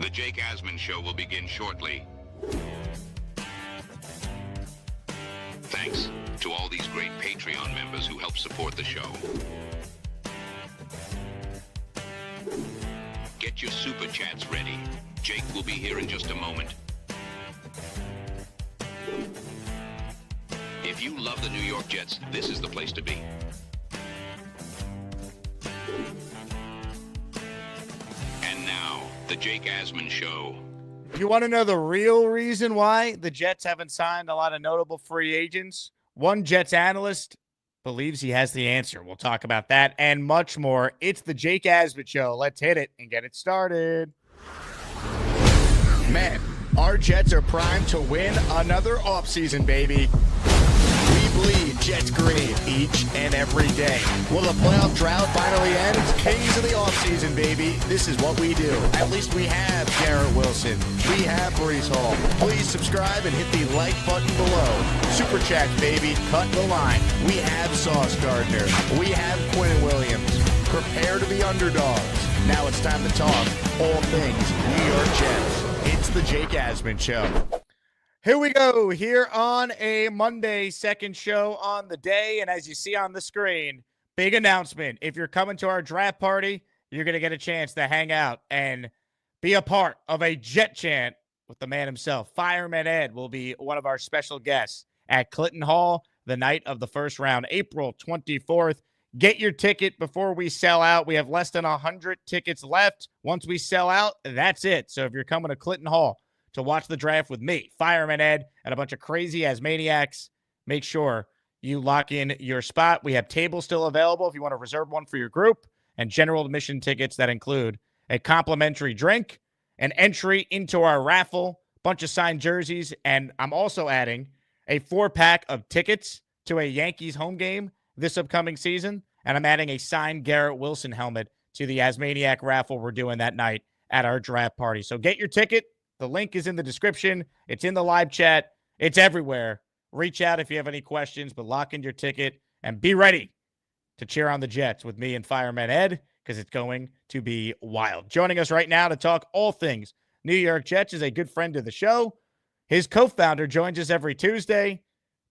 The Jake Asman Show will begin shortly. Thanks to all these great Patreon members who help support the show. Get your super chats ready. Jake will be here in just a moment. If you love the New York Jets, this is the place to be. And now, the Jake Asman Show. You want to know the real reason why the Jets haven't signed a lot of notable free agents? One Jets analyst believes he has the answer. We'll talk about that and much more. It's the Jake Asman Show. Let's hit it and get it started. Man, our Jets are primed to win another offseason, baby. We bleed Jets green each and every day. Will the playoff drought finally end? Kings of the offseason, baby. This is what we do. At least we have Garrett Wilson. We have Breece Hall. Please subscribe and hit the like button below. Super chats, baby. Cut the line. We have Sauce Gardner. We have Quinn Williams. Prepare to be underdogs. Now it's time to talk all things New York Jets. It's the Jake Asman Show. Here we go, here on a Monday, second show on the day. And as you see on the screen, big announcement. If you're coming to our draft party, you're going to get a chance to hang out and be a part of a Jet chant with the man himself. Fireman Ed will be one of our special guests at Clinton Hall the night of the first round, April 24th. Get your ticket before we sell out. We have less than 100 tickets left. Once we sell out, that's it. So if you're coming to Clinton Hall to watch the draft with me, Fireman Ed, and a bunch of crazy Asmaniacs, make sure you lock in your spot. We have tables still available if you want to reserve one for your group, and general admission tickets that include a complimentary drink, an entry into our raffle, bunch of signed jerseys, and I'm also adding a 4-pack of tickets to a Yankees home game this upcoming season, and I'm adding a signed Garrett Wilson helmet to the Asmaniac raffle we're doing that night at our draft party. So get your ticket. The link is in the description. It's in the live chat. It's everywhere. Reach out if you have any questions, but lock in your ticket and be ready to cheer on the Jets with me and Fireman Ed, because it's going to be wild. Joining us right now to talk all things New York Jets is a good friend of the show. His co-founder joins us every Tuesday,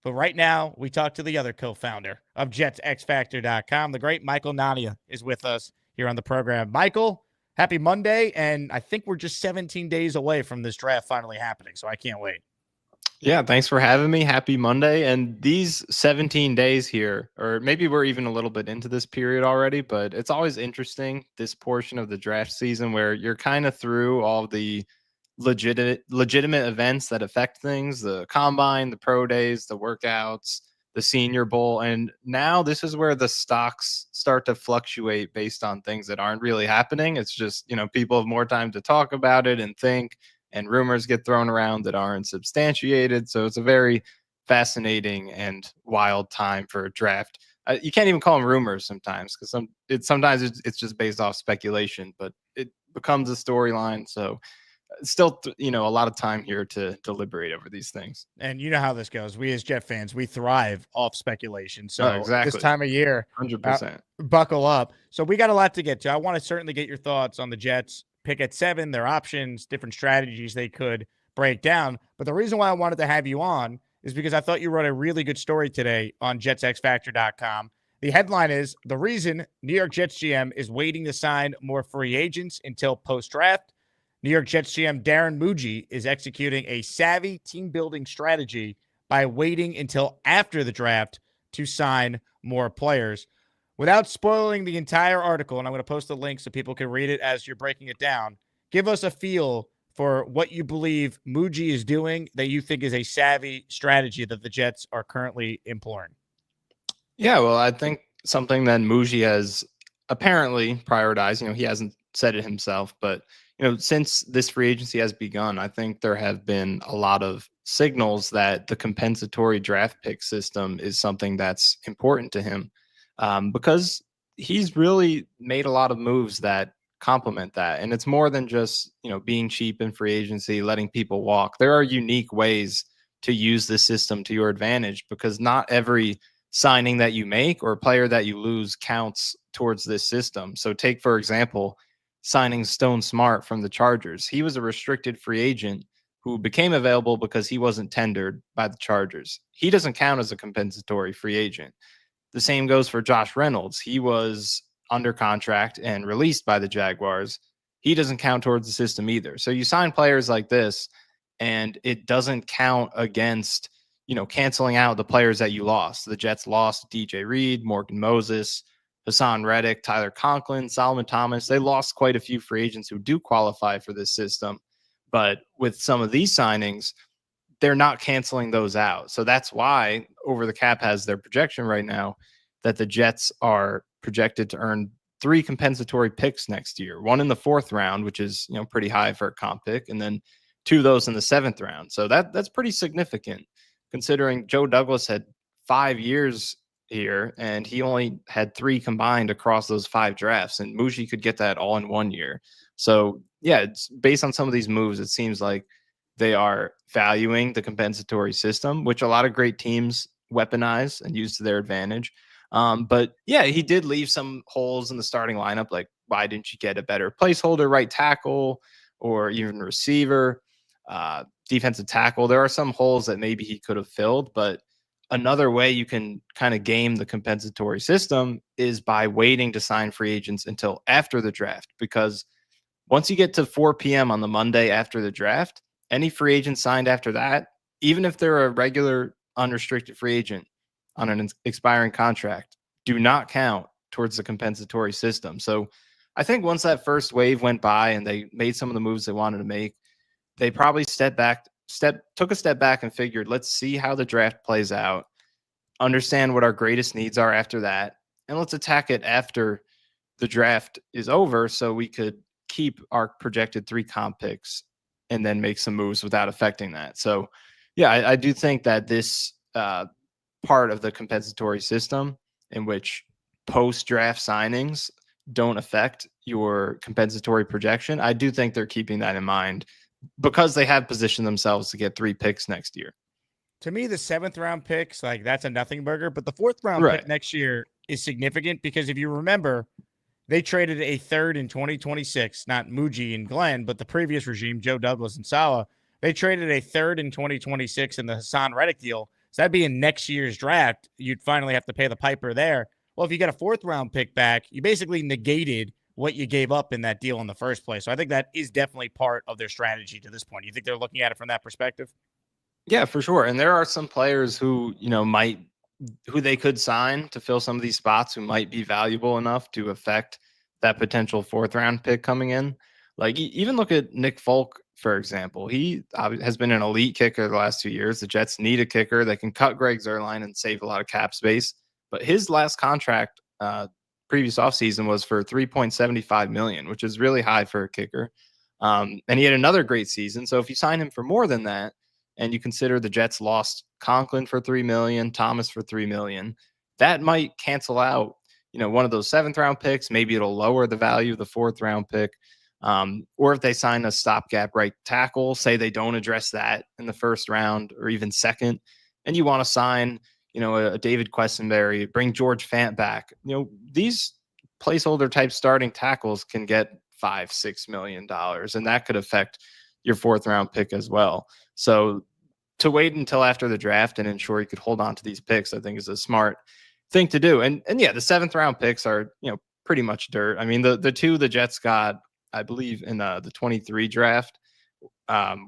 but right now we talk to the other co-founder of JetsXFactor.com. The great Michael Nania is with us here on the program. Michael, happy Monday, and I think we're just 17 days away from this draft finally happening, so I can't wait. Yeah, thanks for having me. Happy Monday. And these 17 days here, or maybe we're even a little bit into this period already, but it's always interesting, this portion of the draft season where you're kind of through all the legitimate events that affect things, the combine, the pro days, the workouts, the Senior Bowl. And now this is where the stocks start to fluctuate based on things that aren't really happening. It's just, people have more time to talk about it and think, and rumors get thrown around that aren't substantiated. So it's a very fascinating and wild time for a draft. You can't even call them rumors sometimes, because sometimes it's just based off speculation, but it becomes a storyline. So still, a lot of time here to deliberate over these things. And you know how this goes. We as Jet fans, we thrive off speculation. So exactly. This time of year, 100%. Buckle up. So we got a lot to get to. I want to certainly get your thoughts on the Jets pick at 7, their options, different strategies they could break down. But the reason why I wanted to have you on is because I thought you wrote a really good story today on JetsXFactor.com. The headline is, the reason New York Jets GM is waiting to sign more free agents until post-draft. New York Jets GM Darren Mougey is executing a savvy team-building strategy by waiting until after the draft to sign more players. Without spoiling the entire article, and I'm going to post the link so people can read it as you're breaking it down, give us a feel for what you believe Mougey is doing that you think is a savvy strategy that the Jets are currently employing. Yeah, well, I think something that Mougey has apparently prioritized, he hasn't said it himself, but since this free agency has begun, I think there have been a lot of signals that the compensatory draft pick system is something that's important to him, because he's really made a lot of moves that complement that. And it's more than just, being cheap in free agency, letting people walk. There are unique ways to use the system to your advantage, because not every signing that you make or player that you lose counts towards this system. So take, for example, signing Stone Smart from the Chargers. He was a restricted free agent who became available because he wasn't tendered by the Chargers. He doesn't count as a compensatory free agent. The same goes for Josh Reynolds. He was under contract and released by the Jaguars. He doesn't count towards the system either. So you sign players like this, and it doesn't count against, canceling out the players that you lost. The Jets lost DJ Reed, Morgan Moses, Hassan Reddick, Tyler Conklin, Solomon Thomas. They lost quite a few free agents who do qualify for this system. But with some of these signings, they're not canceling those out. So that's why Over the Cap has their projection right now that the Jets are projected to earn 3 compensatory picks next year. One in the 4th round, which is, pretty high for a comp pick, and then 2 of those in the 7th round. So that's pretty significant considering Joe Douglas had 5 years here and he only had 3 combined across those 5 drafts, and Mougey could get that all in 1 year. So yeah, it's based on some of these moves. It seems like they are valuing the compensatory system, which a lot of great teams weaponize and use to their advantage. But yeah, he did leave some holes in the starting lineup. Like, why didn't you get a better placeholder, right tackle, or even receiver, defensive tackle? There are some holes that maybe he could have filled, but another way you can kind of game the compensatory system is by waiting to sign free agents until after the draft, because once you get to 4 p.m. on the Monday after the draft, any free agent signed after that, even if they're a regular unrestricted free agent on an expiring contract, do not count towards the compensatory system. So I think once that first wave went by and they made some of the moves they wanted to make, they probably took a step back and figured, let's see how the draft plays out, understand what our greatest needs are after that, and let's attack it after the draft is over so we could keep our projected 3 comp picks and then make some moves without affecting that. So yeah, I do think that this part of the compensatory system in which post-draft signings don't affect your compensatory projection, I do think they're keeping that in mind because they have positioned themselves to get 3 picks next year. To me, the 7th round picks, like, that's a nothing burger, but the 4th round pick next year is significant because if you remember, they traded a 3rd in 2026, not Mougey and Glenn, but the previous regime, Joe Douglas and Saleh. They traded a 3rd in 2026 in the Hassan Reddick deal. So that'd be in next year's draft. You'd finally have to pay the piper there. Well, if you get a 4th round pick back, you basically negated what you gave up in that deal in the first place. So I think that is definitely part of their strategy to this point. You think they're looking at it from that perspective? Yeah, for sure. And there are some players who, who they could sign to fill some of these spots who might be valuable enough to affect that potential 4th round pick coming in. Like, even look at Nick Folk, for example. He has been an elite kicker the last 2 years. The Jets need a kicker. They can cut Greg Zuerlein and save a lot of cap space. But his last contract previous offseason was for $3.75 million, which is really high for a kicker. And he had another great season. So if you sign him for more than that, and you consider the Jets lost Conklin for $3 million, Thomas for $3 million, that might cancel out, one of those 7th round picks. Maybe it'll lower the value of the 4th round pick. Or if they sign a stopgap right tackle, say they don't address that in the 1st round or even 2nd, and you want to sign, a David Questenberry, bring George Fant back. These placeholder type starting tackles can get $5-6 million, and that could affect your 4th round pick as well. So to wait until after the draft and ensure you could hold on to these picks, I think is a smart thing to do. And yeah, the 7th round picks are, pretty much dirt. I mean, the 2 the Jets got, I believe, in the 23 draft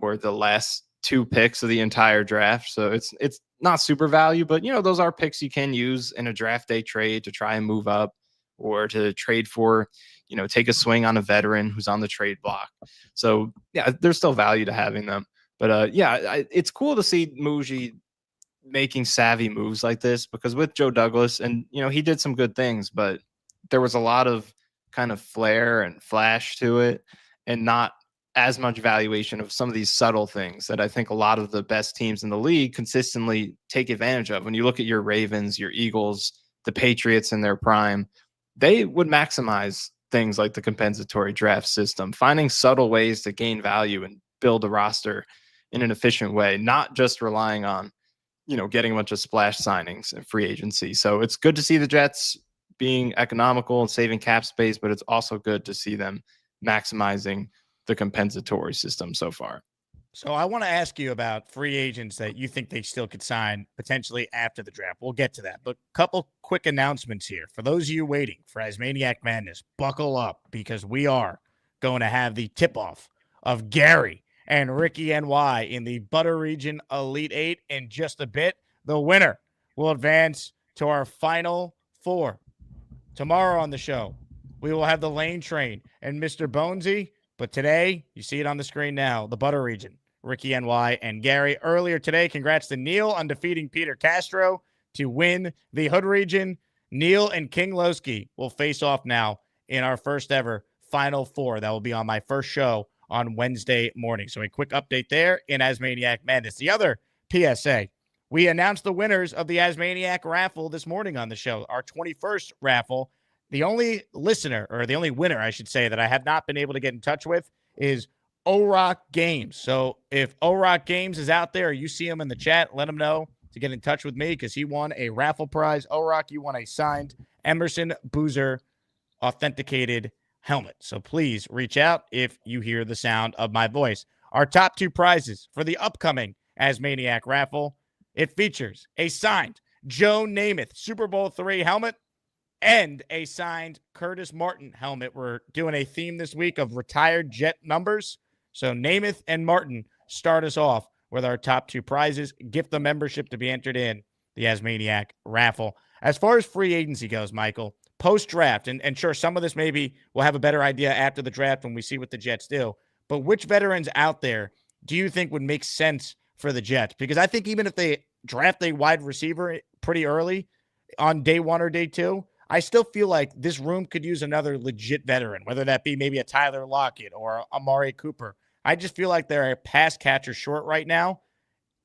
were the last 2 picks of the entire draft. So it's not super value, but those are picks you can use in a draft day trade to try and move up or to trade for, take a swing on a veteran who's on the trade block. So yeah, there's still value to having them. But it's cool to see Mougey making savvy moves like this, because with Joe Douglas, and he did some good things, but there was a lot of kind of flair and flash to it and not as much valuation of some of these subtle things that I think a lot of the best teams in the league consistently take advantage of. When you look at your Ravens, your Eagles, the Patriots in their prime, they would maximize things like the compensatory draft system, finding subtle ways to gain value and build a roster in an efficient way, not just relying on, getting a bunch of splash signings and free agency. So it's good to see the Jets being economical and saving cap space, but it's also good to see them maximizing the compensatory system so far. So I want to ask you about free agents that you think they still could sign potentially after the draft. We'll get to that. But a couple quick announcements here. For those of you waiting for ASMANIAC Madness, buckle up because we are going to have the tip-off of Gary and Rickie NY in the Butter Region Elite Eight in just a bit. The winner will advance to our Final Four. Tomorrow on the show, we will have the Lane Train and Mr. Bonesy. But today, you see it on the screen now, the Butter Region. Rickie NY and Gary. Earlier today, congrats to Neil on defeating Peter Castro to win the Hood region. Neil and King Lowski will face off now in our first ever Final Four. That will be on my first show on Wednesday morning. So a quick update there in ASMANIAC Madness. The other PSA, we announced the winners of the ASMANIAC raffle this morning on the show, our 21st raffle. The only listener, or the only winner, I should say, that I have not been able to get in touch with is O-Rock Games. So if O-Rock Games is out there, or you see him in the chat, let him know to get in touch with me because he won a raffle prize. O-Rock, you won a signed Emerson Boozer authenticated helmet. So please reach out if you hear the sound of my voice. Our top two prizes for the upcoming ASMANIAC raffle, it features a signed Joe Namath Super Bowl III helmet and a signed Curtis Martin helmet. We're doing a theme this week of retired Jet numbers. So Namath and Martin start us off with our top two prizes. Gift the membership to be entered in the ASMANIAC raffle. As far as free agency goes, Michael, post-draft, and sure, some of this maybe we'll have a better idea after the draft when we see what the Jets do, but which veterans out there do you think would make sense for the Jets? Because I think even if they draft a wide receiver pretty early on day one or day two, I still feel like this room could use another legit veteran, whether that be maybe a Tyler Lockett or Amari Cooper. I just feel like they're a pass catcher short right now.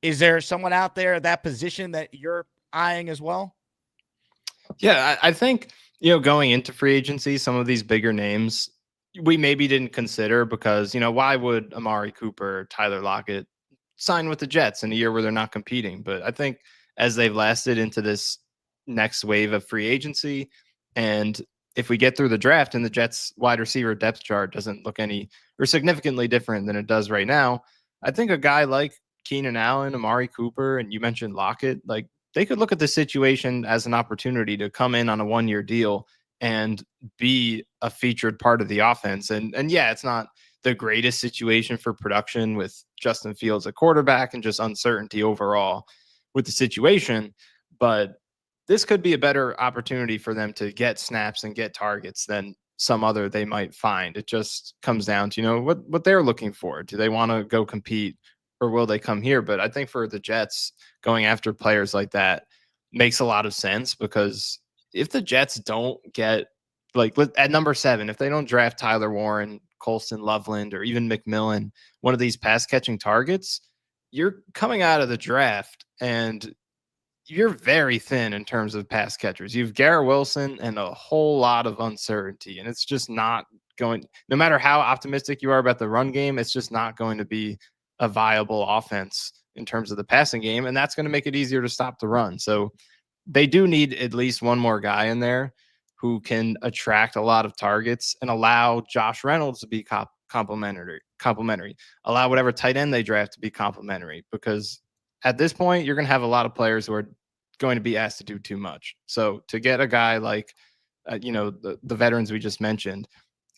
Is there someone out there at that position that you're eyeing as well? Yeah, I think, going into free agency, some of these bigger names we maybe didn't consider because, why would Amari Cooper, Tyler Lockett sign with the Jets in a year where they're not competing? But I think as they've lasted into this next wave of free agency, and if we get through the draft and the Jets wide receiver depth chart doesn't look any or significantly different than it does right now, I think a guy like Keenan Allen, Amari Cooper, and you mentioned Lockett, like they could look at the situation as an opportunity to come in on a 1-year deal and be a featured part of the offense. And yeah, it's not the greatest situation for production with Justin Fields at quarterback and just uncertainty overall with the situation, but this could be a better opportunity for them to get snaps and get targets than some other they might find. It just comes down to, what they're looking for. Do they want to go compete or will they come here? But I think for the Jets, going after players like that makes a lot of sense because if the Jets don't get, like at number 7, if they don't draft Tyler Warren, Colston Loveland, or even McMillan, one of these pass catching targets, you're coming out of the draft and you're very thin in terms of pass catchers. You've Garrett Wilson and a whole lot of uncertainty, and it's just not going, no matter how optimistic you are about the run game, it's just not going to be a viable offense in terms of the passing game, and that's going to make it easier to stop the run. So they do need at least one more guy in there who can attract a lot of targets and allow Josh Reynolds to be complimentary, allow whatever tight end they draft to be complimentary, because at this point, you're going to have a lot of players who are going to be asked to do too much. So to get a guy like, the veterans we just mentioned,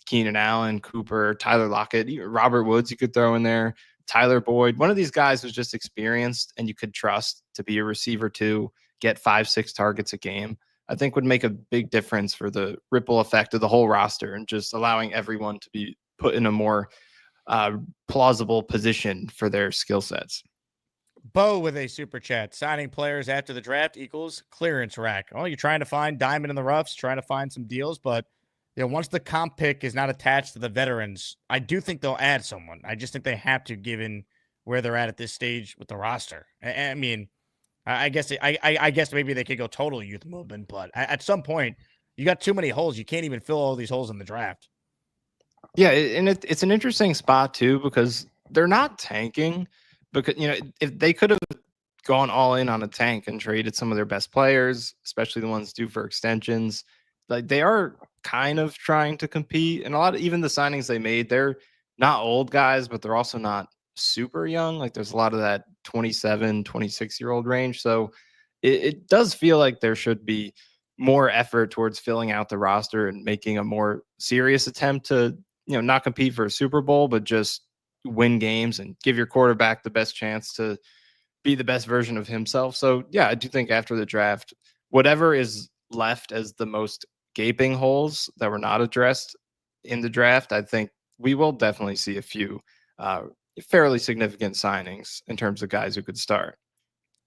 Keenan Allen, Cooper, Tyler Lockett, Robert Woods, you could throw in there, Tyler Boyd, one of these guys was just experienced and you could trust to be a receiver too, get 5-6 targets a game, I think would make a big difference for the ripple effect of the whole roster and just allowing everyone to be put in a more plausible position for their skill sets. Bo with a super chat. Signing players after the draft equals clearance rack. Oh, you're trying to find diamond in the roughs, trying to find some deals, but once the comp pick is not attached to the veterans, I do think they'll add someone. I just think they have to, given where they're at this stage with the roster. I mean, I guess maybe they could go total youth movement, but at some point, you got too many holes. You can't even fill all these holes in the draft. Yeah, and it's an interesting spot too because they're not tanking. Because, if they could have gone all in on a tank and traded some of their best players, especially the ones due for extensions, like they are kind of trying to compete. And a lot of even the signings they made, they're not old guys, but they're also not super young. Like there's a lot of that 27, 26-year-old range. So it does feel like there should be more effort towards filling out the roster and making a more serious attempt to, not compete for a Super Bowl, but just win games and give your quarterback the best chance to be the best version of himself. So yeah, I do think after the draft, whatever is left as the most gaping holes that were not addressed in the draft, I think we will definitely see a few fairly significant signings in terms of guys who could start.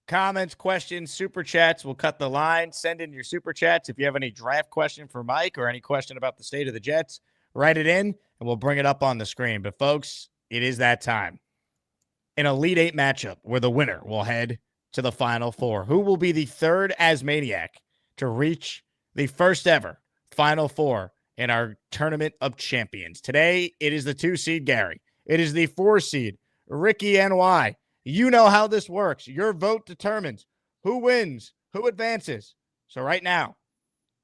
Comments, questions, super chats. We'll cut the line. Send in your super chats. If you have any draft question for Mike or any question about the state of the Jets, write it in and we'll bring it up on the screen. But folks, it is that time. An Elite Eight matchup where the winner will head to the Final Four. Who will be the third Asmaniac to reach the first ever Final Four in our Tournament of Champions? Today, it is the 2 seed Gary. It is the 4 seed Rickie NY. You know how this works. Your vote determines who wins, who advances. So right now,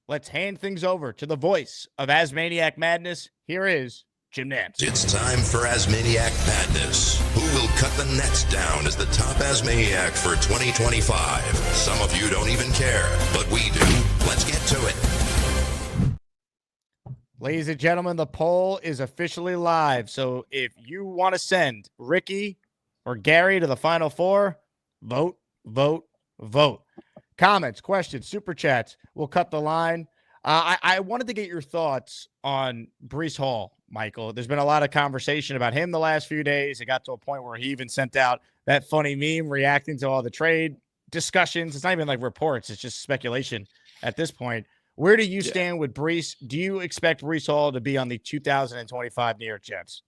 let's hand things over to the voice of Asmaniac Madness. Here is Jim Nance. It's time for Asmaniac Madness. Who will cut the nets down as the top Asmaniac for 2025? Some of you don't even care, but we do. Let's get to it. Ladies and gentlemen, the poll is officially live. So if you want to send Rickie or Gary to the Final Four, vote, vote, vote. Comments, questions, super chats. We'll cut the line. I wanted to get your thoughts on Breece Hall, Michael. There's been a lot of conversation about him the last few days. It got to a point where he even sent out that funny meme reacting to all the trade discussions. It's not even like reports. It's just speculation at this point. Where do you stand with Breece? Do you expect Breece Hall to be on the 2025 New York Jets?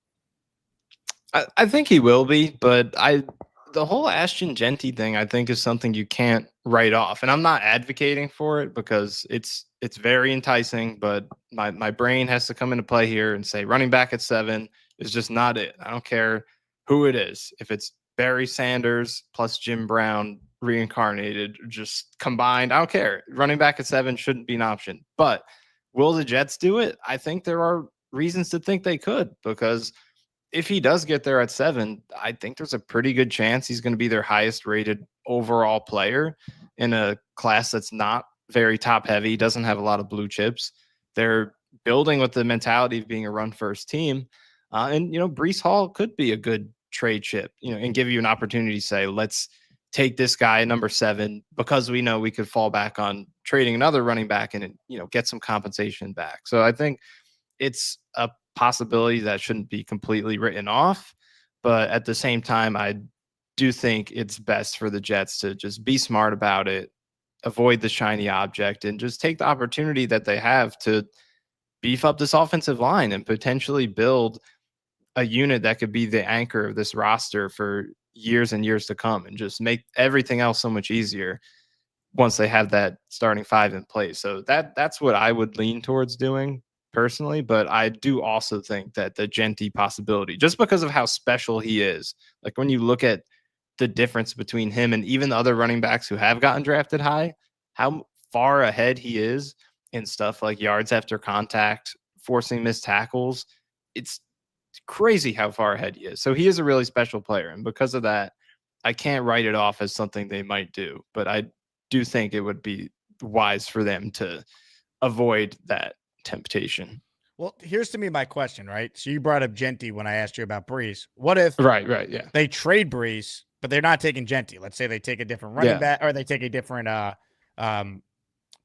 I think he will be, but the whole Ashton Genty thing, I think, is something you can't write off. And I'm not advocating for it because it's very enticing, but my brain has to come into play here and say running back at 7 is just not it. I don't care who it is. If it's Barry Sanders plus Jim Brown reincarnated, just combined, I don't care. Running back at 7 shouldn't be an option. But will the Jets do it? I think there are reasons to think they could, because if he does get there at 7, I think there's a pretty good chance he's going to be their highest rated overall player in a class that's not very top heavy, doesn't have a lot of blue chips. They're building with the mentality of being a run first team. And Breece Hall could be a good trade chip, and give you an opportunity to say, let's take this guy at number 7 because we know we could fall back on trading another running back and, get some compensation back. So I think it's a possibility that shouldn't be completely written off. But at the same time, I do think it's best for the Jets to just be smart about it, avoid the shiny object, and just take the opportunity that they have to beef up this offensive line and potentially build a unit that could be the anchor of this roster for years and years to come, and just make everything else so much easier once they have that starting 5 in place. So that's what I would lean towards doing personally. But I do also think that the Genty possibility, just because of how special he is, like when you look at the difference between him and even the other running backs who have gotten drafted high, how far ahead he is in stuff like yards after contact, forcing missed tackles. It's crazy how far ahead he is. So he is a really special player. And because of that, I can't write it off as something they might do. But I do think it would be wise for them to avoid that temptation. Well, here's to me my question, right? So you brought up Genty when I asked you about Breece. What if Right, yeah, they trade Breece, but they're not taking Genty? Let's say they take a different running back, or they take a different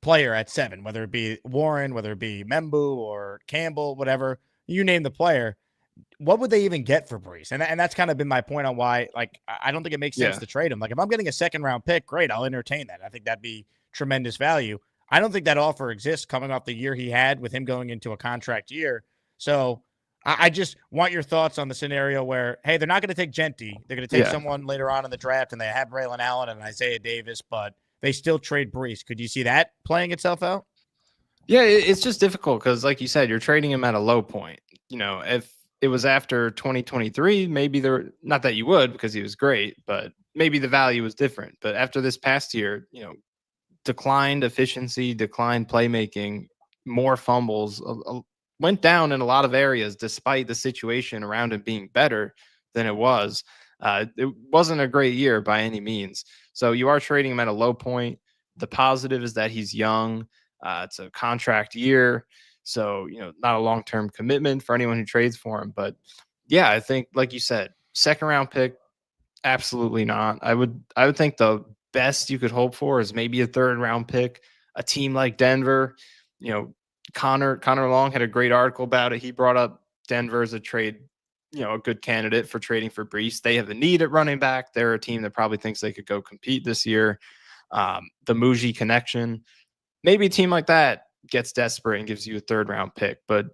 player at 7, whether it be Warren, whether it be Membu or Campbell, whatever. You name the player. What would they even get for Breece? And that's kind of been my point on why, I don't think it makes sense to trade him. Like, if I'm getting a 2nd-round pick, great, I'll entertain that. I think that'd be tremendous value. I don't think that offer exists coming off the year he had with him going into a contract year. So I just want your thoughts on the scenario where, hey, they're not going to take Genty. They're going to take someone later on in the draft, and they have Braylon Allen and Isaiah Davis, but they still trade Breece. Could you see that playing itself out? Yeah, it's just difficult because, like you said, you're trading him at a low point. If it was after 2023, maybe not that you would, because he was great, but maybe the value was different. But after this past year, declined efficiency, declined playmaking, more fumbles, went down in a lot of areas despite the situation around him being better than it was. It wasn't a great year by any means. So you are trading him at a low point. The positive is that he's young. It's a contract year. So, not a long term commitment for anyone who trades for him. But yeah, I think, like you said, second round pick, absolutely not. I would think the best you could hope for is maybe a third round pick. A team like Denver, you know, Connor Long had a great article about it. He brought up Denver as a trade, a good candidate for trading for Brees. They have a need at running back. They're a team that probably thinks they could go compete this year. The Mougey connection, maybe a team like that gets desperate and gives you a third round pick. But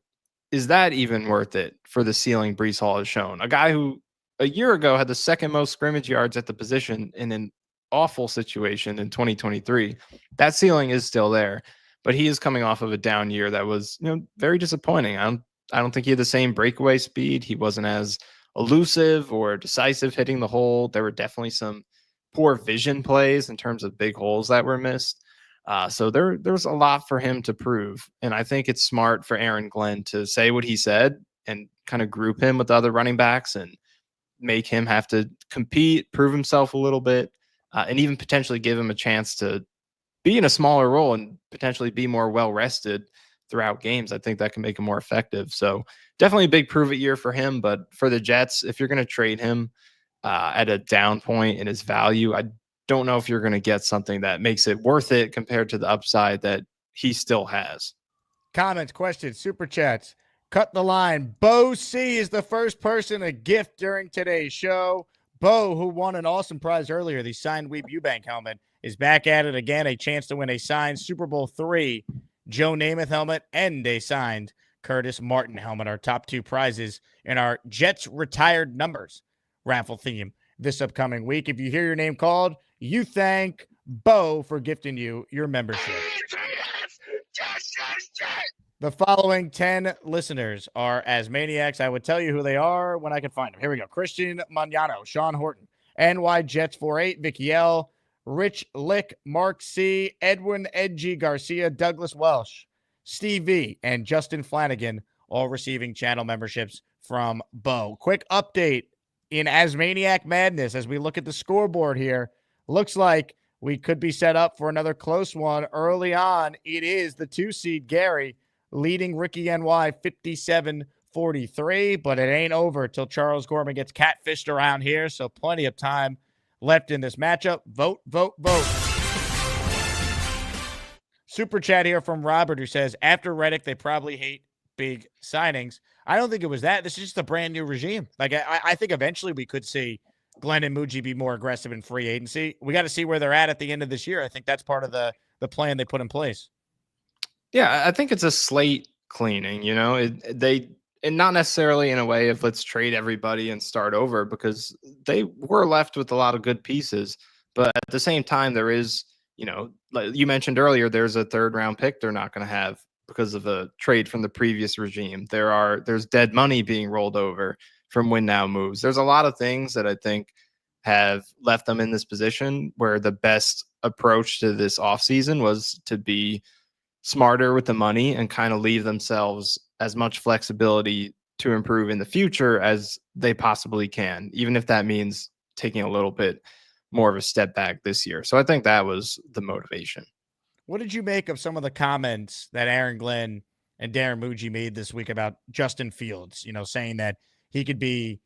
is that even worth it for the ceiling Brees Hall has shown? A guy who a year ago had the second most scrimmage yards at the position in an awful situation in 2023. That ceiling is still there, but he is coming off of a down year that was, very disappointing. I don't think he had the same breakaway speed. He wasn't as elusive or decisive hitting the hole. There were definitely some poor vision plays in terms of big holes that were missed. So there's a lot for him to prove. And I think it's smart for Aaron Glenn to say what he said and kind of group him with the other running backs and make him have to compete, prove himself a little bit, and even potentially give him a chance to be in a smaller role and potentially be more well rested throughout games. I think that can make him more effective. So definitely a big prove it year for him. But for the Jets, if you're going to trade him at a down point in his value, I don't know if you're going to get something that makes it worth it compared to the upside that he still has. Comments, questions, super chats. Cut the line. Bo C is the first person a gift during today's show. Bo, who won an awesome prize earlier, the signed Weeb Eubank helmet, is back at it again. A chance to win a signed Super Bowl III Joe Namath helmet and a signed Curtis Martin helmet. Our top two prizes in our Jets retired numbers raffle theme this upcoming week. If you hear your name called, you thank Bo for gifting you your membership. The following 10 listeners are Asmaniacs. I would tell you who they are when I can find them. Here we go. Christian Magnano, Sean Horton, NY Jets 48, Vicky L, Rich Lick, Mark C, Edwin Edgy Garcia, Douglas Welsh, Steve V, and Justin Flanagan, all receiving channel memberships from Bo. Quick update in Asmaniac Madness as we look at the scoreboard here. Looks like we could be set up for another close one early on. It is the 2-seed Gary leading Rickie NY 57-43, but it ain't over till Charles Gorman gets catfished around here, so plenty of time left in this matchup. Vote, vote, vote. Super chat here from Robert who says, after Reddick, they probably hate big signings. I don't think it was that. This is just a brand new regime. Like, I think eventually we could see Glenn and Mougey be more aggressive in free agency. We got to see where they're at the end of this year. I think that's part of the plan they put in place. Yeah, I think it's a slate cleaning, and not necessarily in a way of let's trade everybody and start over, because they were left with a lot of good pieces. But at the same time, there is, like you mentioned earlier, there's a third round pick they're not going to have because of a trade from the previous regime. There's dead money being rolled over from win now moves. There's a lot of things that I think have left them in this position where the best approach to this offseason was to be smarter with the money and kind of leave themselves as much flexibility to improve in the future as they possibly can, even if that means taking a little bit more of a step back this year. So I think that was the motivation. What did you make of some of the comments that Aaron Glenn and Darren Mougey made this week about Justin Fields, saying that he could be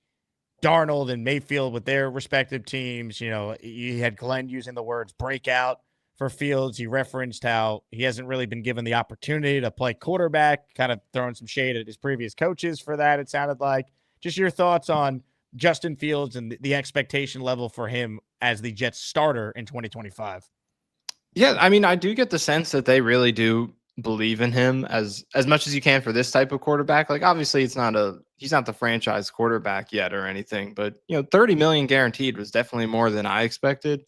Darnold and Mayfield with their respective teams? You had Glenn using the words breakout for Fields. He referenced how he hasn't really been given the opportunity to play quarterback, kind of throwing some shade at his previous coaches for that, it sounded like. Just your thoughts on Justin Fields and the expectation level for him as the Jets starter in 2025. Yeah, I mean, I do get the sense that they really do believe in him as much as you can for this type of quarterback. Like, obviously he's not the franchise quarterback yet or anything, but $30 million guaranteed was definitely more than I expected,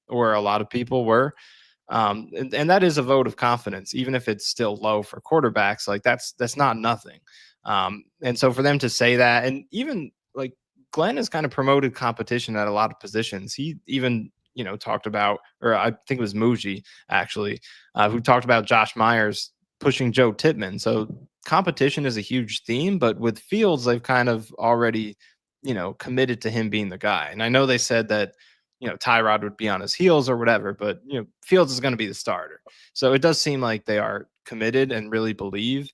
or a lot of people were. And that is a vote of confidence, even if it's still low for quarterbacks. Like, that's not nothing. And so for them to say that, and even like Glenn has kind of promoted competition at a lot of positions. He even, talked about, or I think it was Mougey actually, who talked about Josh Myers pushing Joe Tippmann. So competition is a huge theme, but with Fields, they've kind of already, committed to him being the guy. And I know they said that, Tyrod would be on his heels or whatever, but, Fields is going to be the starter. So it does seem like they are committed and really believe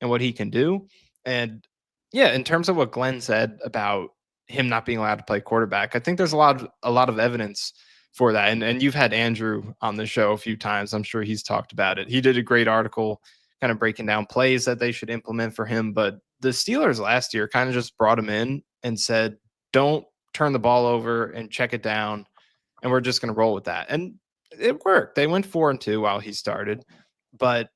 in what he can do. And yeah, in terms of what Glenn said about him not being allowed to play quarterback, I think there's a lot of evidence for that. And you've had Andrew on the show a few times. I'm sure he's talked about it. He did a great article kind of breaking down plays that they should implement for him. But the Steelers last year kind of just brought him in and said, don't turn the ball over and check it down. And we're just going to roll with that. And it worked. They went 4-2 while he started, but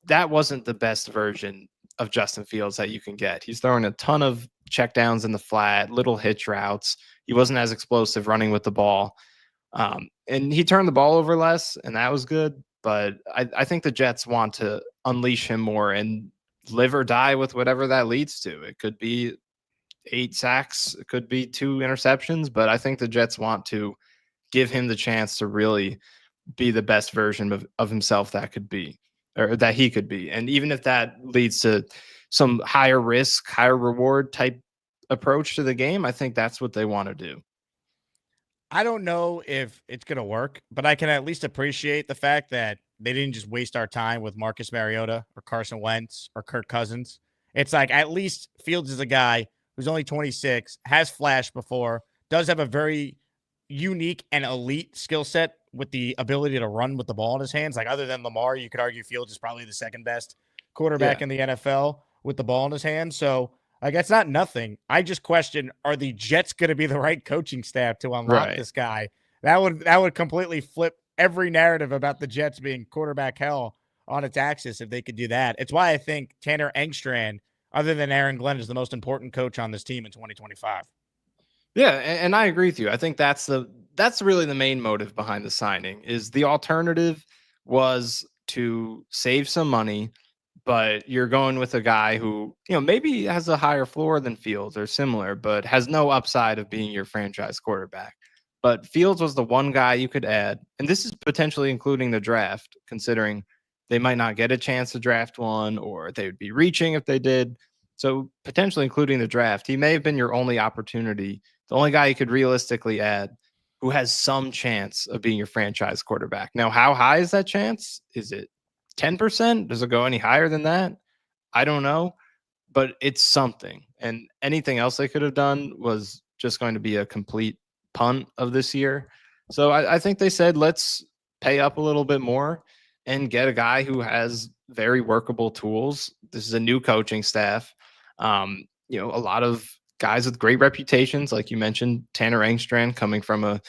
that wasn't the best version of Justin Fields that you can get. He's throwing a ton of checkdowns in the flat, little hitch routes. He wasn't as explosive running with the ball. And he turned the ball over less, and that was good. But I think the Jets want to unleash him more and live or die with whatever that leads to. It could be 8 sacks, it could be 2 interceptions, but I think the Jets want to give him the chance to really be the best version of himself that could be, or that he could be. And even if that leads to some higher risk, higher reward type approach to the game, I think that's what they want to do. I don't know if it's going to work, but I can at least appreciate the fact that they didn't just waste our time with Marcus Mariota or Carson Wentz or Kirk Cousins. It's like at least Fields is a guy who's only 26, has flashed before, does have a very unique and elite skill set with the ability to run with the ball in his hands. Like other than Lamar, you could argue Fields is probably the second best quarterback in the NFL with the ball in his hands. So like that's not nothing. I just question: are the Jets going to be the right coaching staff to unlock this guy? That would completely flip every narrative about the Jets being quarterback hell on its axis if they could do that. It's why I think Tanner Engstrand, other than Aaron Glenn, is the most important coach on this team in 2025. Yeah, and I agree with you. I think that's really the main motive behind the signing. Is the alternative was to save some money, but you're going with a guy who, maybe has a higher floor than Fields or similar, but has no upside of being your franchise quarterback. But Fields was the one guy you could add, and this is potentially including the draft, considering they might not get a chance to draft one, or they would be reaching if they did. So potentially including the draft, he may have been your only opportunity, the only guy you could realistically add who has some chance of being your franchise quarterback. Now, how high is that chance? Is it 10%? Does it go any higher than that? I don't know, but it's something. And anything else they could have done was just going to be a complete punt of this year. So I think they said, let's pay up a little bit more and get a guy who has very workable tools. This is a new coaching staff. A lot of guys with great reputations, like you mentioned, Tanner Engstrand coming from a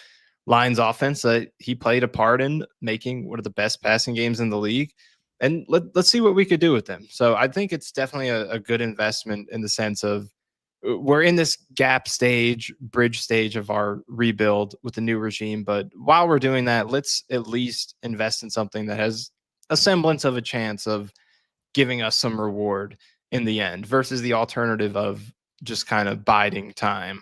Lions offense that he played a part in making one of the best passing games in the league. And let's see what we could do with them. So I think it's definitely a good investment in the sense of we're in this bridge stage of our rebuild with the new regime. But while we're doing that, let's at least invest in something that has a semblance of a chance of giving us some reward in the end versus the alternative of just kind of biding time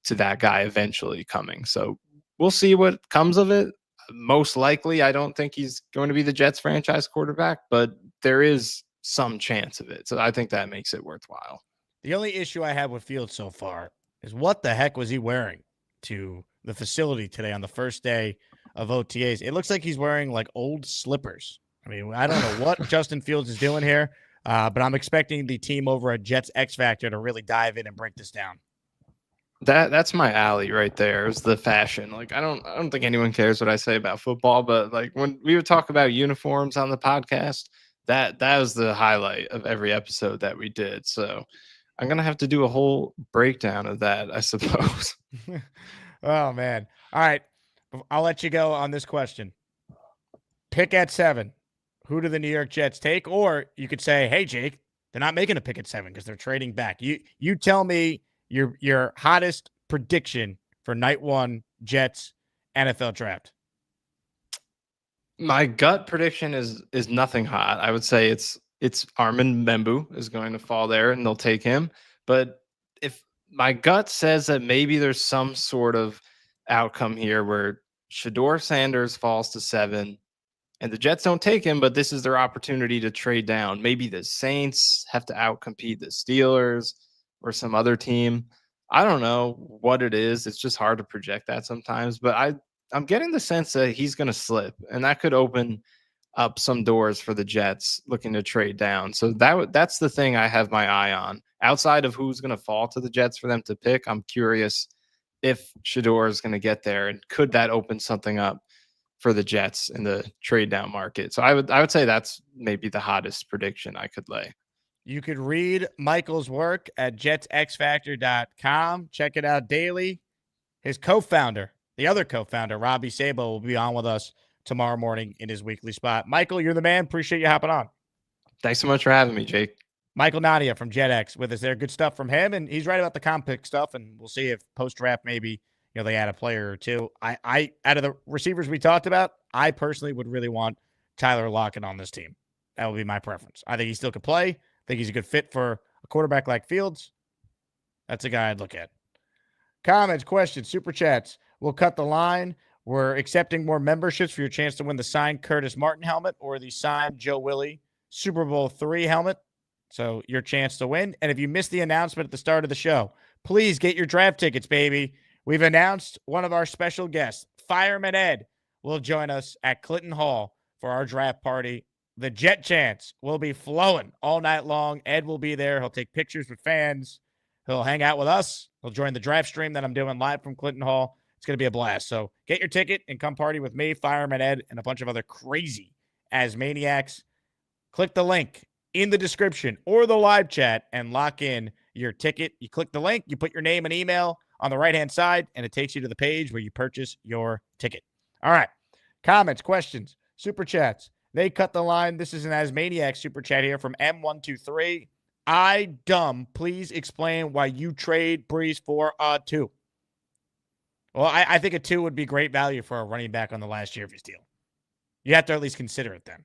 to that guy eventually coming. So we'll see what comes of it. Most likely, I don't think he's going to be the Jets franchise quarterback, but there is some chance of it. So I think that makes it worthwhile. The only issue I have with Fields so far is what the heck was he wearing to the facility today on the first day of OTAs? It looks like he's wearing like old slippers. I mean, I don't know what Justin Fields is doing here, but I'm expecting the team over at Jets X Factor to really dive in and break this down. That's my alley right there. Is the fashion. Like I don't think anyone cares what I say about football, but like when we would talk about uniforms on the podcast, that was the highlight of every episode that we did. So I'm gonna have to do a whole breakdown of that, I suppose. Oh man. All right. I'll let you go on this question. Pick at 7. Who do the New York Jets take? Or you could say, hey Jake, they're not making a pick at 7 because they're trading back. You tell me your hottest prediction for night 1 Jets NFL draft. My gut prediction is nothing hot. I would say it's Armin Membu is going to fall there and they'll take him. But if my gut says that maybe there's some sort of outcome here where Shedeur Sanders falls to 7 and the Jets don't take him, but this is their opportunity to trade down. Maybe the Saints have to outcompete the Steelers or some other team. I don't know what it is. It's just hard to project that sometimes, but I'm getting the sense that he's going to slip, and that could open up some doors for the Jets looking to trade down. So that's the thing I have my eye on. Outside of who's going to fall to the Jets for them to pick, I'm curious if Shador is going to get there, and could that open something up for the Jets in the trade down market. So I would say that's maybe the hottest prediction I could lay. You could read Michael's work at jetsxfactor.com. Check it out daily. His co-founder, the other co-founder, Robbie Sabo, will be on with us tomorrow morning in his weekly spot. Michael, you're the man. Appreciate you hopping on. Thanks so much for having me, Jake. Michael Nania from JetX with us there. Good stuff from him, and he's right about the comp pick stuff, and we'll see if post-draft maybe they add a player or two. I out of the receivers we talked about, I personally would really want Tyler Lockett on this team. That would be my preference. I think he still could play. I think he's a good fit for a quarterback like Fields. That's a guy I'd look at. Comments, questions, super chats. We'll cut the line. We're accepting more memberships for your chance to win the signed Curtis Martin helmet or the signed Joe Willie Super Bowl III helmet. So your chance to win. And if you missed the announcement at the start of the show, please get your draft tickets, baby. We've announced one of our special guests, Fireman Ed, will join us at Clinton Hall for our draft party. The Jet Chance will be flowing all night long. Ed will be there. He'll take pictures with fans. He'll hang out with us. He'll join the draft stream that I'm doing live from Clinton Hall. It's going to be a blast. So get your ticket and come party with me, Fireman Ed, and a bunch of other crazy ASMANIACs. Click the link in the description or the live chat and lock in your ticket. You click the link, you put your name and email on the right-hand side, and it takes you to the page where you purchase your ticket. All right. Comments, questions, super chats. They cut the line. This is an ASMANIAC super chat here from M123. Please explain why you trade Breeze for a 2. Well, I think a 2 would be great value for a running back on the last year of his deal. You have to at least consider it then.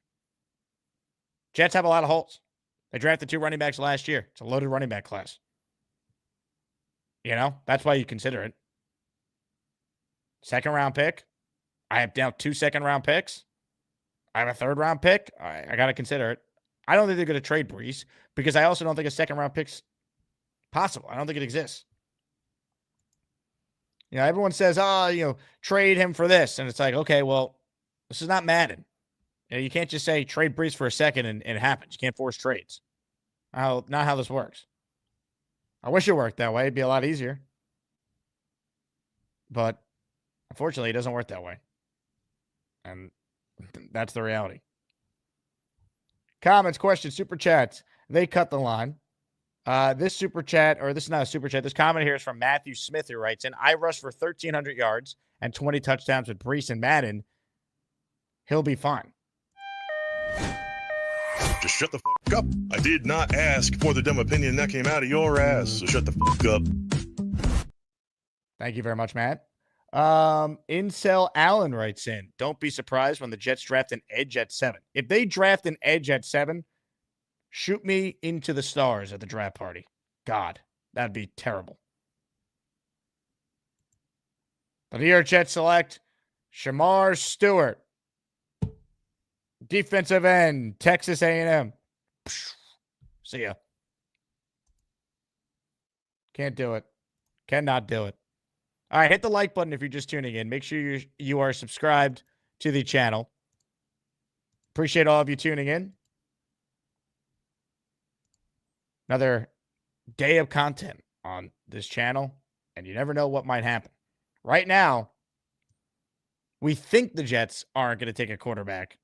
Jets have a lot of holes. They drafted 2 running backs last year. It's a loaded running back class. That's why you consider it. Second round pick. I have now 2 second-round picks. I have a third-round pick. I got to consider it. I don't think they're going to trade Brees because I also don't think a second-round pick's possible. I don't think it exists. Everyone says, trade him for this. And it's like, okay, well, this is not Madden. You can't just say trade Brees for a second and it happens. You can't force trades. Not how this works. I wish it worked that way. It'd be a lot easier. But unfortunately, it doesn't work that way. And that's the reality. Comments, questions, super chats. They cut the line. This super chat, or this is not a super chat. This comment here is from Matthew Smith, who writes in, I rushed for 1,300 yards and 20 touchdowns with Brees and Madden. He'll be fine. Just shut the fuck up. I did not ask for the dumb opinion that came out of your ass, so shut the fuck up. Thank you very much, Matt. Incel Allen writes in, don't be surprised when the Jets draft an edge at 7. If they draft an edge at 7, shoot me into the stars at the draft party. God, that'd be terrible. The New York Jets select Shamar Stewart, defensive end, Texas A&M. See ya. Can't do it. Cannot do it. All right, hit the like button if you're just tuning in. Make sure you are subscribed to the channel. Appreciate all of you tuning in. Another day of content on this channel, and you never know what might happen. Right now, we think the Jets aren't going to take a quarterback.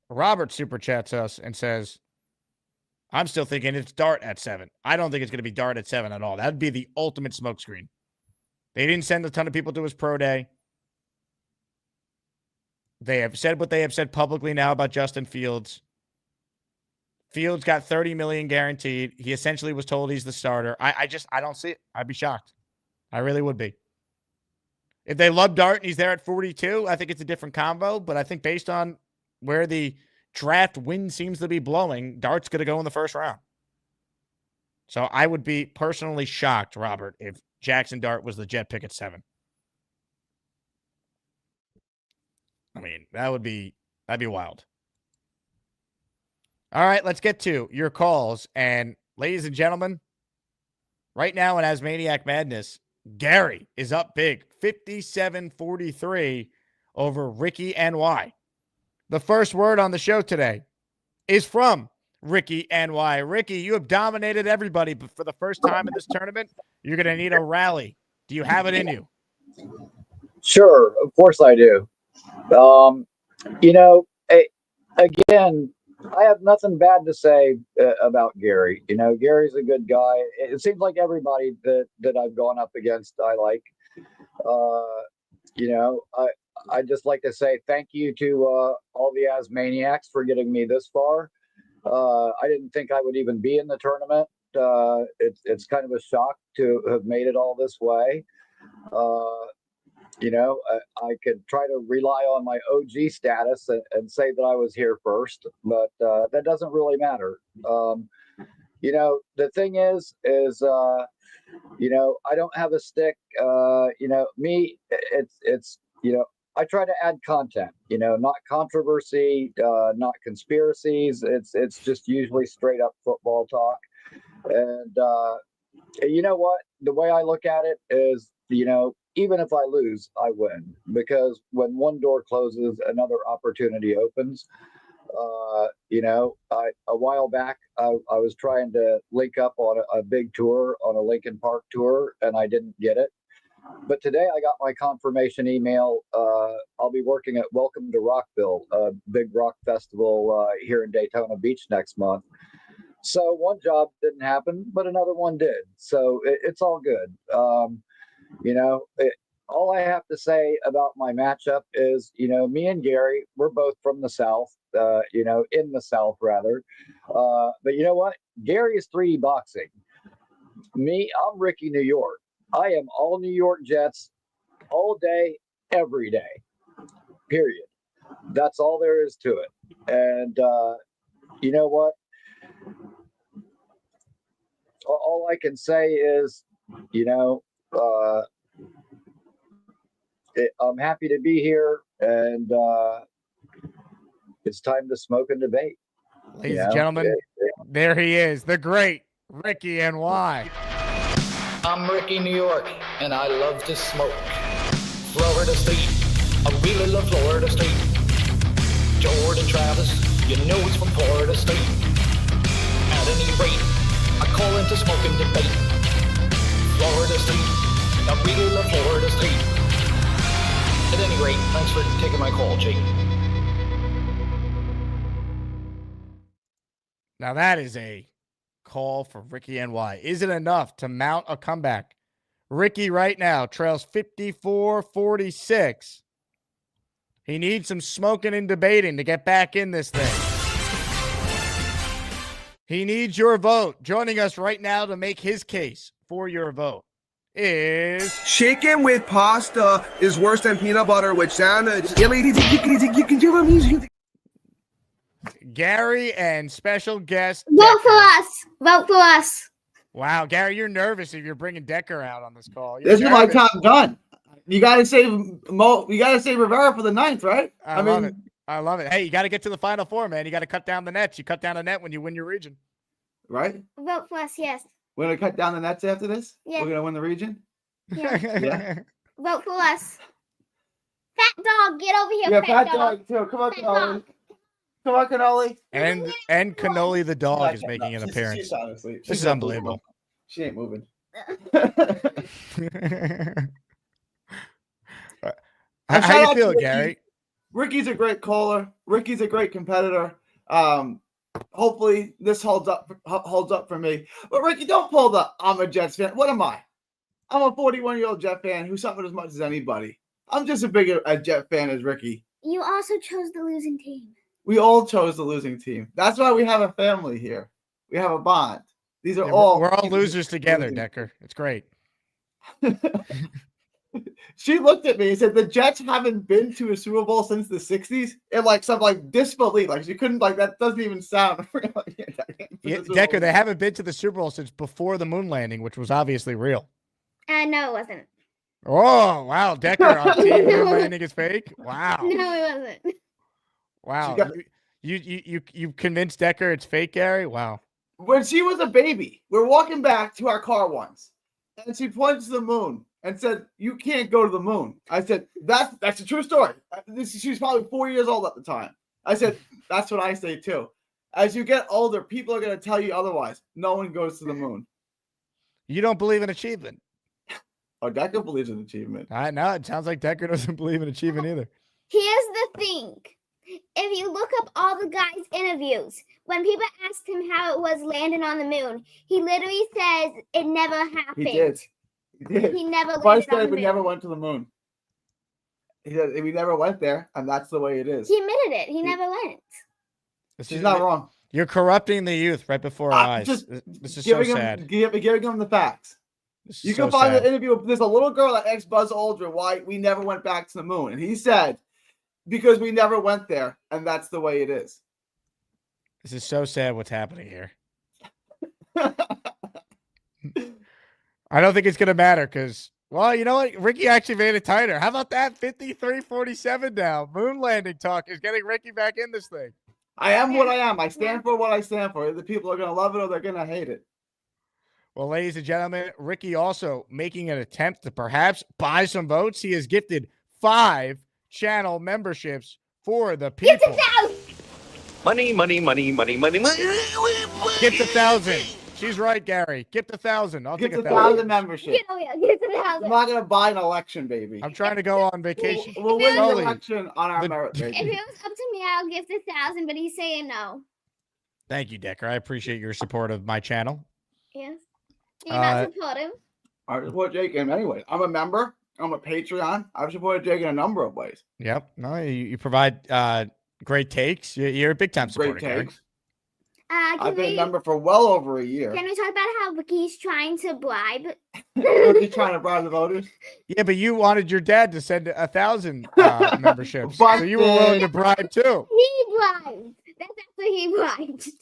Robert super chats us and says, I'm still thinking it's Dart at 7. I don't think it's going to be Dart at 7 at all. That would be the ultimate smokescreen. They didn't send a ton of people to his pro day. They have said what they have said publicly now about Justin Fields. Fields got $30 million guaranteed. He essentially was told he's the starter. I don't see it. I'd be shocked. I really would be. If they love Dart and he's there at 42, I think it's a different combo. But I think based on where the draft wind seems to be blowing, Dart's going to go in the first round. So I would be personally shocked, Robert, if Jackson Dart was the Jet pick at 7. I mean, that'd be wild. All right, let's get to your calls. And ladies and gentlemen, right now in ASMANIAC Madness, Gary is up big, 57-43 over Rickie NY. The first word on the show today is from Rickie NY. Rickie, you have dominated everybody, but for the first time in this tournament, you're going to need a rally. Do you have it in you? Sure, of course I do. You know, again, I have nothing bad to say about Gary. You know, Gary's a good guy. It seems like everybody that I've gone up against, I like. You know, I just like to say thank you to all the Asmaniacs for getting me this far. I didn't think I would even be in the tournament. It's kind of a shock to have made it all this way. You know, I could try to rely on my OG status and say that I was here first, but that doesn't really matter. You know, the thing is, you know, I don't have a stick. You know, me, it's, you know, I try to add content, you know, not controversy, not conspiracies. It's just usually straight up football talk. And you know what? The way I look at it is, you know, even if I lose, I win, because when one door closes, another opportunity opens. You know, a while back, I was trying to link up on a big tour, on a Lincoln Park tour, and I didn't get it. But today I got my confirmation email. I'll be working at Welcome to Rockville, a big rock festival here in Daytona Beach next month. So one job didn't happen, but another one did. So it's all good. You know, all I have to say about my matchup is, you know, me and Gary, we're both from the South, you know, in the South rather. But you know what? Gary is 3D boxing. Me, I'm Rickie New York. I am all New York Jets all day, every day, period. That's all there is to it. And you know what? All I can say is, you know, I'm happy to be here, and it's time to smoke and debate. Ladies and gentlemen, there he is, the great Rickie NY. I'm Rickie New York, and I love to smoke. Florida State, I really love Florida State. Jordan Travis, you know it's from Florida State. At any rate, I call into smoke and debate. Florida State, I really love Florida State. At any rate, thanks for taking my call, Jake. Now that is a call for Rickie NY. Is it enough to mount a comeback? Rickie right now trails 54-46. He needs some smoking and debating to get back in this thing. He needs your vote. Joining us right now to make his case for your vote is... Chicken with pasta is worse than peanut butter with sandwich. Gary and special guest Vote for us. Vote for us. Wow, Gary, you're nervous if you're bringing Decker out on this call. This is my time done. You got to save Mo. You got to save Rivera for the 9th, right? I love it. I love it. Hey, you got to get to the Final Four, man. You got to cut down the nets. You cut down the net when you win your region. Right? Vote for us, yes. We're going to cut down the nets after this? Yeah. We're going to win the region? Yeah. Yeah. Vote for us. Fat dog, get over here, Yeah, fat fat dog, too. Come on, Fat Cannoli. dog. Come on, Cannoli. And Cannoli the dog is making an appearance. She's honestly, This is unbelievable. She ain't moving. How do you feel, Gary? Rickie's a great caller. Rickie's a great competitor. Hopefully this holds up for me. But Rickie, don't pull the I'm a Jets fan. What am I? I'm a 41-year-old Jet fan who suffered as much as anybody. I'm just as big a Jet fan as Rickie. You also chose the losing team. We all chose the losing team. That's why we have a family here. We have a bond. These are all we're all losers together, Decker. It's great. She looked at me and said, "The Jets haven't been to a Super Bowl since the '60s." And like some like disbelief, like she couldn't like that doesn't even sound. Yeah, Decker, they haven't been to the Super Bowl since before the moon landing, which was obviously real. No, it wasn't. Oh wow, Decker, our team moon landing is fake. Wow. No, it wasn't. Wow. You convinced Decker it's fake, Gary? Wow. When she was a baby, we're walking back to our car once, and she pointed to the moon and said, "You can't go to the moon." I said, "That's a true story." She was probably 4 years old at the time. I said, "That's what I say too." As you get older, people are going to tell you otherwise. No one goes to the moon. You don't believe in achievement. Oh, Decker believes in achievement. I know. It sounds like Decker doesn't believe in achievement either. Here's the thing. If you look up all the guys' interviews, when people asked him how it was landing on the moon, he literally says it never happened. He did. He never Vice landed on the we moon. never went to the moon. He said we never went there, and that's the way it is. He admitted it. He never went. She's not wrong. You're corrupting the youth right before our eyes. This is so sad. Giving him the facts. You can find an interview. There's a little girl that asked Buzz Aldrin why we never went back to the moon, and he said, "Because we never went there, and that's the way it is." This is so sad what's happening here. I don't think it's going to matter because, well, you know what? Rickie actually made it tighter. How about that? 53-47 now. Moon landing talk is getting Rickie back in this thing. I am what I am. I stand for what I stand for. The people are going to love it or they're going to hate it. Well, ladies and gentlemen, Rickie also making an attempt to perhaps buy some votes. He has gifted 5 channel memberships for the people. Get it out! Money, money, money, money, money, money. Get the 1,000. She's right, Gary. Get the 1,000. I'll Get take the 1,000 membership. Get the 1,000. I'm not going to buy an election, baby. I'm trying to go on vacation. We'll win the slowly. election on our merit, If baby. it was up to me, I'll give the 1,000, but he's saying no. Thank you, Decker. I appreciate your support of my channel. Yes. You're not supportive. I support Jake in many ways. I'm a member. I'm a Patreon. I've supported Jake in a number of ways. Yep. No, you provide great takes. You're a big time supporter. Great Gary. takes. I've been a member for well over a year. Can we talk about how Rickie's trying to bribe? Rickie's trying to bribe the voters? Yeah, but you wanted your dad to send 1,000 memberships. So you were willing to bribe too. He bribed. That's after he bribed.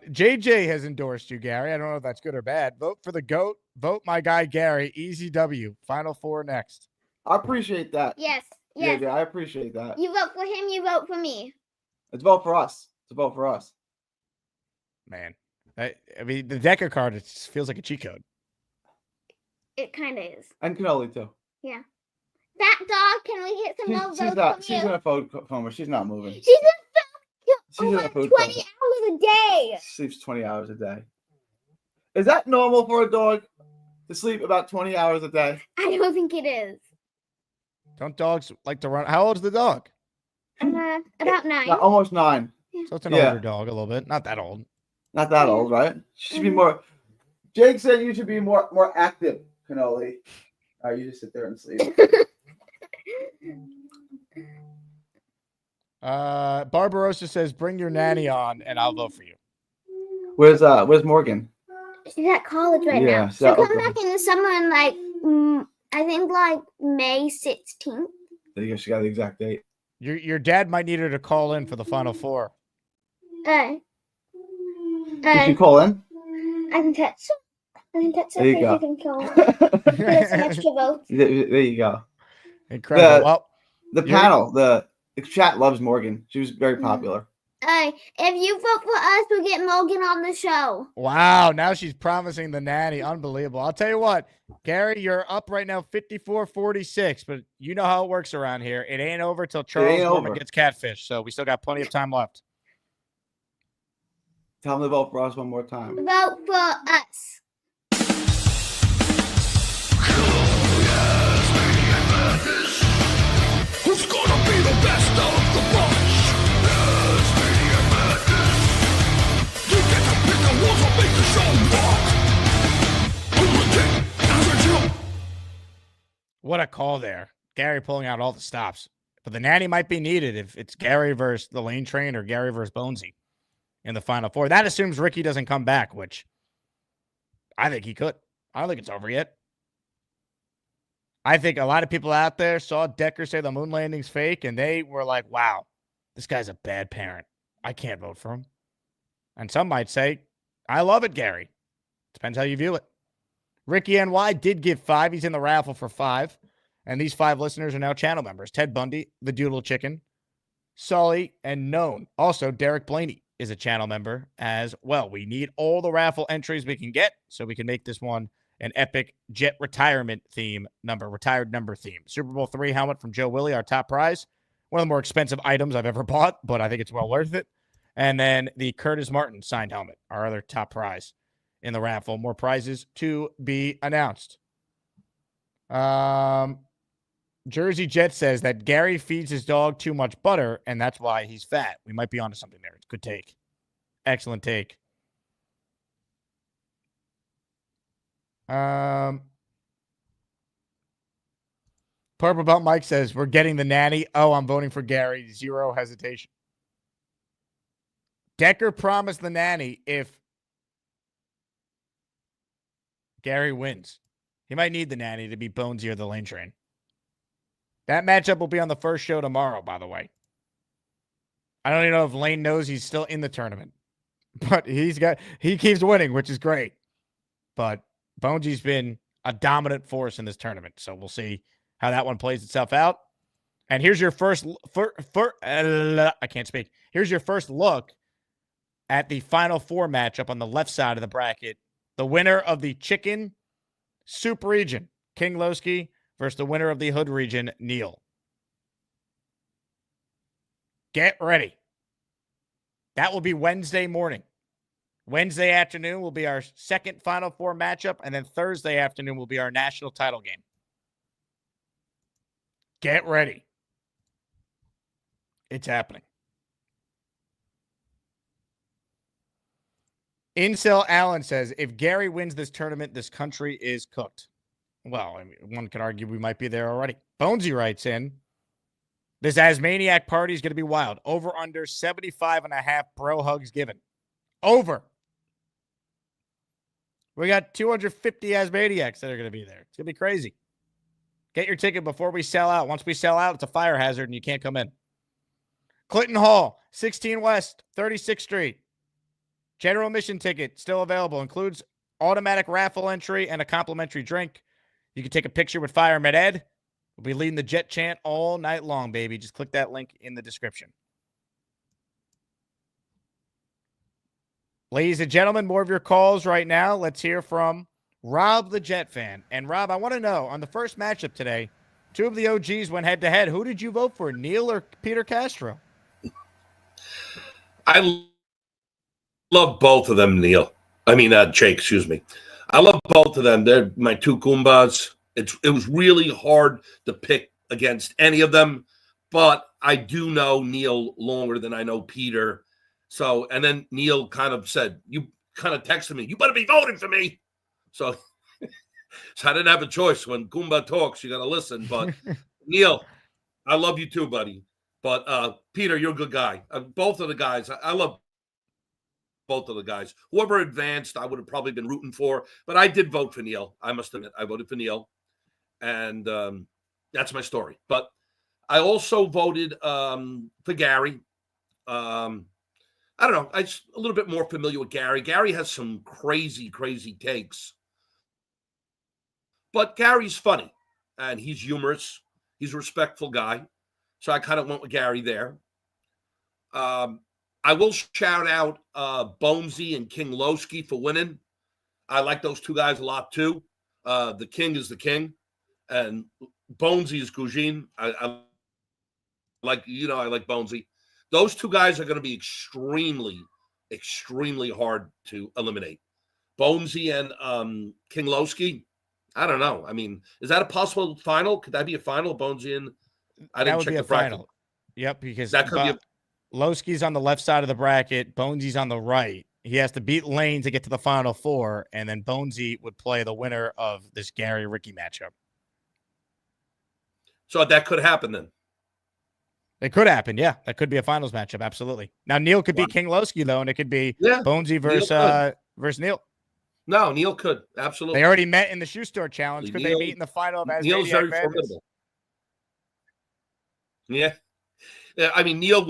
JJ has endorsed you, Gary. I don't know if that's good or bad. Vote for the GOAT. Vote my guy, Gary. Easy W. Final 4 next. I appreciate that. Yes. Yes. Yeah, I appreciate that. You vote for him, you vote for me. It's vote for us. It's a vote for us. Man. I mean, the Decker card, it feels like a cheat code. It kind of is. And Cannoli, too. Yeah. That dog, can we get some more votes from you? She's in a phone where she's not moving. She's in She's a in a food 20 coma. hours a day. She sleeps 20 hours a day. Is that normal for a dog to sleep about 20 hours a day? I don't think it is. Don't dogs like to run? How old is the dog? About 9. Almost 9. So it's an older dog a little bit. Not that old. Not that old, right? She should be more. Jake said you should be more active, Cannoli. You just sit there and sleep. Barbarossa says, "Bring your nanny on, and I'll vote for you." Where's Morgan? She's at college right now. She'll come back in the summer in I think May 16th. There you go. She got the exact date. Your dad might need her to call in for the Final 4. Did you call in? I can text her. There you go. You can call her. Get some extra votes. There you go. Incredible. The panel, the chat loves Morgan. She was very popular. If you vote for us, we'll get Morgan on the show. Wow, now she's promising the nanny. Unbelievable. I'll tell you what, Gary, you're up right now 54-46, but you know how it works around here. It ain't over till Charles Norman gets catfish, so we still got plenty of time left. Tell them to vote for us one more time. Vote for us. Who's gonna be the best of the bunch? You get to pick the ones who make the show rock. Who's the king? As a Jew. What a call there. Gary pulling out all the stops. But the nanny might be needed if it's Gary versus the lane train or Gary versus Bonesy in the Final 4. That assumes Rickie doesn't come back, which I think he could. I don't think it's over yet. I think a lot of people out there saw Decker say the moon landing's fake, and they were like, wow, this guy's a bad parent. I can't vote for him. And some might say, I love it, Gary. Depends how you view it. Rickie NY did give 5. He's in the raffle for 5. And these 5 listeners are now channel members. Ted Bundy, the Doodle Chicken, Sully, and Known. Also, Derek Blaney is a channel member as well. We need all the raffle entries we can get so we can make this one an epic Jet retirement retired number theme. Super Bowl III helmet from Joe Willie, our top prize. One of the more expensive items I've ever bought, but I think it's well worth it. And then the Curtis Martin signed helmet, our other top prize in the raffle. More prizes to be announced. Jersey Jet says that Gary feeds his dog too much butter, and that's why he's fat. We might be onto something there. It's a good take. Excellent take. Purple Belt Mike says, we're getting the nanny. Oh, I'm voting for Gary. Zero hesitation. Decker promised the nanny if Gary wins. He might need the nanny to beat Bonesy or the Lane Train. That matchup will be on the first show tomorrow, by the way. I don't even know if Lane knows he's still in the tournament. But he keeps winning, which is great. But Bonesy's been a dominant force in this tournament. So we'll see how that one plays itself out. And here's your I can't speak. Here's your first look at the Final Four matchup on the left side of the bracket. The winner of the Chicken Soup region, King Lowski, versus the winner of the Hood region, Neil. Get ready. That will be Wednesday morning. Wednesday afternoon will be our second Final Four matchup, and then Thursday afternoon will be our national title game. Get ready. It's happening. Incel Allen says, if Gary wins this tournament, this country is cooked. Well, I mean, one could argue we might be there already. Bonesy writes in, this Asmaniac party is going to be wild. Over under 75.5 bro hugs given. Over. We got 250 Asmaniacs that are going to be there. It's going to be crazy. Get your ticket before we sell out. Once we sell out, it's a fire hazard and you can't come in. Clinton Hall, 16 West, 36th Street. General admission ticket still available. Includes automatic raffle entry and a complimentary drink. You can take a picture with Fireman Ed. We'll be leading the Jet chant all night long, baby. Just click that link in the description. Ladies and gentlemen, more of your calls right now. Let's hear from Rob, the Jet fan. And Rob, I want to know, on the first matchup today, two of the OGs went head-to-head. Who did you vote for, Neil or Peter Castro? I love both of them, Neil. I mean, Jake, excuse me. I love both of them. They're my two Goombas. It was really hard to pick against any of them, but I do know Neil longer than I know Peter. So, and then Neil kind of said, you kind of texted me, you better be voting for me. So I didn't have a choice. When Goomba talks, you got to listen. But Neil, I love you too, buddy. But Peter, you're a good guy. Both of the guys, I love both of the guys. Whoever advanced, I would have probably been rooting for. But I did vote for Neil. I must admit, I voted for Neil. And that's my story. But I also voted for Gary. I don't know. I'm just a little bit more familiar with Gary. Gary has some crazy, crazy takes. But Gary's funny. And he's humorous. He's a respectful guy. So I kind of went with Gary there. I will shout out Bonesy and King Lowski for winning. I like those two guys a lot too. The King is the King. And Bonesy is Gugine. I like Bonesy. Those two guys are going to be extremely, extremely hard to eliminate. Bonesy and King Lowski, I don't know. I mean, is that a possible final? Could that be a final? Bonesy and I didn't check the bracket. Final. Yep, because that could be Lowski's on the left side of the bracket. Bonesy's on the right. He has to beat Lane to get to the Final Four, and then Bonesy would play the winner of this Gary-Rickie matchup. So that could happen then. It could happen, yeah. That could be a finals matchup, absolutely. Now, Neil could be King Lowski, though, and it could be Bonesy versus Neil. No, Neil could, absolutely. They already met in the shoe store challenge. Could they meet in the final of Neil's very formidable. Yeah. I mean, Neil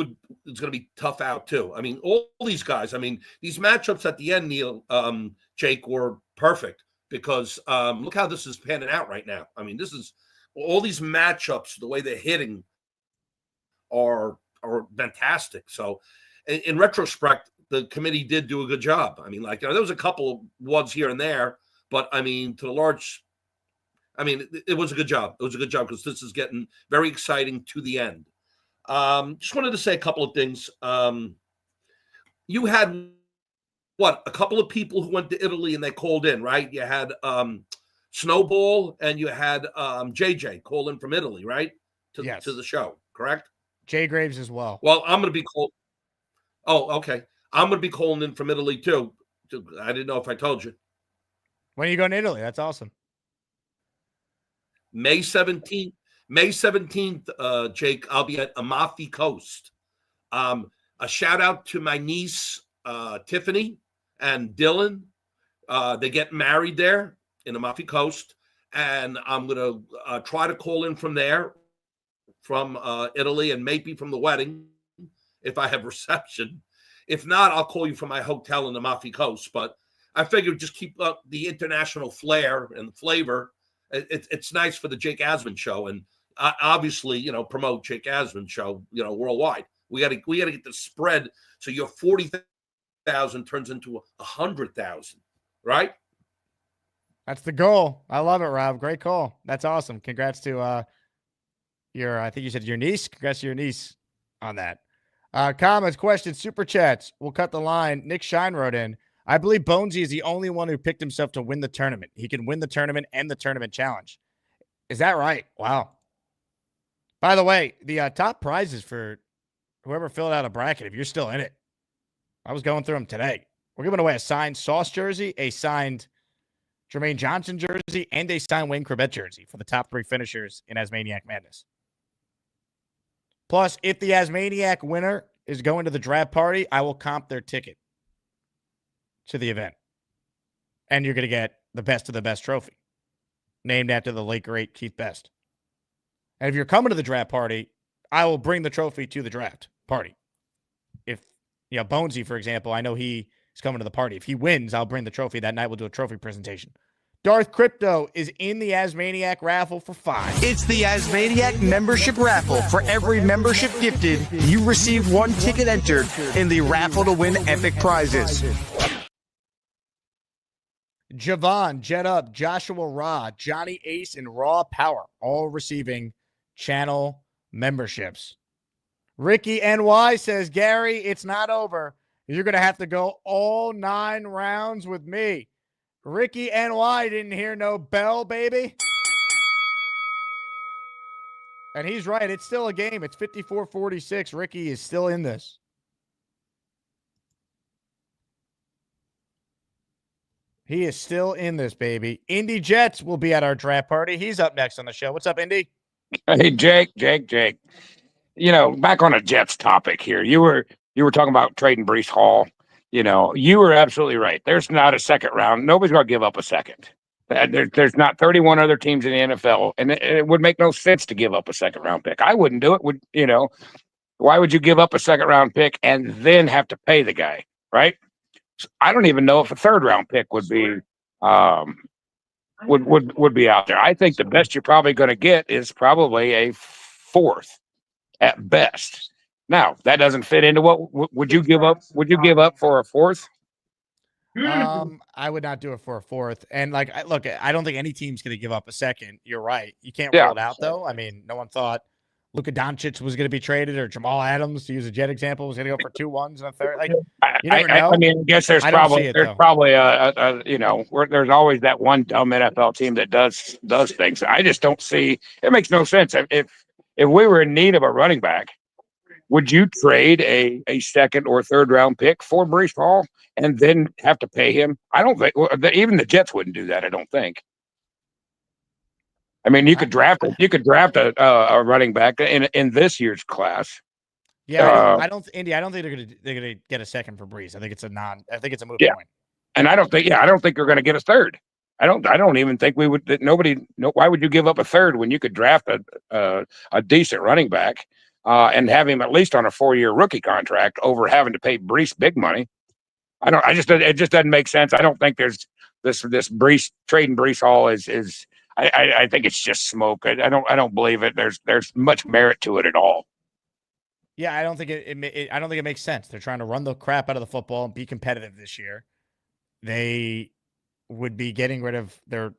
is going to be tough out, too. I mean, all these guys, I mean, these matchups at the end, Neil, Jake, were perfect because look how this is panning out right now. I mean, this is all these matchups, the way they're hitting are are fantastic. So, in retrospect, the committee did do a good job. I mean, like, there was a couple of ones here and there, but I mean, to the large, I mean, it was a good job. It was a good job because this is getting very exciting to the end. Just wanted to say a couple of things. You had a couple of people who went to Italy and they called in, right? You had Snowball and you had JJ call in from Italy, right? To the show, correct? Jay Graves as well. Well, I'm going to be called. Oh, okay. I'm going to be calling in from Italy too. I didn't know if I told you. When are you going to Italy? That's awesome. May 17th, Jake, I'll be at Amalfi Coast. A shout out to my niece, Tiffany and Dylan. They get married there in Amalfi Coast. And I'm going to try to call in from there, from Italy, and maybe from the wedding if I have reception. If not, I'll call you from my hotel in the Amalfi Coast. But I figured just keep up the international flair and flavor. It's nice for the Jake Asman show, and obviously, promote Jake Asman show, worldwide. We got to get the spread so your 40,000 turns into 100,000, right? That's the goal. I love it, Rob. Great call. That's awesome. Congrats to I think you said your niece. Congrats to your niece on that. Comments, questions, super chats. We'll cut the line. Nick Shine wrote in, I believe Bonesy is the only one who picked himself to win the tournament. He can win the tournament and the tournament challenge. Is that right? Wow. By the way, the top prizes for whoever filled out a bracket, if you're still in it, I was going through them today. We're giving away a signed Sauce jersey, a signed Jermaine Johnson jersey, and a signed Wayne Corbett jersey for the top 3 finishers in ASMANIAC Madness. Plus, if the ASMANIAC winner is going to the draft party, I will comp their ticket to the event. And you're going to get the best of the best trophy, named after the late, great Keith Best. And if you're coming to the draft party, I will bring the trophy to the draft party. If, Bonesy, for example, I know he is coming to the party. If he wins, I'll bring the trophy that night. We'll do a trophy presentation. Darth Crypto is in the ASMANIAC raffle for 5. It's the ASMANIAC membership raffle. For every membership gifted, you receive 1 ticket entered in the raffle to win epic prizes. Javon, Jet Up, Joshua Raw, Johnny Ace, and Raw Power, all receiving channel memberships. Rickie NY says, Gary, it's not over. You're going to have to go all 9 rounds with me. Rickie NY didn't hear no bell, baby. And he's right. It's still a game. It's 54-46. Rickie is still in this. He is still in this, baby. Indy Jets will be at our draft party. He's up next on the show. What's up, Indy? Hey, Jake. Back on a Jets topic here. You were talking about trading Breece Hall. You were absolutely right. There's not a second round. Nobody's going to give up a second. There's not 31 other teams in the NFL, and it would make no sense to give up a second round pick. I wouldn't do it. Why would you give up a second round pick and then have to pay the guy, right? I don't even know if a third round pick would be would be out there. I think the best you're probably going to get is probably a 4th at best. Now, that doesn't fit into what would you give up? Would you give up for a 4th? I would not do it for a 4th. And look, I don't think any team's going to give up a second. You're right. You can't rule it out though. I mean, no one thought Luka Doncic was going to be traded, or Jamal Adams, to use a Jet example, was going to go for 2 1s and a third. You never know. I guess there's probably there's always that one dumb NFL team that does things. I just don't see it. Makes no sense. If we were in need of a running back, would you trade a 2nd or 3rd round pick for Breece Hall and then have to pay him? I don't think even the Jets wouldn't do that. I don't think. I mean, you could draft a running back in this year's class. Yeah, I don't think they're gonna get a second for Breece. I think it's a moot point. And I don't think they're gonna get a third. I don't even think we would. Why would you give up a third when you could draft a decent running back and have him at least on a 4-year rookie contract over having to pay Breece big money? It just doesn't make sense. I don't think there's this Breece trading Breece Hall is. I think it's just smoke. I don't believe it. There's much merit to it at all. Yeah, I don't think I don't think it makes sense. They're trying to run the crap out of the football and be competitive this year. They would be getting rid of their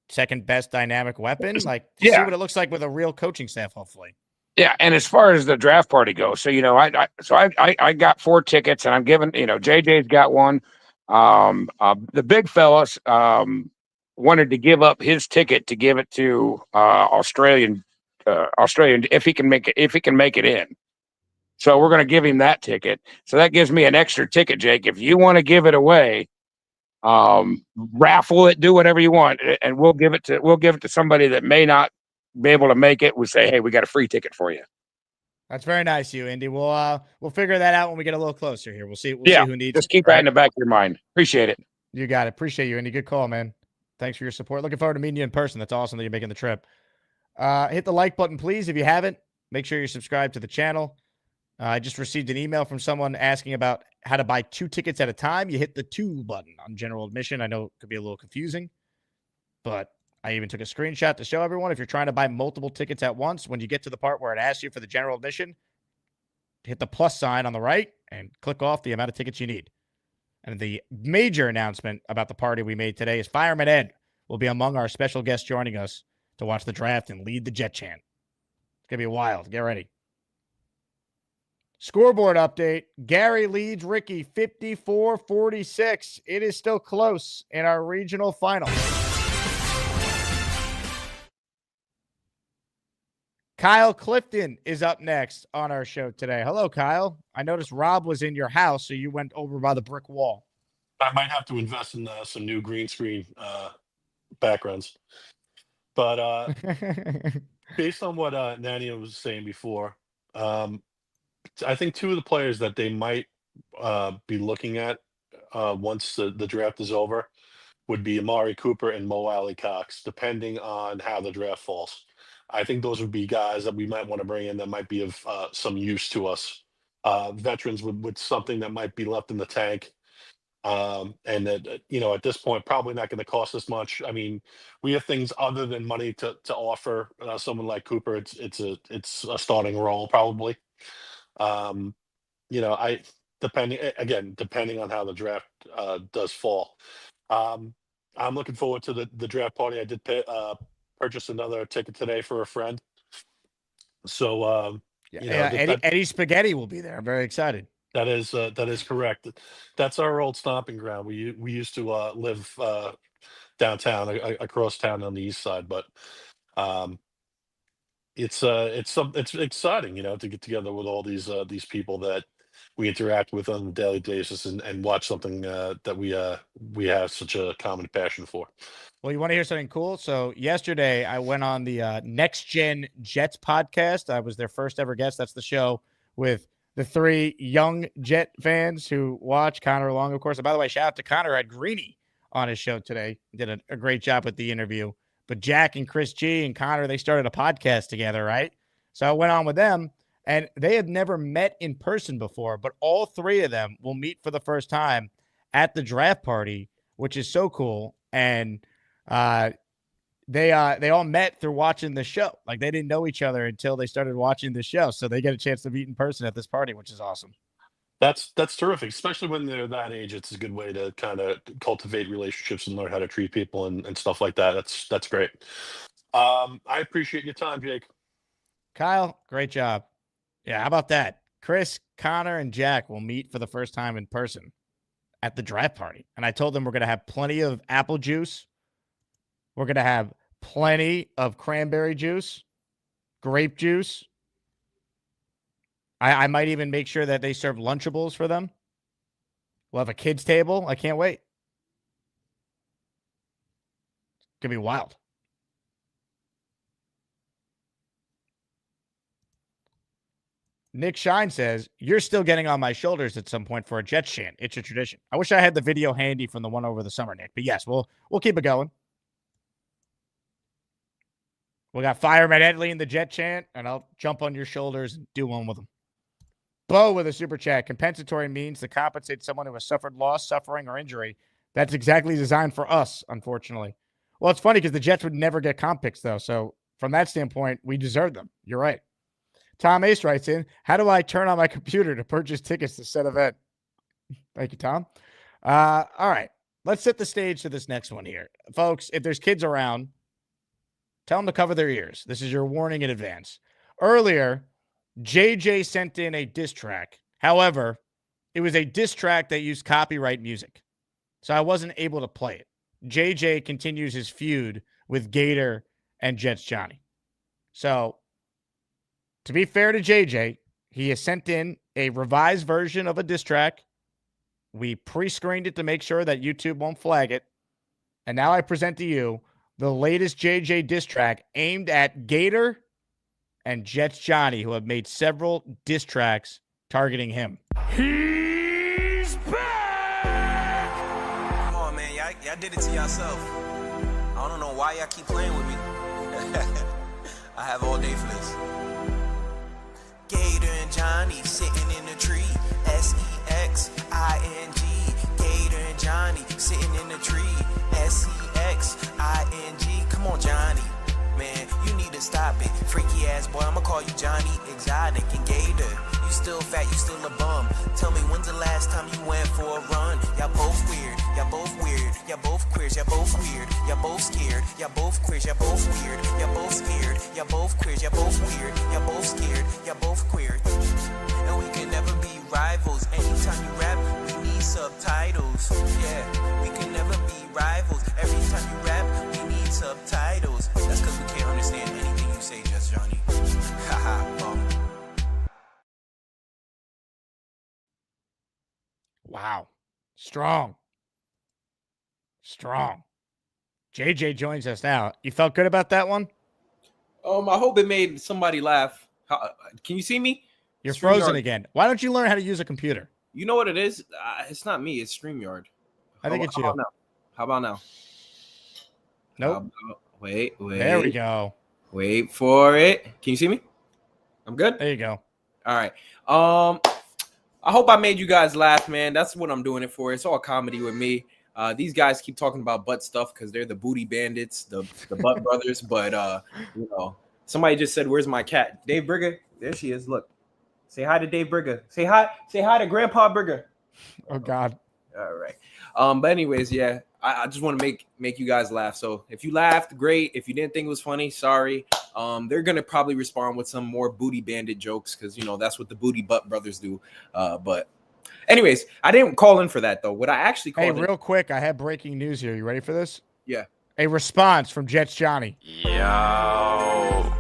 second best dynamic weapon. Like, see Yeah. what it looks like with a real coaching staff, hopefully. Yeah, and as far as the draft party goes, so I got 4 tickets, and I'm giving JJ's got one. The big fellas wanted to give up his ticket to give it to Australian if he can make it in. So we're going to give him that ticket. So that gives me an extra ticket, Jake. If you want to give it away, raffle it, do whatever you want, and we'll give it to somebody that may not be able to make it. We say, hey, we got a free ticket for you. That's very nice of you, Indy. We'll figure that out when we get a little closer here. We'll see who needs just it, keep that in the back of your mind. Appreciate it. You got it. Appreciate you, Indy. Good call, man. Thanks for your support. Looking forward to meeting you in person. That's awesome that you're making the trip. Hit the like button, please. If you haven't, make sure you're subscribed to the channel. I just received an email from someone asking about how to buy 2 tickets at a time. You hit the 2 button on general admission. I know it could be a little confusing, but I even took a screenshot to show everyone. If you're trying to buy multiple tickets at once, when you get to the part where it asks you for the general admission, hit the plus sign on the right and click off the amount of tickets you need. And the major announcement about the party we made today is Fireman Ed will be among our special guests joining us to watch the draft and lead the Jet chant. It's going to be wild. Get ready. Scoreboard update. Gary leads Rickie 54-46. It is still close in our regional final. Kyle Clifton is up next on our show today. Hello, Kyle. I noticed Rob was in your house, so you went over by the brick wall. I might have to invest in some new green screen backgrounds. But based on what Nania was saying before, I think 2 of the players that they might be looking at once the draft is over would be Amari Cooper and Mo Alley Cox, depending on how the draft falls. I think those would be guys that we might want to bring in that might be of some use to us. Veterans with something that might be left in the tank. And that, at this point, probably not going to cost us much. I mean, we have things other than money to offer someone like Cooper. It's a starting role, probably. Depending on how the draft does fall. I'm looking forward to the draft party. I did purchase another ticket today for a friend. So, Eddie Spaghetti will be there. I'm very excited. That is correct. That's our old stomping ground. We used to live downtown, across town on the east side, but it's exciting, to get together with all these people that we interact with on a daily basis and watch something that we have such a common passion for. Well, you want to hear something cool? So yesterday I went on the Next Gen Jets podcast. I was their first ever guest. That's the show with the 3 young Jet fans who watch. Connor Long, of course. And by the way, shout out to Connor. Had Greeny on his show today. Did a great job with the interview. But Jack and Chris G and Connor, they started a podcast together, right? So I went on with them, and they had never met in person before, but all 3 of them will meet for the first time at the draft party, which is so cool. And they all met through watching the show. Like, they didn't know each other until they started watching the show. So they get a chance to meet in person at this party, which is awesome. That's terrific, especially when they're that age. It's a good way to kind of cultivate relationships and learn how to treat people and stuff like that. That's great. I appreciate your time, Jake. Kyle, great job. Yeah, how about that? Chris, Connor, and Jack will meet for the first time in person at the draft party. And I told them we're going to have plenty of apple juice. We're going to have plenty of cranberry juice, grape juice. I might even make sure that they serve Lunchables for them. We'll have a kids' table. I can't wait. It's going to be wild. Nick Shine says, you're still getting on my shoulders at some point for a Jets chant. It's a tradition. I wish I had the video handy from the one over the summer, Nick. But yes, we'll keep it going. We got Fireman Ed in the Jet chant, and I'll jump on your shoulders and do one with them. Bo with a super chat. Compensatory means to compensate someone who has suffered loss, suffering, or injury. That's exactly designed for us, unfortunately. Well, it's funny because the Jets would never get comp picks, though. So from that standpoint, we deserve them. You're right. Tom Ace writes in, how do I turn on my computer to purchase tickets to said event? Thank you, Tom. All right. Let's set the stage to this next one here. Folks, if there's kids around, tell them to cover their ears. This is your warning in advance. Earlier, JJ sent in a diss track. However, it was a diss track that used copyright music. So I wasn't able to play it. JJ continues his feud with Gator and Jets Johnny. So, to be fair to JJ, he has sent in a revised version of a diss track. We pre-screened it to make sure that YouTube won't flag it. And now I present to you the latest JJ diss track aimed at Gator and Jets Johnny, who have made several diss tracks targeting him. He's back! Come on, man. Y'all did it to yourself. I don't know why y'all keep playing with me. I have all day for this. Gator and Johnny sitting in the tree. S-E-X-I-N-G. Gator and Johnny sitting in the tree. S-E-X-I-N-G. Come on, Johnny. Man, you need to stop it. Freaky ass boy, I'ma call you Johnny Exotic and Gator. You still fat, you still a bum. Tell me when's the last time you went for a run? Y'all both weird, y'all both weird, y'all both queers, y'all both weird, y'all both scared, y'all both queers, y'all both weird, y'all both scared, y'all both queers, y'all both weird, y'all both scared, y'all both queer. And we can never be rivals. Anytime you rap, we need subtitles. Yeah, we can never be rivals. Every time you rap, we need subtitles. That's cause we can't understand anything you say, Just Johnny. Haha, bum. Wow. Strong. JJ joins us now. You felt good about that one? I hope it made somebody laugh. Can you see me? You're frozen again. Why don't you learn how to use a computer? You know what it is? It's not me. It's StreamYard. I think it's you. How about now? Nope. Wait. There we go. Wait for it. Can you see me? I'm good. There you go. All right. I hope I made you guys laugh, man. That's what I'm doing it for. It's all comedy with me. These guys keep talking about butt stuff because they're the booty bandits, the butt brothers. But somebody just said, "Where's my cat?" Dave Brigger. There she is. Look. Say hi to Dave Brigger. Say hi to Grandpa Brigger. Oh God. All right. But anyways, yeah, I just want to make you guys laugh. So if you laughed, great. If you didn't think it was funny, sorry. They're gonna probably respond with some more booty bandit jokes because that's what the booty butt brothers do. But anyways, I didn't call in for that though. What I actually called real quick, I have breaking news here. You ready for this? Yeah. A response from Jets Johnny. Yo.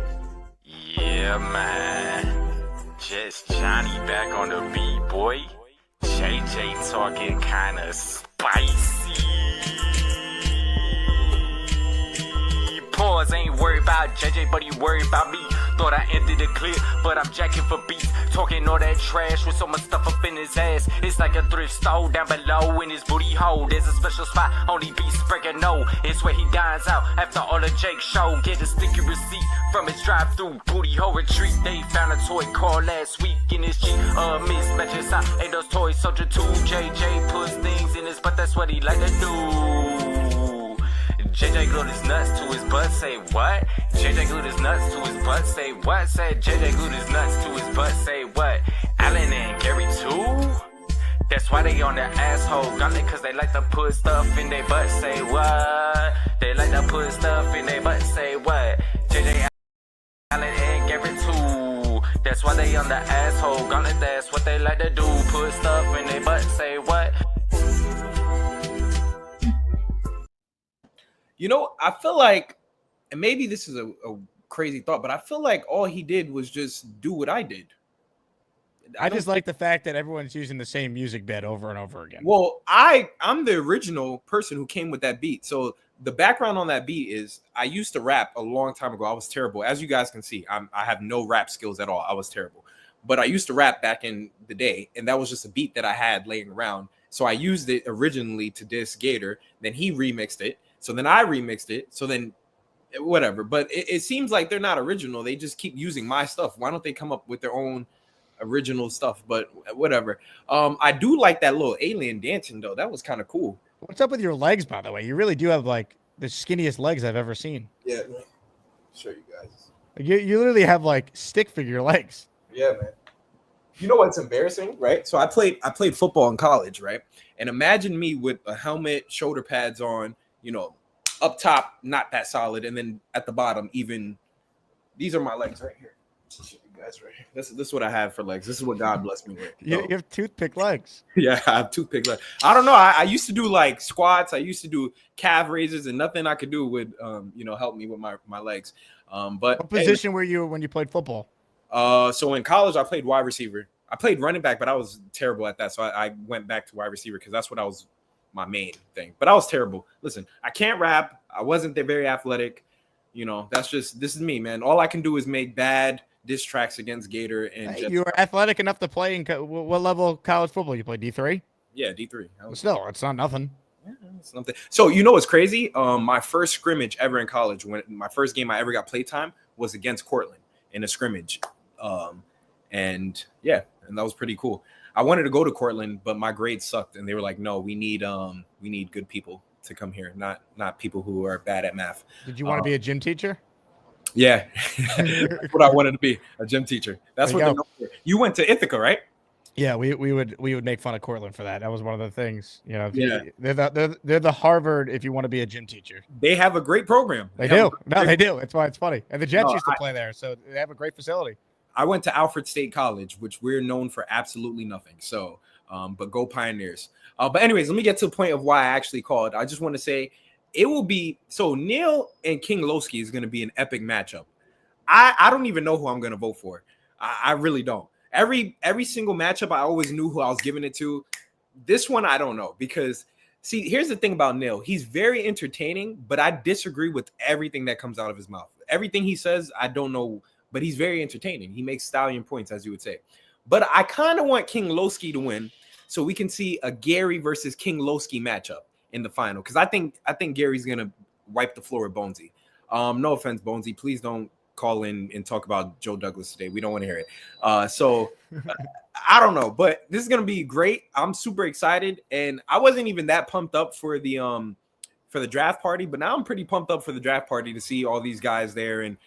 Yeah, man. Jets Johnny back on the beat, boy. JJ talking kinda spicy. Pause, ain't worried about JJ, but he worried about me. Thought I ended the clip, but I'm jacking for beats. Talking all that trash with so much stuff up in his ass. It's like a thrift store down below in his booty hole. There's a special spot, only beats breaking no. It's where he dines out after all the Jake show. Get a sticky receipt from his drive-through booty hole retreat. They found a toy car last week in his Jeep. Mismatches out, ain't those toys soldier too. JJ puts things in his butt, that's what he like to do. JJ glued his nuts to his butt, say what? JJ glued his nuts to his butt, say what? Said JJ glued his nuts to his butt, say what? Allen and Gary too? That's why they on their asshole gauntlet, cause they like to put stuff in their butt, say what? They like to put stuff in their butt, say what? JJ Allen and Gary too. That's why they on the asshole gauntlet, that's what they like to do. Put stuff in their butt, say what? I feel like, and maybe this is a crazy thought, but I feel like all he did was just do what I did. I just like the fact that everyone's using the same music bed over and over again. Well, I'm the original person who came with that beat. So the background on that beat is I used to rap a long time ago. I was terrible. As you guys can see, I have no rap skills at all. I was terrible. But I used to rap back in the day, and that was just a beat that I had laying around. So I used it originally to diss Gator. Then he remixed it. So then I remixed it. So then whatever. But it seems like they're not original. They just keep using my stuff. Why don't they come up with their own original stuff? But whatever. I do like that little alien dancing, though. That was kind of cool. What's up with your legs, by the way? You really do have like the skinniest legs I've ever seen. Yeah. Show you guys. You literally have like stick figure legs. Yeah, man. You know what's embarrassing, right? So I played football in college, right? And imagine me with a helmet, shoulder pads on, up top, not that solid, and then at the bottom, even these are my legs right here. You guys right here. This is what I have for legs. This is what God blessed me with. You have toothpick legs. Yeah, I have toothpick legs. I don't know. I used to do like squats. I used to do calf raises, and nothing I could do would help me with my legs. But What position were you when you played football? So in college, I played wide receiver. I played running back, but I was terrible at that. So I went back to wide receiver because that's what I was my main thing. But I was terrible. Listen, I can't rap. I wasn't very athletic. This is me, man. All I can do is make bad diss tracks against Gator and You were athletic enough to play in what level of college football? You played D3? Yeah, D3. Still, it's not nothing. Yeah, it's nothing. So what's crazy? My first scrimmage ever in college, when my first game I ever got playtime was against Cortland in a scrimmage. And that was pretty cool. I wanted to go to Cortland, but my grades sucked, and they were like, "No, we need good people to come here, not people who are bad at math." Did you want to be a gym teacher? Yeah, that's what I wanted to be, a gym teacher. That's what you went to Ithaca, right? Yeah, we would make fun of Cortland for that. That was one of the things, Yeah. They're the Harvard if you want to be a gym teacher. They have a great program. They do. They do. That's why it's funny. And the Jets used to play there, so they have a great facility. I went to Alfred State College, which we're known for absolutely nothing. So, but go Pioneers. But anyways, let me get to the point of why I actually called. I just want to say it will be so Neil and King Lowski is going to be an epic matchup. I don't even know who I'm going to vote for. I really don't. Every single matchup, I always knew who I was giving it to. This one, I don't know, because see, here's the thing about Neil. He's very entertaining, but I disagree with everything that comes out of his mouth. Everything he says, I don't know. But he's very entertaining. He makes stallion points, as you would say. But I kind of want King Lowski to win so we can see a Gary versus King Lowski matchup in the final. Because I think Gary's going to wipe the floor with Bonesy. No offense, Bonesy. Please don't call in and talk about Joe Douglas today. We don't want to hear it. I don't know. But this is going to be great. I'm super excited. And I wasn't even that pumped up for the draft party. But now I'm pretty pumped up for the draft party to see all these guys there and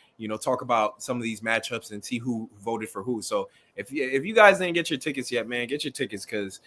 talk about some of these matchups and see who voted for who. So if you guys didn't get your tickets yet, man, get your tickets because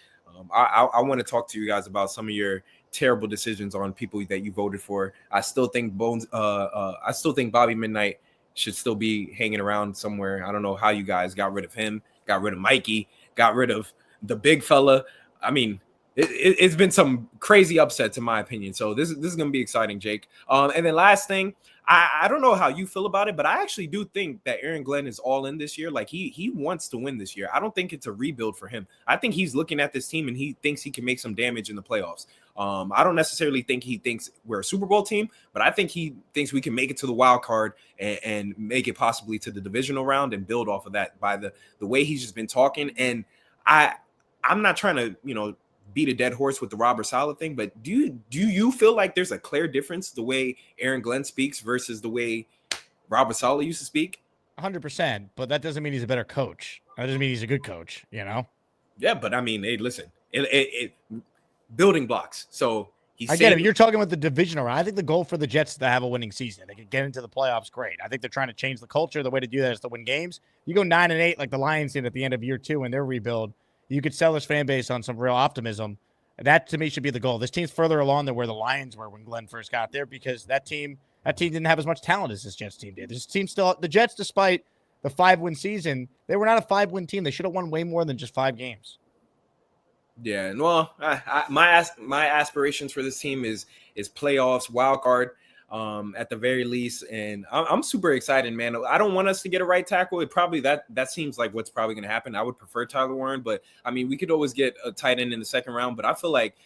I want to talk to you guys about some of your terrible decisions on people that you voted for. I still think Bobby Midnight should still be hanging around somewhere. I don't know how you guys got rid of him, got rid of Mikey, got rid of the big fella. I mean, it's been some crazy upsets in my opinion. So this is going to be exciting, Jake. And then last thing, I don't know how you feel about it, but I actually do think that Aaron Glenn is all in this year. Like he wants to win this year. I don't think it's a rebuild for him. I think he's looking at this team and he thinks he can make some damage in the playoffs. I don't necessarily think he thinks we're a Super Bowl team, but I think he thinks we can make it to the wild card and make it possibly to the divisional round and build off of that by the way he's just been talking. And I'm not trying to, beat a dead horse with the Robert Saleh thing, but do you feel like there's a clear difference the way Aaron Glenn speaks versus the way Robert Saleh used to speak? 100%, but that doesn't mean he's a better coach. That doesn't mean he's a good coach, Yeah, but I mean, hey, listen, it building blocks. So I get it. You're talking about the divisional round. I think the goal for the Jets is to have a winning season. They could get into the playoffs, great. I think they're trying to change the culture. The way to do that is to win games. You go 9-8 like the Lions did at the end of year 2 in their rebuild. You could sell this fan base on some real optimism. That, to me, should be the goal. This team's further along than where the Lions were when Glenn first got there because that team didn't have as much talent as this Jets team did. This team the Jets, despite the 5-win season, they were not a 5-win team. They should have won way more than just 5 games. Yeah, well, my aspirations for this team is playoffs, wild card, at the very least, and I'm super excited, man. I don't want us to get a right tackle. It probably that seems like what's probably going to happen. I would prefer Tyler Warren, but I mean, we could always get a tight end in the second round. But I feel like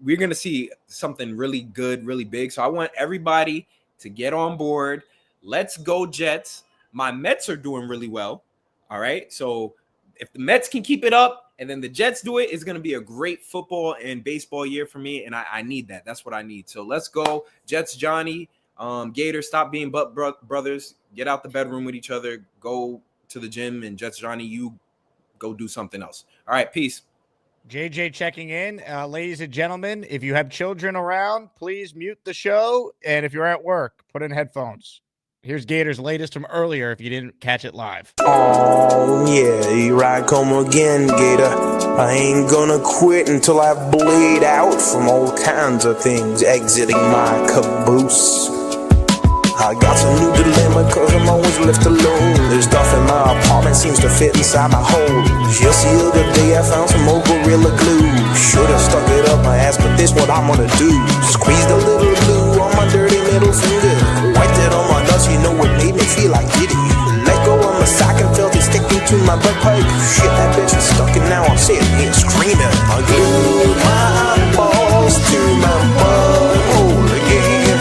we're going to see something really good, really big. So I want everybody to get on board. Let's go Jets. My Mets are doing really well. All right, so if the Mets can keep it up and then the Jets do it, it's going to be a great football and baseball year for me, and I need that. That's what I need. So let's go. Jets, Johnny, Gator, stop being brothers. Get out the bedroom with each other. Go to the gym, and Jets, Johnny, you go do something else. All right, peace. JJ checking in. Ladies and gentlemen, if you have children around, please mute the show, and if you're at work, put in headphones. Here's Gator's latest from earlier if you didn't catch it live. Oh, yeah, here I come again, Gator. I ain't gonna quit until I bleed out from all kinds of things exiting my caboose. I got some new dilemma cause I'm always left alone. There's stuff in my apartment seems to fit inside my hole. Just the other day I found some old Gorilla Glue. Should've stuck it up my ass, but this what I'm gonna do. Squeezed a little glue on my dirty middle finger. Wiped it on my nuts, you know it made me feel like giddy. Let go of my sock and felt it sticking to my butt pipe. Shit, that bitch is stuck and now I'm sitting here screaming. I glued my balls to my butthole again.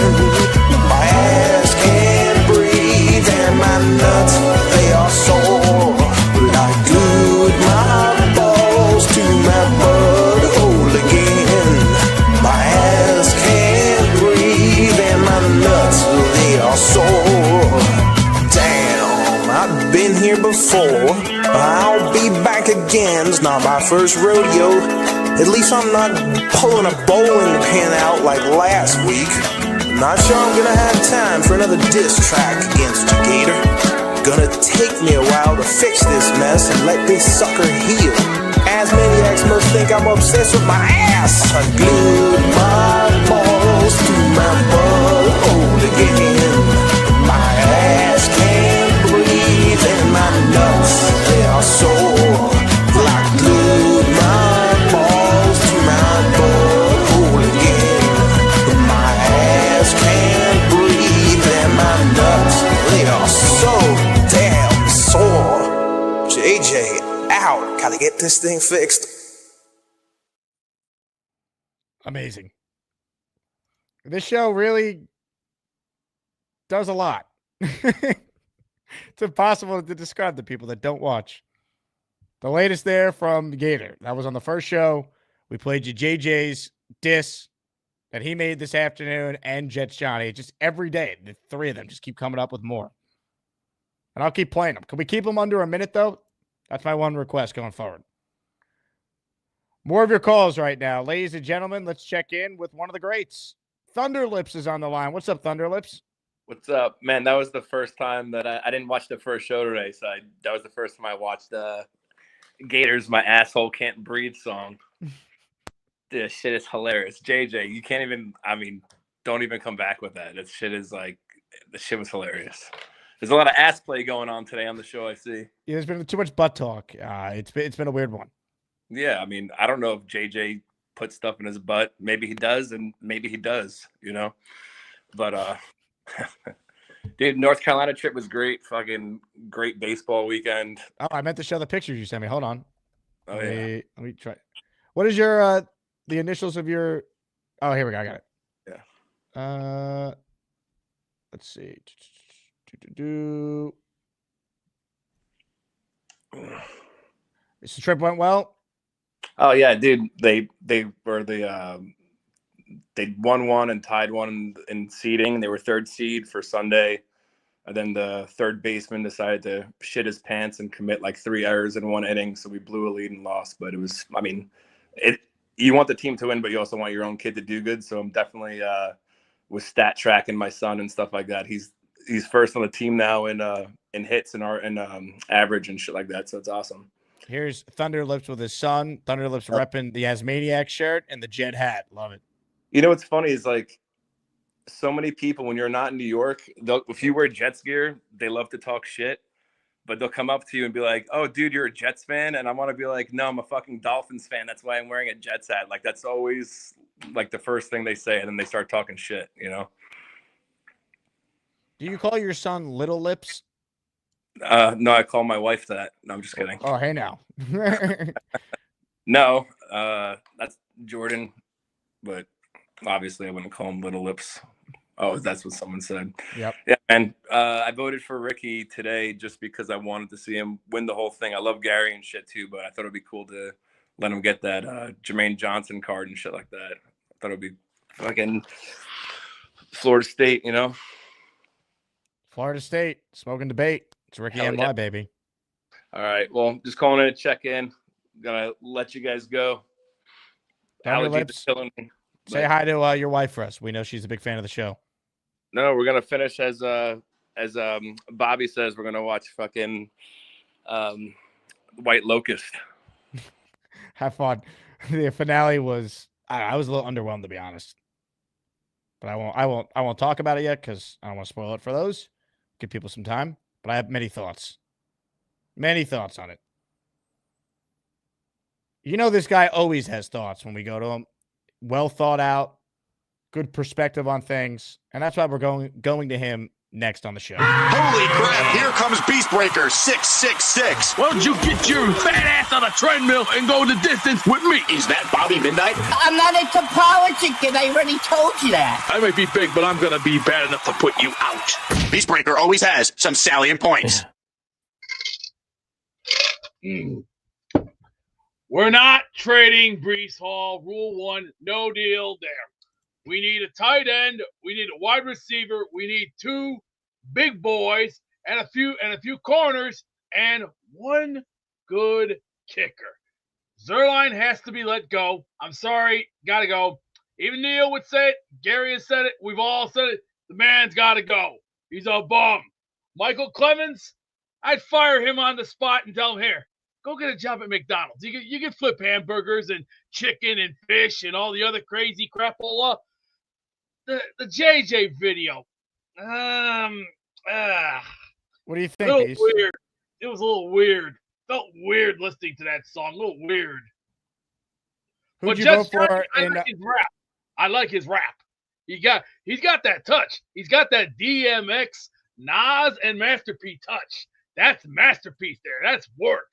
My ass can't breathe and my nuts, they are sore. But I glued my balls to my butthole again. My ass can't breathe and my nuts, they are sore. Damn, I've been here before. I'll be back again. It's not my first rodeo. At least I'm not pulling a bowling pin out like last week. Not sure I'm gonna have time for another diss track against Gator. Gonna take me a while to fix this mess and let this sucker heal. Asmaniacs must think I'm obsessed with my ass. I glued my balls to my butthole again. My ass can't breathe and my nuts, they are sore. I glued my balls to my butthole again. My ass can't breathe and my nuts, they are so damn sore. JJ out. Gotta get this thing fixed. Amazing. This show really does a lot. It's impossible to describe to people that don't watch. The latest there from Gator. That was on the first show. We played you JJ's diss that he made this afternoon and Jets Johnny. Just every day, the three of them just keep coming up with more. And I'll keep playing them. Can we keep them under a minute, though? That's my one request going forward. More of your calls right now. Ladies and gentlemen, let's check in with one of the greats. Thunderlips is on the line. What's up, Thunderlips? What's up, man? That was the first time that I didn't watch the first show today, so that was the first time I watched Gators "My Asshole Can't Breathe" song. This shit is hilarious. JJ, you can't even. I mean, don't even come back with that. This shit is like, the shit was hilarious. There's a lot of ass play going on today on the show. I see. Yeah, there's been too much butt talk. It's been a weird one. Yeah, I mean, I don't know if JJ puts stuff in his butt. Maybe he does, and maybe he does. You know, but dude, North Carolina trip was great. Fucking great baseball weekend. Oh, I meant to show the pictures you sent me. Hold on. Oh, Let me try. What is your the initials of your? Oh, here we go. I got it. Yeah. Let's see. This trip went well. Oh yeah, dude. They were they won one and tied one in seeding. They were third seed for Sunday. And then the third baseman decided to shit his pants and commit like 3 errors in one inning. So we blew a lead and lost. But it was, I mean, you want the team to win, but you also want your own kid to do good. So I'm definitely with stat tracking my son and stuff like that. He's first on the team now in hits and average and shit like that. So it's awesome. Here's Thunderlips with his son. Thunderlips repping the Asmaniac shirt and the Jet hat. Love it. You know what's funny is like so many people when you're not in New York, if you wear Jets gear, they love to talk shit, but they'll come up to you and be like, "Oh, dude, you're a Jets fan," and I want to be like, "No, I'm a fucking Dolphins fan. That's why I'm wearing a Jets hat." Like that's always like the first thing they say, and then they start talking shit. You know? Do you call your son Little Lips? No, I call my wife that. No, I'm just kidding. Oh, hey now. No, that's Jordan, but obviously I wouldn't call him Little Lips. Oh, that's what someone said. Yep. Yeah, and I voted for Rickie today just because I wanted to see him win the whole thing. I love Gary and shit too, but I thought it'd be cool to let him get that Jermaine Johnson card and shit like that. I thought it'd be fucking Florida State, you know? Florida State, smoking debate. It's Rickie NY, yeah. baby. All right. Well, just calling in to check in. Gonna let you guys go. Lips, killing me. Say hi to your wife for us. We know she's a big fan of the show. No, we're gonna finish as as Bobby says, we're gonna watch fucking White Locust. Have fun. The finale was I was a little underwhelmed, to be honest. But I won't talk about it yet because I don't want to spoil it for those. Give people some time. But I have many thoughts. Many thoughts on it. You know this guy always has thoughts when we go to him. Well thought out, good perspective on things. And that's why we're going to him next on the show. Holy crap, here comes Beastbreaker 666. Why don't you get your fat ass on a treadmill and go the distance with me? Is that Bobby Midnight? I'm not into politics, and I already told you that. I might be big, but I'm going to be bad enough to put you out. Beastbreaker always has some salient points. We're not trading Brees Hall. Rule 1, no deal there. We need a tight end. We need a wide receiver. We need 2 big boys and a few corners and 1 good kicker. Zerline has to be let go. I'm sorry, gotta go. Even Neil would say it. Gary has said it. We've all said it. The man's gotta go. He's a bum. Michael Clemens, I'd fire him on the spot and tell him, here, go get a job at McDonald's. You can flip hamburgers and chicken and fish and all the other crazy crapola. The JJ video. What do you think? A little weird. It was a little weird. Felt weird listening to that song. A little weird. Who'd you vote for? I like his rap. I like his rap. He's got that touch. He's got that DMX, Nas, and Master P touch. That's masterpiece there. That's work.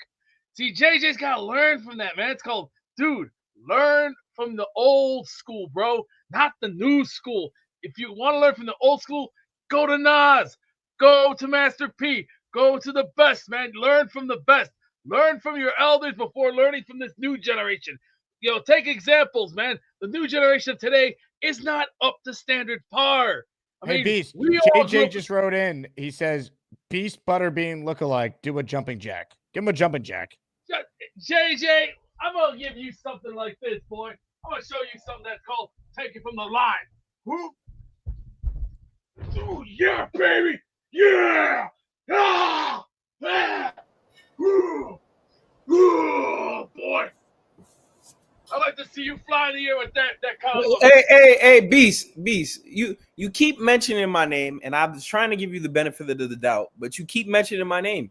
See, JJ's got to learn from that, man. It's called, dude, learn from the old school, bro, not the new school. If you want to learn from the old school, go to Nas, go to Master P, go to the best, man. Learn from the best. Learn from your elders before learning from this new generation. You know, take examples, man. The new generation of today is not up to standard par. Hey, Beast, JJ just wrote in. He says, Beast Butterbean lookalike, do a jumping jack. Give him a jumping jack. JJ, I'm going to give you something like this, boy. I'm going to show you something that's called take it from the line. Whoop. Oh, yeah, baby. Yeah. Ah. Ah. Ooh. Ooh, boy. I like to see you fly in the air with that combo. Hey, Beast. You keep mentioning my name, and I was trying to give you the benefit of the doubt, but you keep mentioning my name.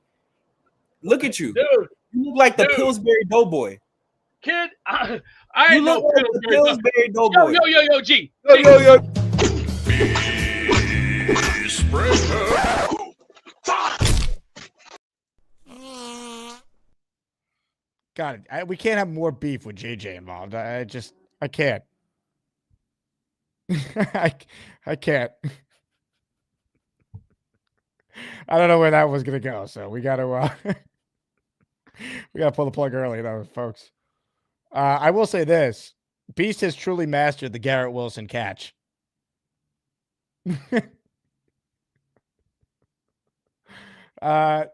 Look at you. Dude. You look like the Pillsbury Doughboy. Kid, I ain't no Pillsbury Doughboy. Yo, G. Yo. God, we can't have more beef with JJ involved. I can't. I can't. I don't know where that was gonna go, so we gotta we gotta pull the plug early, though, folks. I will say this: Beast has truly mastered the Garrett Wilson catch. Shout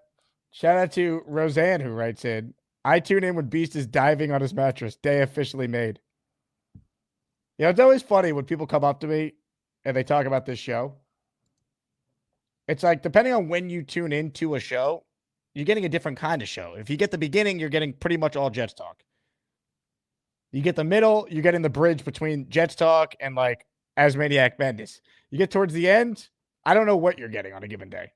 out to Roseanne, who writes in, I tune in when Beast is diving on his mattress. Day officially made. You know, it's always funny when people come up to me and they talk about this show. It's like, depending on when you tune into a show, you're getting a different kind of show. If you get the beginning, you're getting pretty much all Jets talk. You get the middle, you're getting the bridge between Jets talk and like ASMANIAC Madness. You get towards the end, I don't know what you're getting on a given day.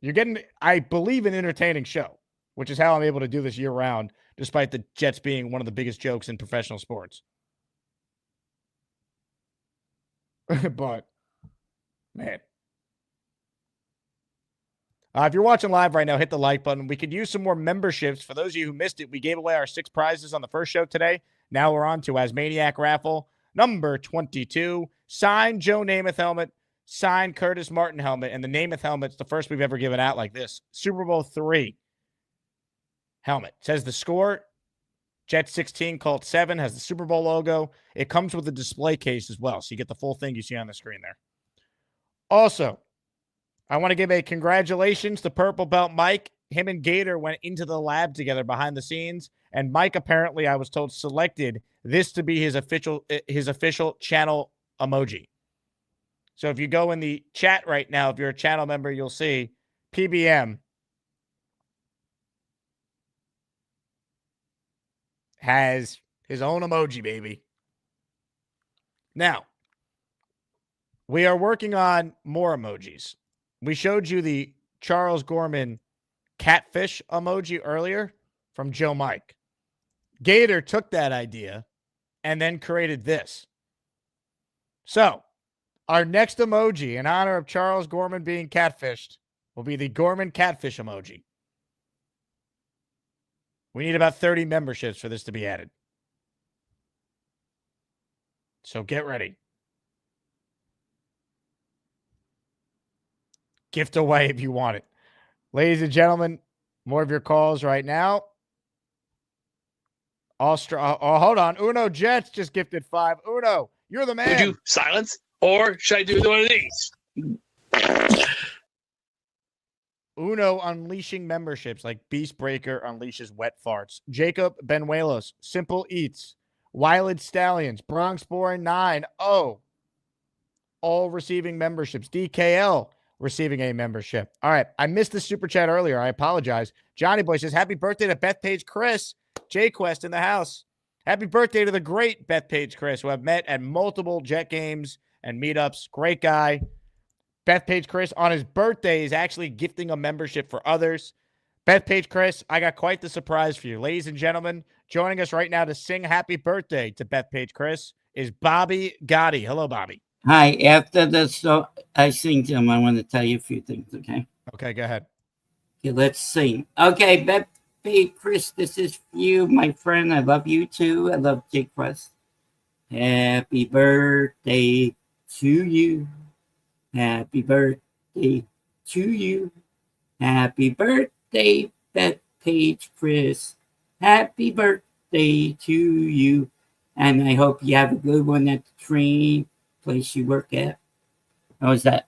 You're getting, I believe, an entertaining show, which is how I'm able to do this year round, despite the Jets being one of the biggest jokes in professional sports. But, man. If you're watching live right now, hit the like button. We could use some more memberships. For those of you who missed it, we gave away our 6 prizes on the first show today. Now we're on to ASMANIAC raffle number 22. Signed Joe Namath helmet. Signed Curtis Martin helmet. And the Namath helmet's the first we've ever given out like this. Super Bowl 3 helmet. It says the score. Jets 16, Colts 7. Has the Super Bowl logo. It comes with a display case as well. So you get the full thing you see on the screen there. Also, I want to give a congratulations to Purple Belt Mike. Him and Gator went into the lab together behind the scenes. And Mike, apparently, I was told, selected this to be his official channel emoji. So if you go in the chat right now, if you're a channel member, you'll see PBM has his own emoji, baby. Now, we are working on more emojis. We showed you the Charles Gorman catfish emoji earlier from Joe Mike. Gator took that idea and then created this. So, our next emoji in honor of Charles Gorman being catfished will be the Gorman catfish emoji. We need about 30 memberships for this to be added. So get ready. Gift away if you want it. Ladies and gentlemen, more of your calls right now. Hold on. Uno Jets just gifted 5. Uno, you're the man. Would you silence or should I do one of these? Uno unleashing memberships like Beast Breaker unleashes wet farts. Jacob Benuelos, Simple Eats, Wild Stallions, Bronx Born 9. Oh, all receiving memberships. DKL receiving a membership. All right. I missed the super chat earlier. I apologize. Johnny Boy says, happy birthday to Bethpage Chris. J-Quest in the house. Happy birthday to the great Bethpage Chris, who I've met at multiple Jet games and meetups. Great guy. Bethpage Chris on his birthday is actually gifting a membership for others. Bethpage Chris, I got quite the surprise for you. Ladies and gentlemen, joining us right now to sing happy birthday to Bethpage Chris is Bobby Gotti. Hello, Bobby. Hi. After this, I sing to him. I want to tell you a few things, okay? Okay, go ahead. Okay, let's sing. Okay, Bethpage Chris, this is for you, my friend. I love you too. I love Jake Quest. Happy birthday to you. Happy birthday to you. Happy birthday, Bethpage Chris. Happy birthday to you. And I hope you have a good one at the train place you work at. How was that?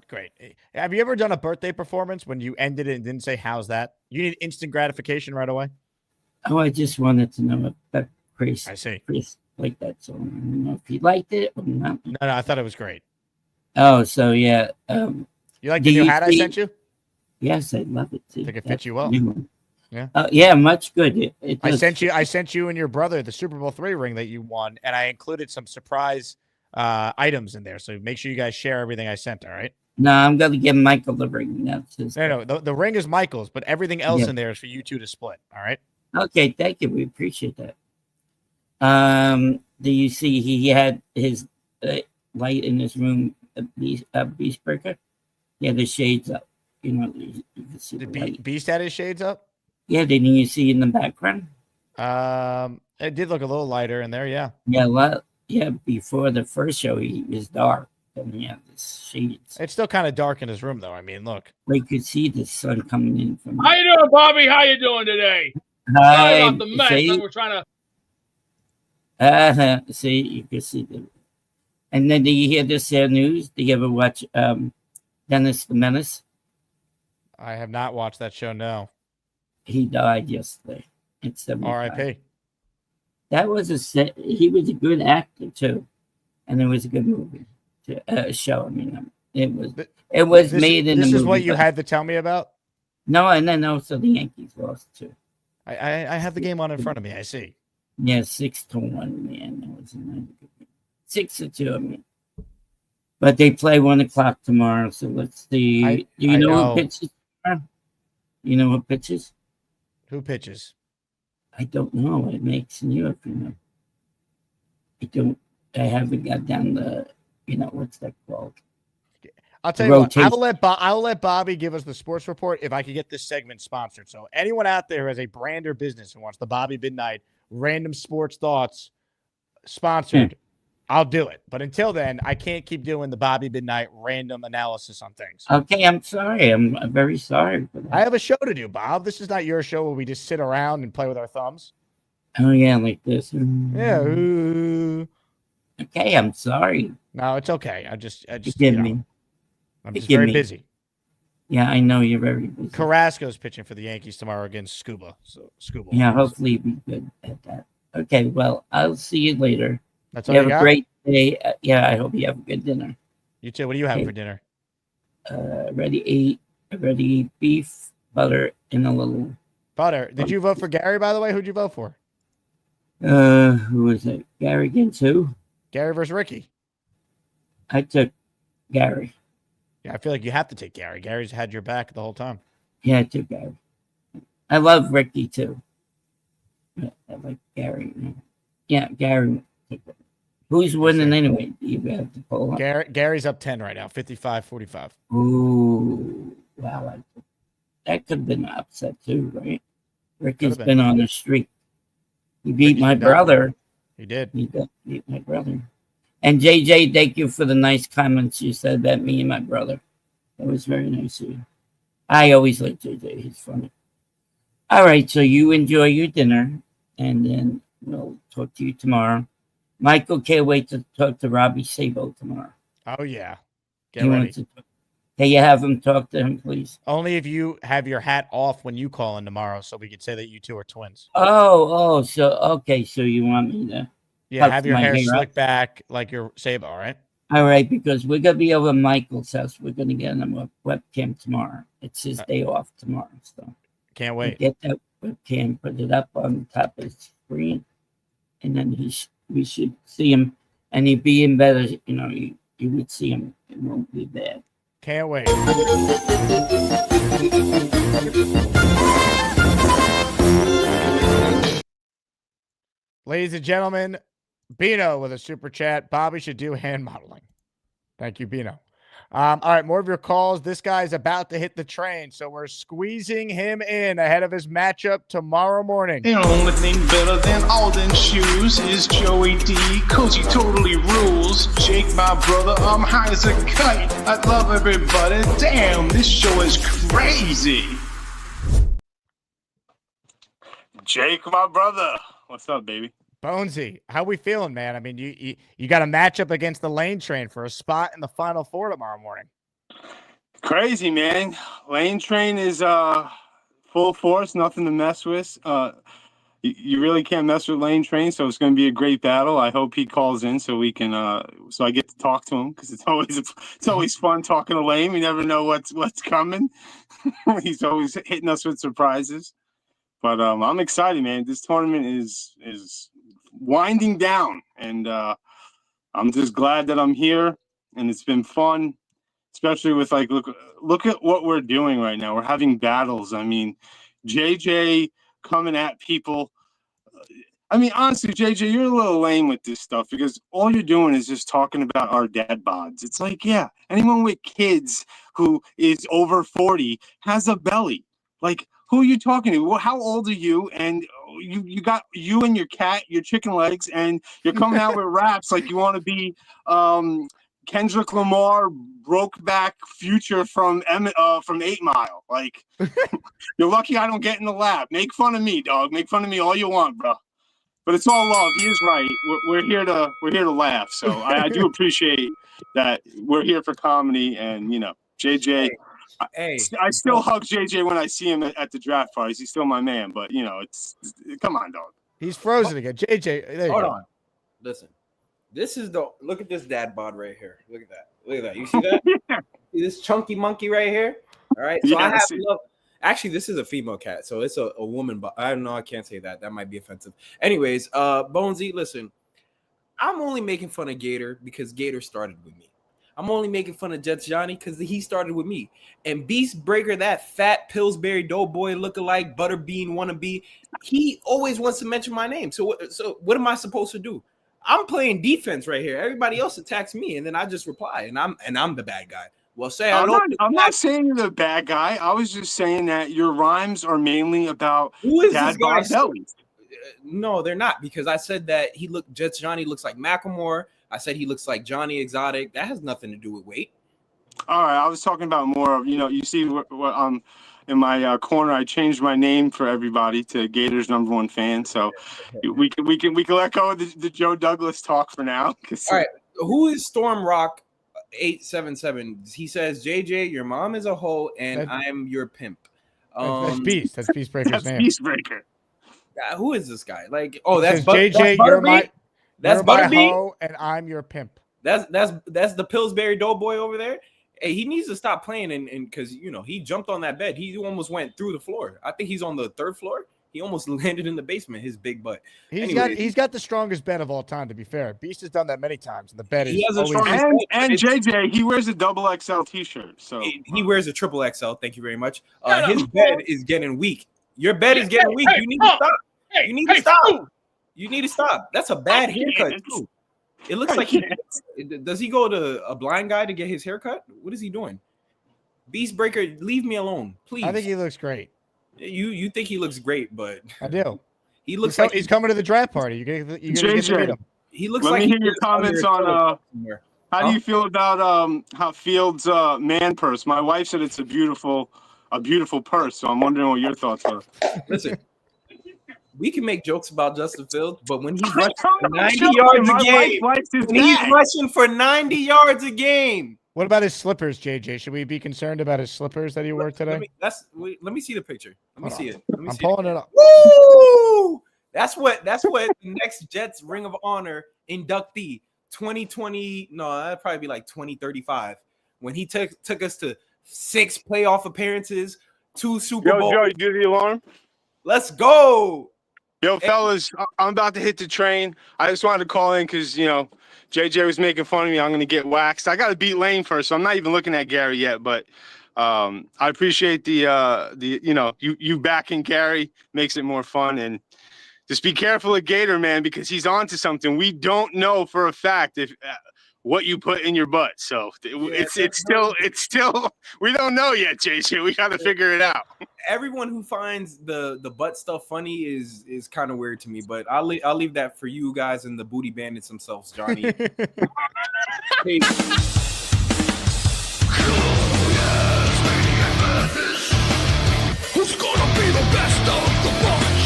Great. Have you ever done a birthday performance when you ended it and didn't say, how's that? You need instant gratification right away? Oh, I just wanted to know if Chris, I see. Chris liked that song. I don't know if he liked it or not. No, I thought it was great. Oh, so yeah. You like the new hat I sent you? Yes, I love it too. I think it fits you well. Yeah. Yeah, much good. I sent you and your brother the Super Bowl III ring that you won, and I included some surprise items in there. So make sure you guys share everything I sent. All right. No, I'm gonna give Michael the ring. That's his. No. The ring is Michael's, but everything else in there is for you two to split. All right. Okay, thank you. We appreciate that. Do you see he had his light in his room? Beast Breaker. Yeah, the shades up. You know, you can see the Beast had his shades up. Yeah, didn't you see in the background? It did look a little lighter in there. Yeah. Yeah, well, yeah. Before the first show, he was dark. And he had the shades. It's still kind of dark in his room, though. I mean, look. We could see the sun coming in from. How you doing, Bobby? How you doing today? Hi. Sorry about the mess. See? We're trying to. See, you can see the. And then do you hear this news? Do you ever watch Dennis the Menace? I have not watched that show, no. He died yesterday. It's R.I.P. That was he was a good actor too. And it was a good movie. Show. I mean, it was made in the movie. This is what you had to tell me about? No, and then also the Yankees lost too. I have the game on in front of me. I see. Yeah, 6-1, man. That was a 6-2, I mean. But they play 1 o'clock tomorrow, so let's see. Do you know who pitches tomorrow? You know who pitches? Who pitches? I don't know. It makes New York, you know. I haven't got down the, what's that called? I'll tell you what, I'll let Bobby give us the sports report if I could get this segment sponsored. So anyone out there who has a brand or business who wants the Bobby Midnight Random Sports Thoughts sponsored, I'll do it. But until then, I can't keep doing the Bobby Midnight random analysis on things. Okay, I'm sorry. I'm very sorry for that. I have a show to do, Bob. This is not your show where we just sit around and play with our thumbs. Oh, yeah, like this. Yeah. Okay, I'm sorry. No, it's okay. I just Forgive me. I'm just very busy. Yeah, I know you're very busy. Carrasco's pitching for the Yankees tomorrow against Scuba. So Scuba. Yeah, hopefully be good at that. Okay, well, I'll see you later. That's all you have got? a great day. Yeah, I hope you have a good dinner. You too. What do you have Okay. for dinner? Already beef, butter, and a little. Butter. Did you vote for Gary, by the way? Who'd you vote for? Who was it? Gary against who? Gary versus Rickie. I took Gary. Yeah, I feel like you have to take Gary. Gary's had your back the whole time. Yeah, I took Gary. I love Rickie too. I like Gary. Yeah, Gary. Who's winning anyway? You have to pull up. Gary's up 10 right now, 55-45. Ooh, wow. That could have been an upset too, right? Rickie's been. been on a streak. He beat Rickie's my been brother. He did. He beat my brother. And JJ, thank you for the nice comments you said about me and my brother. That was very nice of you. I always like JJ. He's funny. All right, so you enjoy your dinner, and then we'll talk to you tomorrow. Michael can't wait to talk to Robbie Sabo tomorrow. Oh, yeah. Get He ready. wants to talk. Can you have him talk to him, please? Only if you have your hat off when you call in tomorrow, so we could say that you two are twins. Oh, so okay, so you want me to? Yeah, tuck have your my hair up? slicked back like your Sabo, all right? All right, because we're gonna be over at Michael's house. We're gonna get him a webcam tomorrow. It's his day off tomorrow, so Can't we'll wait. get that webcam, put it up on top of his screen, and then we should see him, and he'd be in better. You know, you would see him. It won't be bad. Can't wait. Ladies and gentlemen, Bino with a super chat. Bobby should do hand modeling. Thank you, Bino. All right, more of your calls. This guy's about to hit the train, so we're squeezing him in ahead of his matchup tomorrow morning. The only thing better than Alden shoes is Joey D, cause he totally rules. Jake, my brother, I'm high as a kite. I love everybody. Damn, this show is crazy. Jake, my brother. What's up, baby? Bonesy, how we feeling, man? I mean, you got a matchup against the Lane Train for a spot in the Final Four tomorrow morning. Crazy, man. Lane Train is full force, nothing to mess with. You really can't mess with Lane Train, so it's going to be a great battle. I hope he calls in so we can so I get to talk to him, because it's always fun talking to Lane. We never know what's coming. He's always hitting us with surprises. But I'm excited, man. This tournament is winding down, and I'm just glad that I'm here, and it's been fun, especially with look at what we're doing right now. We're having battles. I mean, JJ coming at people. I mean, honestly, JJ, you're a little lame with this stuff, because all you're doing is just talking about our dad bods. It's like, yeah, anyone with kids who is over 40 has a belly. Like, who are you talking to? Well, how old are you? And you got you and your cat, your chicken legs, and you're coming out with raps like you want to be Kendrick Lamar, Brokeback Future from 8 Mile. Like, you're lucky I don't get in the lab. Make fun of me, dog. Make fun of me all you want, bro. But it's all love. He is right. We're here to laugh. So I do appreciate that. We're here for comedy, and JJ. Hey, I still hug JJ when I see him at the draft parties. He's still my man, but it's come on, dog. He's frozen again. JJ, there you Hold go. on. Listen, this is look at this dad bod right here. Look at that. Look at that. You see that? See this chunky monkey right here? All right. So Yeah, I have see. love. Actually, this is a female cat, so it's a woman. But I don't know. I can't say that. That might be offensive. Anyways, Bonesy, listen. I'm only making fun of Gator because Gator started with me. I'm only making fun of Jets Johnny because he started with me. And Beast Breaker, that fat Pillsbury Doughboy lookalike Butterbean wannabe, he always wants to mention my name. So what am I supposed to do? I'm playing defense right here. Everybody else attacks me, and then I just reply, and I'm the bad guy. Well, say I'm not saying you're the bad guy. I was just saying that your rhymes are mainly about who is dad this guy? bod bellies. No, they're not, because I said that Jets Johnny looks like Macklemore. I said he looks like Johnny Exotic. That has nothing to do with weight. All right, I was talking about more of you see what in my corner. I changed my name for everybody to Gators #1 fan. So we can let go of the Joe Douglas talk for now. All right, who is Stormrock 877? He says, JJ, your mom is a hoe, and I'm your pimp. That's Beast. That's Beast Breaker's That's name. Beast Breaker. Who is this guy? Like, oh, that's JJ. that's You're my That's Butterbean, Butterbean. and I'm your pimp. That's the Pillsbury Doughboy over there. Hey, he needs to stop playing and because he jumped on that bed. He almost went through the floor. I think he's on the 3rd floor. He almost landed in the basement. His big butt. He's got the strongest bed of all time. To be fair, Beast has done that many times, and the bed is always. And JJ, he wears a double XL T-shirt. So he wears a triple XL. Thank you very much. His bed is getting weak. Your bed is getting weak. You need to stop. You need to stop. You need to stop. That's a bad haircut too. It looks like does he go to a blind guy to get his haircut? What is he doing? Beast Breaker, leave me alone, please. I think he looks great. You think he looks great, but I do. He looks like he's coming to the draft party. You get to meet him. He looks Let like me hear your comments on how do you feel about how Fields' man purse? My wife said it's a beautiful purse, so I'm wondering what your thoughts are. Listen, we can make jokes about Justin Fields, but when he's rushing for 90 yards a game, he's rushing for 90 yards a game. What about his slippers, JJ? Should we be concerned about his slippers that he wore today? Let me see the picture. Let me see it. I'm pulling it up. Woo! That's what the next Jets Ring of Honor inductee 2020. No, that'd probably be like 2035 when he took us to 6 playoff appearances, 2 Super Bowls. Joe, you do the alarm? Let's go. Yo, fellas, I'm about to hit the train. I just wanted to call in because, JJ was making fun of me. I'm going to get waxed. I got to beat Lane first, so I'm not even looking at Gary yet. But I appreciate you backing Gary. Makes it more fun. And just be careful of Gator, man, because he's on to something. We don't know for a fact if what you put in your butt. So it's still we don't know yet, JJ. We got to figure it out. Everyone who finds the butt stuff funny is kind of weird to me, but I'll leave that for you guys and the booty bandits themselves, Johnny. Hey. Who's gonna be the best of the bunch?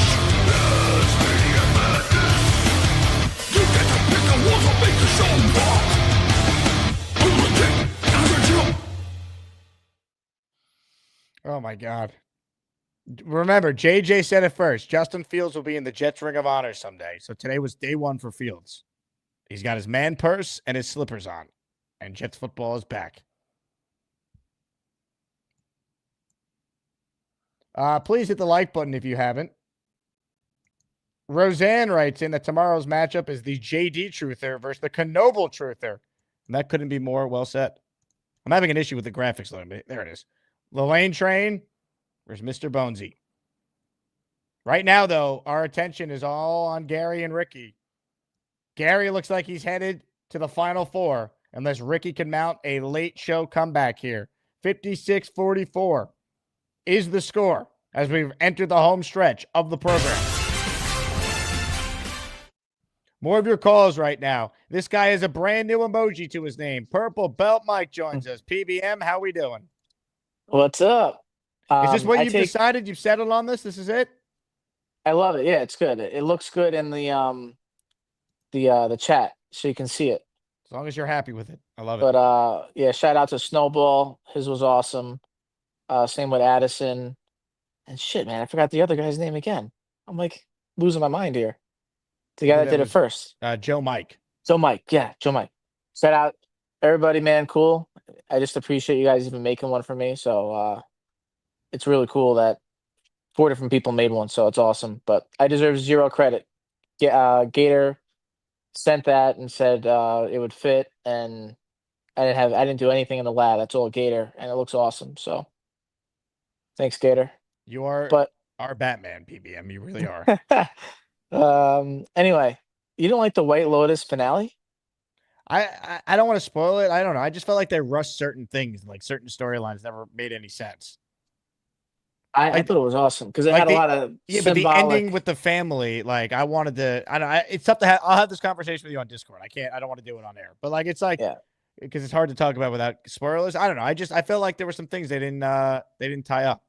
ASMANIAC Madness. You get to pick the ones that make the show rock. Who's the king? As a Jew. Oh my God. Remember, JJ said it first. Justin Fields will be in the Jets Ring of Honor someday. So today was day 1 for Fields. He's got his man purse and his slippers on. And Jets football is back. Please hit the like button if you haven't. Roseanne writes in that tomorrow's matchup is the JD Truther versus the Knoble Truther. And that couldn't be more well said. I'm having an issue with the graphics. There it is. The Lane Train versus Mr. Bonesy. Right now, though, our attention is all on Gary and Rickie. Gary looks like he's headed to the Final Four unless Rickie can mount a late show comeback here. 56-44 is the score as we've entered the home stretch of the program. More of your calls right now. This guy has a brand new emoji to his name. Purple Belt Mike joins us. PBM, how we doing? What's up? Is this what you've decided? You've settled on this? This is it? I love it. Yeah, it's good. It looks good in the chat, so you can see it. As long as you're happy with it. I love it. But yeah, shout out to Snowball. His was awesome. Same with Addison. And shit, man, I forgot the other guy's name again. I'm like losing my mind here. The guy that did it first. Joe Mike. Joe Mike. Yeah, Joe Mike. Shout out everybody, man. Cool. I just appreciate you guys even making one for me. So it's really cool that 4 different people made one. So it's awesome. But I deserve 0 credit. Gator sent that and said it would fit, and I didn't do anything in the lab. That's all Gator, and it looks awesome. So thanks, Gator. You are our Batman, PBM. You really are. Anyway, you don't like the White Lotus finale? I don't want to spoil it. I don't know. I just felt like they rushed certain things, like certain storylines never made any sense. I thought it was awesome because it had a lot of but the ending with the family, like I wanted to. I don't. It's tough to have. I'll have this conversation with you on Discord. I don't want to do it on air, but like it's like because it's hard to talk about without spoilers. I don't know. I felt like there were some things they didn't tie up.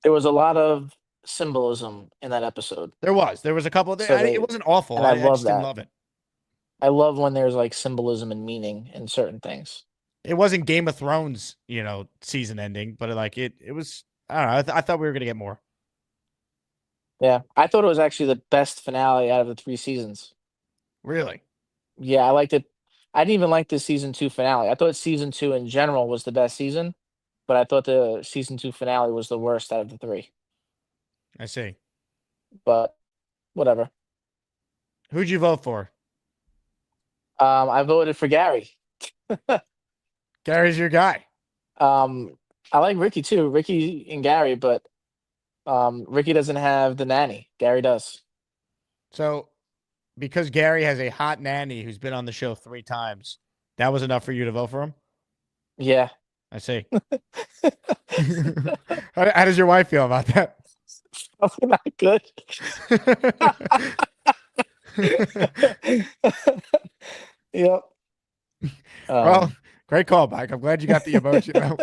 There was a lot of symbolism in that episode. There was a couple of it wasn't awful. I love just that. didn't love it. I love when there's like symbolism and meaning in certain things. It wasn't Game of Thrones, season ending, but it was. I don't know. I thought we were gonna get more. Yeah, I thought it was actually the best finale out of the 3 seasons. Really? Yeah, I liked it I didn't even like the season 2 finale. I thought season 2 in general was the best season, but I thought the season 2 finale was the worst out of the 3. I see. But whatever. Who'd you vote for? I voted for Gary. Gary's your guy. I like Rickie too, Rickie and Gary, but Rickie doesn't have the nanny. Gary does. So, because Gary has a hot nanny who's been on the show 3 times, that was enough for you to vote for him? Yeah. I see. How does your wife feel about that? Probably not good. Yep. Well, great call, Mike. I'm glad you got the emoji though.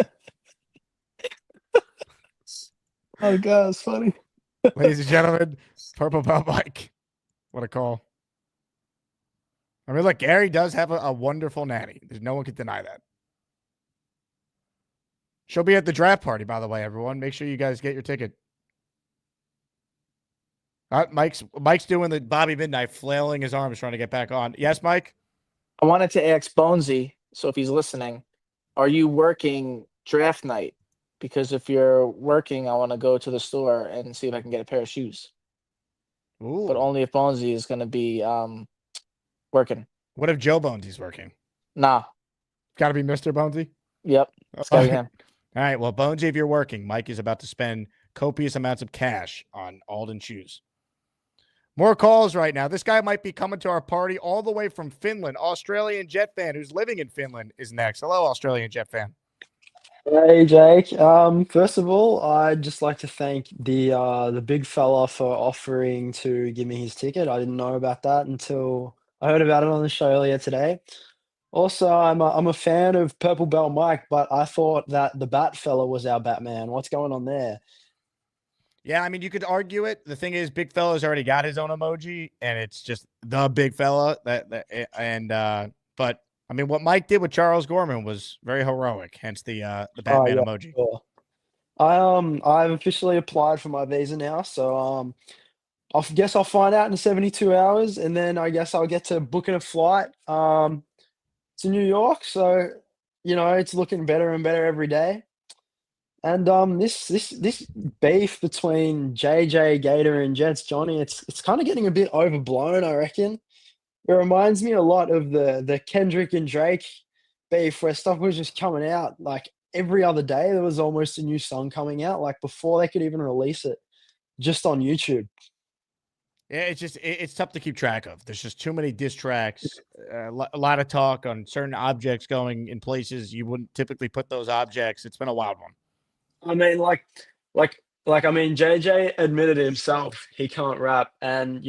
Oh god, it's funny. Ladies and gentlemen, Purple Belt Mike. What a call. I mean, look, Gary does have a wonderful nanny. There's no one can deny that. She'll be at the draft party, by the way, everyone. Make sure you guys get your ticket. Mike's doing the Bobby Midnight, flailing his arms, trying to get back on. Yes, Mike? I wanted to ask Bonesy, so if he's listening, are you working draft night? Because if you're working, I want to go to the store and see if I can get a pair of shoes. Ooh. But only if Bonesy is going to be working. What if Joe Bonesy's working? Nah. Got to be Mr. Bonesy? Yep. It's got to be him. All right. Well, Bonesy, if you're working, Mike is about to spend copious amounts of cash on Alden shoes. More calls right now. This guy might be coming to our party all the way from Finland. Australian Jet fan who's living in Finland is next. Hello, Australian Jet fan. Hey Jake. First of all, I'd just like to thank the big fella for offering to give me his ticket. I didn't know about that until I heard about it on the show earlier today. Also, I'm a fan of Purple Belt Mike, but I thought that the Bat fella was our Batman. What's going on there? Yeah, I mean, you could argue it. The thing is, Big Fella's already got his own emoji, and it's just the Big Fella. But I mean, what Mike did with Charles Gorman was very heroic. Hence the Batman emoji. Sure. I've officially applied for my visa now, so I guess I'll find out in 72 hours, and then I guess I'll get to booking a flight to New York. So it's looking better and better every day. And this beef between JJ Gator and Jets Johnny, it's kind of getting a bit overblown, I reckon. It reminds me a lot of the Kendrick and Drake beef, where stuff was just coming out like every other day. There was almost a new song coming out, like before they could even release it, just on YouTube. Yeah, it's tough to keep track of. There's just too many diss tracks, a lot of talk on certain objects going in places you wouldn't typically put those objects. It's been a wild one. I mean, JJ admitted himself he can't rap, and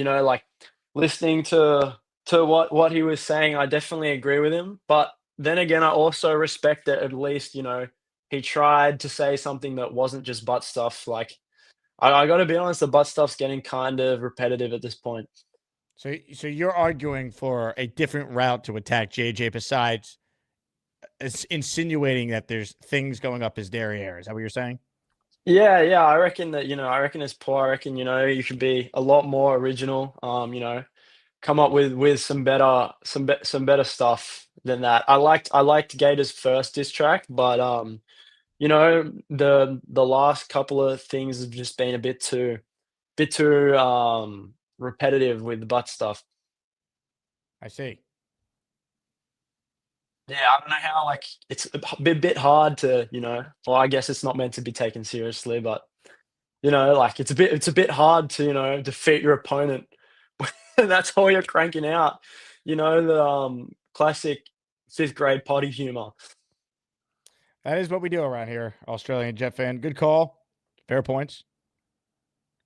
listening to what he was saying, I definitely agree with him. But then again, I also respect that at least he tried to say something that wasn't just butt stuff. Like, I got to be honest, the butt stuff's getting kind of repetitive at this point. So you're arguing for a different route to attack JJ besides insinuating that there's things going up his derriere. Is that what you're saying? Yeah, I reckon that I reckon it's poor. I reckon you should be a lot more original. Come up with some better stuff than that. I liked Gator's first diss track, but the last couple of things have just been a bit too repetitive with the butt stuff. I see. Yeah, I don't know how, it's a bit hard to, well, I guess it's not meant to be taken seriously, but, it's a bit hard to, defeat your opponent. That's all you're cranking out, the classic 5th grade potty humor. That is what we do around here, Australian Jet fan. Good call. Fair points.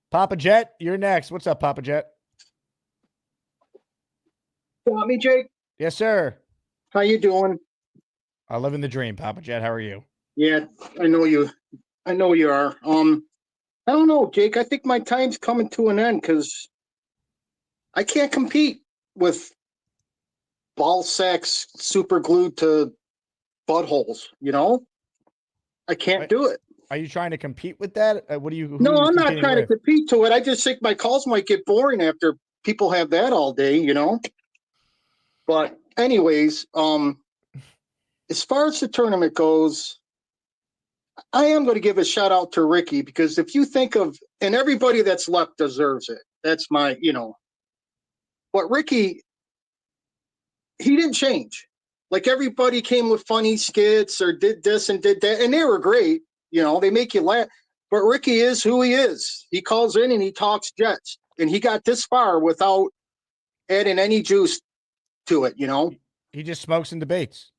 Papa Jet, you're next. What's up, Papa Jet? Got me, Jake? Yes, sir. How you doing? I live in the dream, Papa Jet. How are you? Yeah, I know you are. I don't know, Jake. I think my time's coming to an end because I can't compete with ball sacks super glued to buttholes, I can't do it. Are you trying to compete with that? What do you? No, I'm not trying to compete to it. I just think my calls might get boring after people have that all day, But anyways, as far as the tournament goes, I am going to give a shout out to Rickie, because if you think of, and everybody that's left deserves it. That's my, but Rickie, he didn't change. Like, everybody came with funny skits or did this and did that, and they were great. They make you laugh. But Rickie is who he is. He calls in and he talks Jets, and he got this far without adding any juice to it. He just smokes and debates.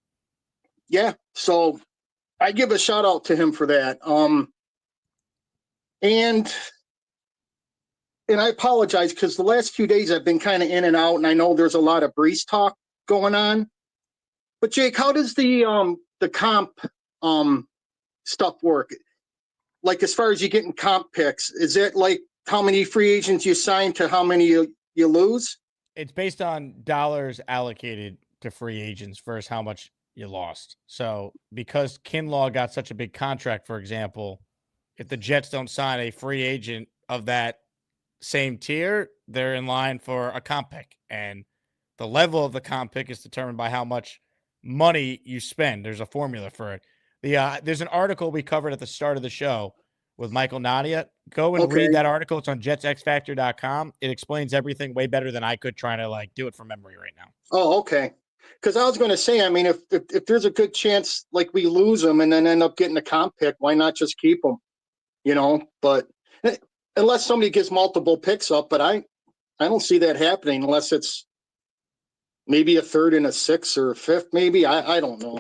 Yeah. So I give a shout out to him for that. And I apologize, because the last few days I've been kind of in and out, and I know there's a lot of Brees talk going on. But Jake, how does the comp stuff work? Like, as far as you getting comp picks, is it like how many free agents you sign to how many you lose? It's based on dollars allocated to free agents versus how much you lost. So because Kinlaw got such a big contract, for example, if the Jets don't sign a free agent of that same tier, they're in line for a comp pick. And the level of the comp pick is determined by how much money you spend. There's a formula for it. There's an article we covered at the start of the show with Michael Nania. Go and read that article. It's on jetsxfactor.com. It explains everything way better than I could trying to do it from memory right now. Oh, okay. Because I was going to say, I mean, if there's a good chance like we lose them and then end up getting a comp pick, why not just keep them? But unless somebody gives multiple picks up, but I don't see that happening unless it's maybe a third and a sixth or a fifth, maybe. I don't know.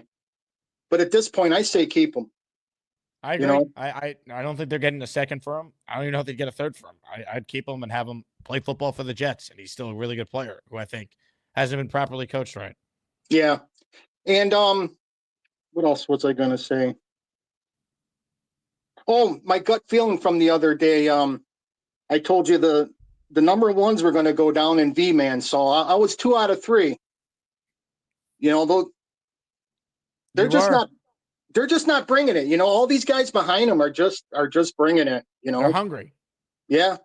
But at this point, I say keep them. I agree. I don't think they're getting a second for him. I don't even know if they'd get a third for him. I'd keep him and have him play football for the Jets, and he's still a really good player who I think hasn't been properly coached right. Yeah. And what else was I going to say? Oh, my gut feeling from the other day. I told you the number ones were going to go down in V-Man, so I was 2 out of 3. They're just not bringing it. All these guys behind them are just bringing it. They're hungry. Yeah,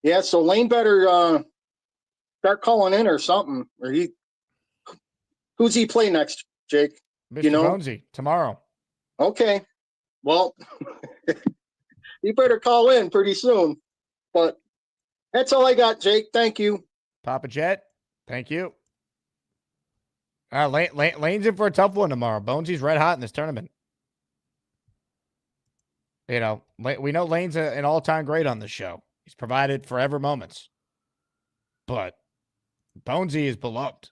yeah. So Lane better start calling in or something. Or who's he play next, Jake? Mr. Bonesy tomorrow. Okay. Well, you better call in pretty soon. But that's all I got, Jake. Thank you. Papa Jet, thank you. Lane's in for a tough one tomorrow. Bonesy's red hot in this tournament. We know Lane's an all-time great on this show. He's provided forever moments. But Bonesy is beloved.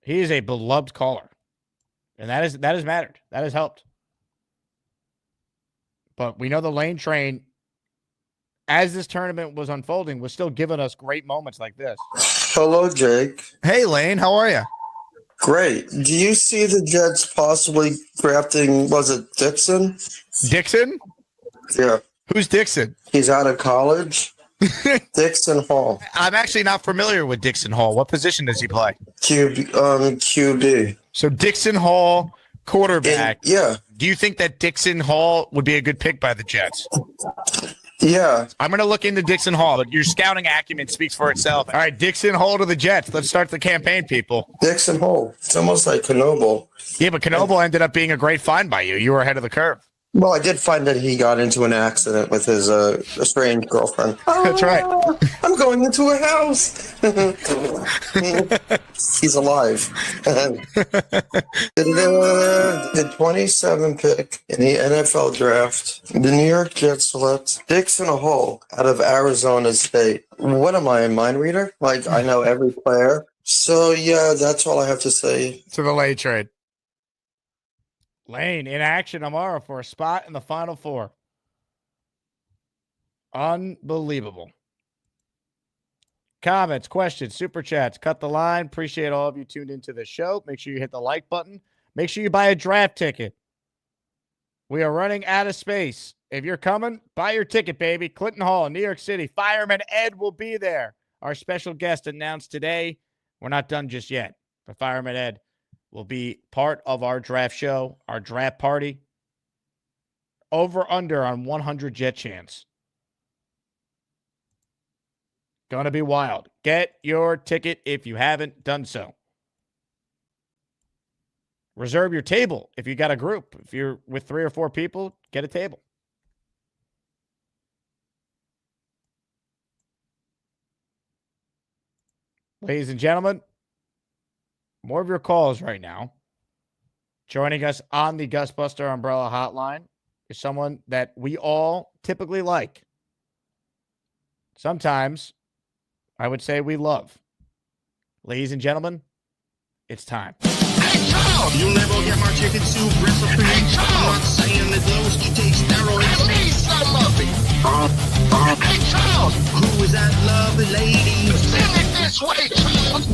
He is a beloved caller. And that has mattered. That has helped. But we know the Lane train, as this tournament was unfolding, was still giving us great moments like this. Hello, Jake. Hey, Lane. How are you? Great. Do you see the Jets possibly drafting, was it Dixon? Dixon? Yeah. Who's Dixon? He's out of college. Dixon Hall. I'm actually not familiar with Dixon Hall. What position does he play? QB. So Dixon Hall, quarterback. Yeah. Do you think that Dixon Hall would be a good pick by the Jets? Yeah. I'm going to look into Dixon Hall, but your scouting acumen speaks for itself. All right, Dixon Hall to the Jets. Let's start the campaign, people. Dixon Hall. It's almost like Knoble. Yeah, but Knoble ended up being a great find by you. You were ahead of the curve. Well, I did find that he got into an accident with his estranged girlfriend. That's right. I'm going into a house. He's alive. The 27 pick in the NFL draft, the New York Jets select Dixon Hall out of Arizona State. What am I, a mind reader? Like, I know every player. So, yeah, that's all I have to say. To the Lane trade. Lane in action tomorrow for a spot in the Final Four. Unbelievable. Comments, questions, super chats, cut the line. Appreciate all of you tuned into the show. Make sure you hit the like button. Make sure you buy a draft ticket. We are running out of space. If you're coming, buy your ticket, baby. Clinton Hall, New York City. Fireman Ed will be there. Our special guest announced today. We're not done just yet, but Fireman Ed will be part of our draft show, our draft party. Over under on 100 Jet chance. Going to be wild. Get your ticket if you haven't done so. Reserve your table if you got a group. If you're with 3 or 4 people, get a table. Ladies and gentlemen, more of your calls right now. Joining us on the Gusbuster Umbrella Hotline is someone that we all typically like. Sometimes I would say we love. Ladies and gentlemen, it's time. You'll never get my chicken soup recipe. I'm not saying that those you take steroids. I need some of it. Hey, Charles! Who is that lovely lady? Send it this way, Charles!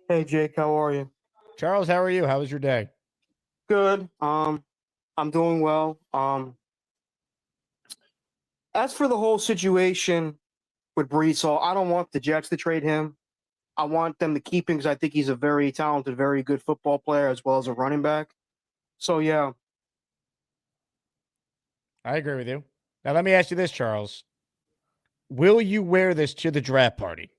Hey Jake, how are you? Charles, how are you? How was your day? Good. I'm doing well. As for the whole situation with Brees Hall, I don't want the Jets to trade him. I want them to keep him because I think he's a very talented, very good football player as well as a running back. So yeah. I agree with you. Now let me ask you this, Charles. Will you wear this to the draft party?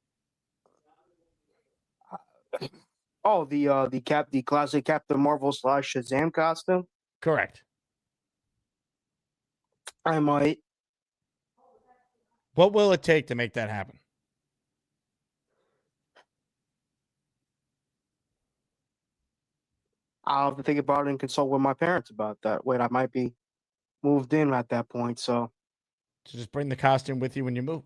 Oh, the classic Captain Marvel / Shazam costume? Correct. I might. What will it take to make that happen? I'll have to think about it and consult with my parents about that. Wait, I might be moved in at that point, so just bring the costume with you when you move.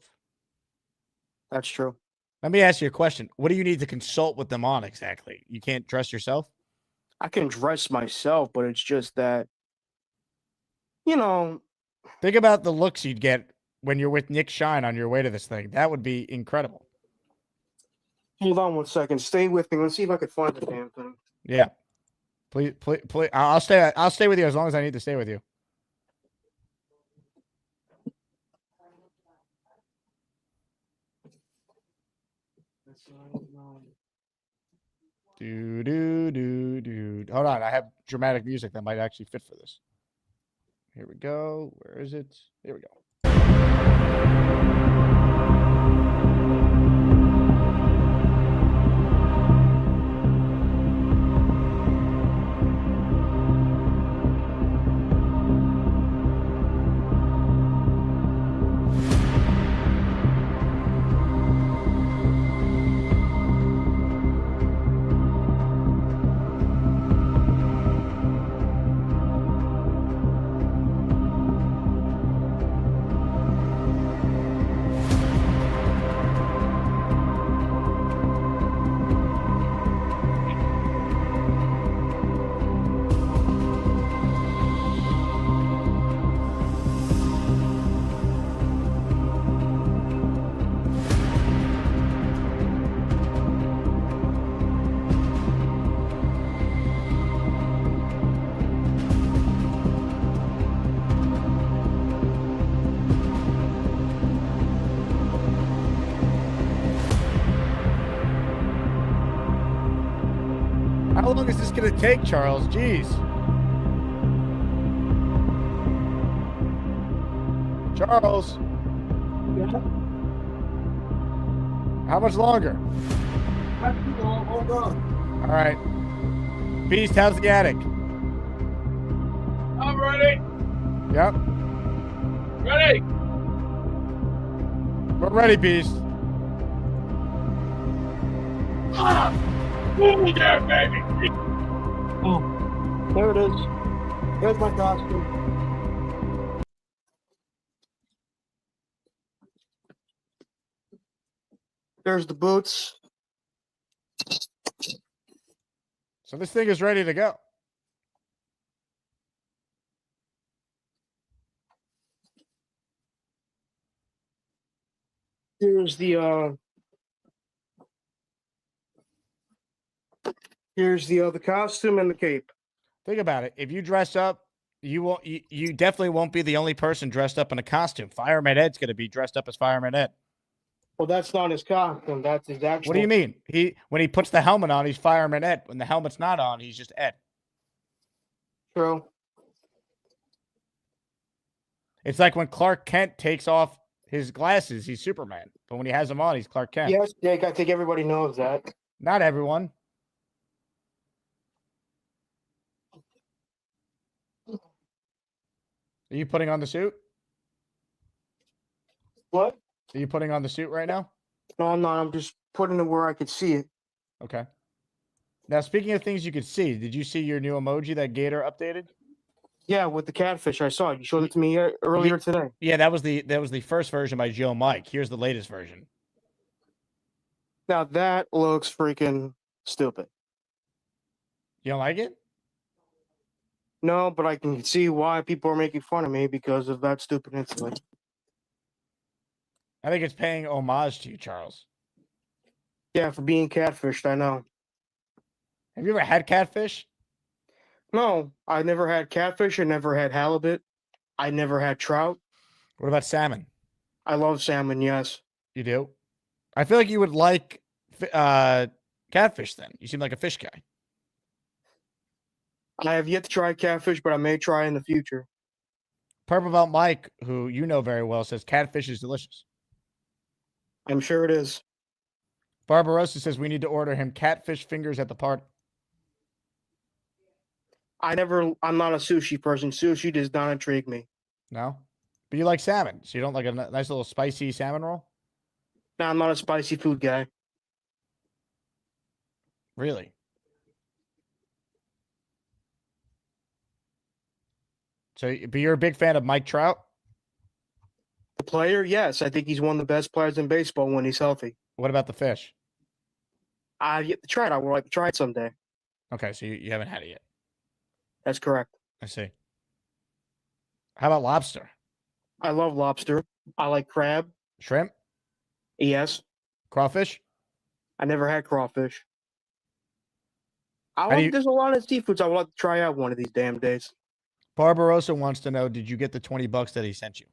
That's true. Let me ask you a question. What do you need to consult with them on exactly? You can't dress yourself? I can dress myself, but it's just that, think about the looks you'd get when you're with Nick Shine on your way to this thing. That would be incredible. Hold on one second. Stay with me. Let's see if I can find the damn thing. Yeah. Please. I'll stay with you as long as I need to stay with you. Hold on. I have dramatic music that might actually fit for this. Here we go. Where is it? Here we go. How long is this going to take, Charles? Jeez. Charles. Yeah. How much longer? Hold on. All right. Beast, how's the attic? I'm ready. Yep. Ready. We're ready, Beast. Ooh, yeah, baby. Oh, there it is. There's my costume. There's the boots. So this thing is ready to go. Here's the costume and the cape. Think about it. If you dress up, you definitely won't be the only person dressed up in a costume. Fireman Ed's going to be dressed up as Fireman Ed. Well, that's not his costume. That's his actual. What do you mean? When he puts the helmet on, he's Fireman Ed. When the helmet's not on, he's just Ed. True. It's like when Clark Kent takes off his glasses, he's Superman. But when he has them on, he's Clark Kent. Yes, Jake, I think everybody knows that. Not everyone. Are you putting on the suit? What? Are you putting on the suit right now? No, I'm not. I'm just putting it where I could see it. Okay. Now, speaking of things you could see, did you see your new emoji that Gator updated? Yeah, with the catfish, I saw it. You showed it to me earlier today. Yeah, that was the first version by Joe Mike. Here's the latest version. Now that looks freaking stupid. You don't like it? No, but I can see why people are making fun of me because of that stupid incident. I think it's paying homage to you, Charles. Yeah, for being catfished, I know. Have you ever had catfish? No, I never had catfish. I never had halibut. I never had trout. What about salmon? I love salmon, yes. You do? I feel like you would like catfish then. You seem like a fish guy. I have yet to try catfish, but I may try in the future. Purple Belt Mike, who you know very well, says catfish is delicious. I'm sure it is. Barbarossa says we need to order him catfish fingers at the party. I'm not a sushi person. Sushi does not intrigue me. No? But you like salmon, so you don't like a nice little spicy salmon roll? No, I'm not a spicy food guy. Really? So, but you're a big fan of Mike Trout? The player, yes. I think he's one of the best players in baseball when he's healthy. What about the fish? I've yet to try it. I would like to try it someday. Okay, so you haven't had it yet. That's correct. I see. How about lobster? I love lobster. I like crab. Shrimp? Yes. Crawfish? I never had crawfish. do There's a lot of seafoods I would like to try out one of these damn days. Barbarossa wants to know, did you get the $20 that he sent you?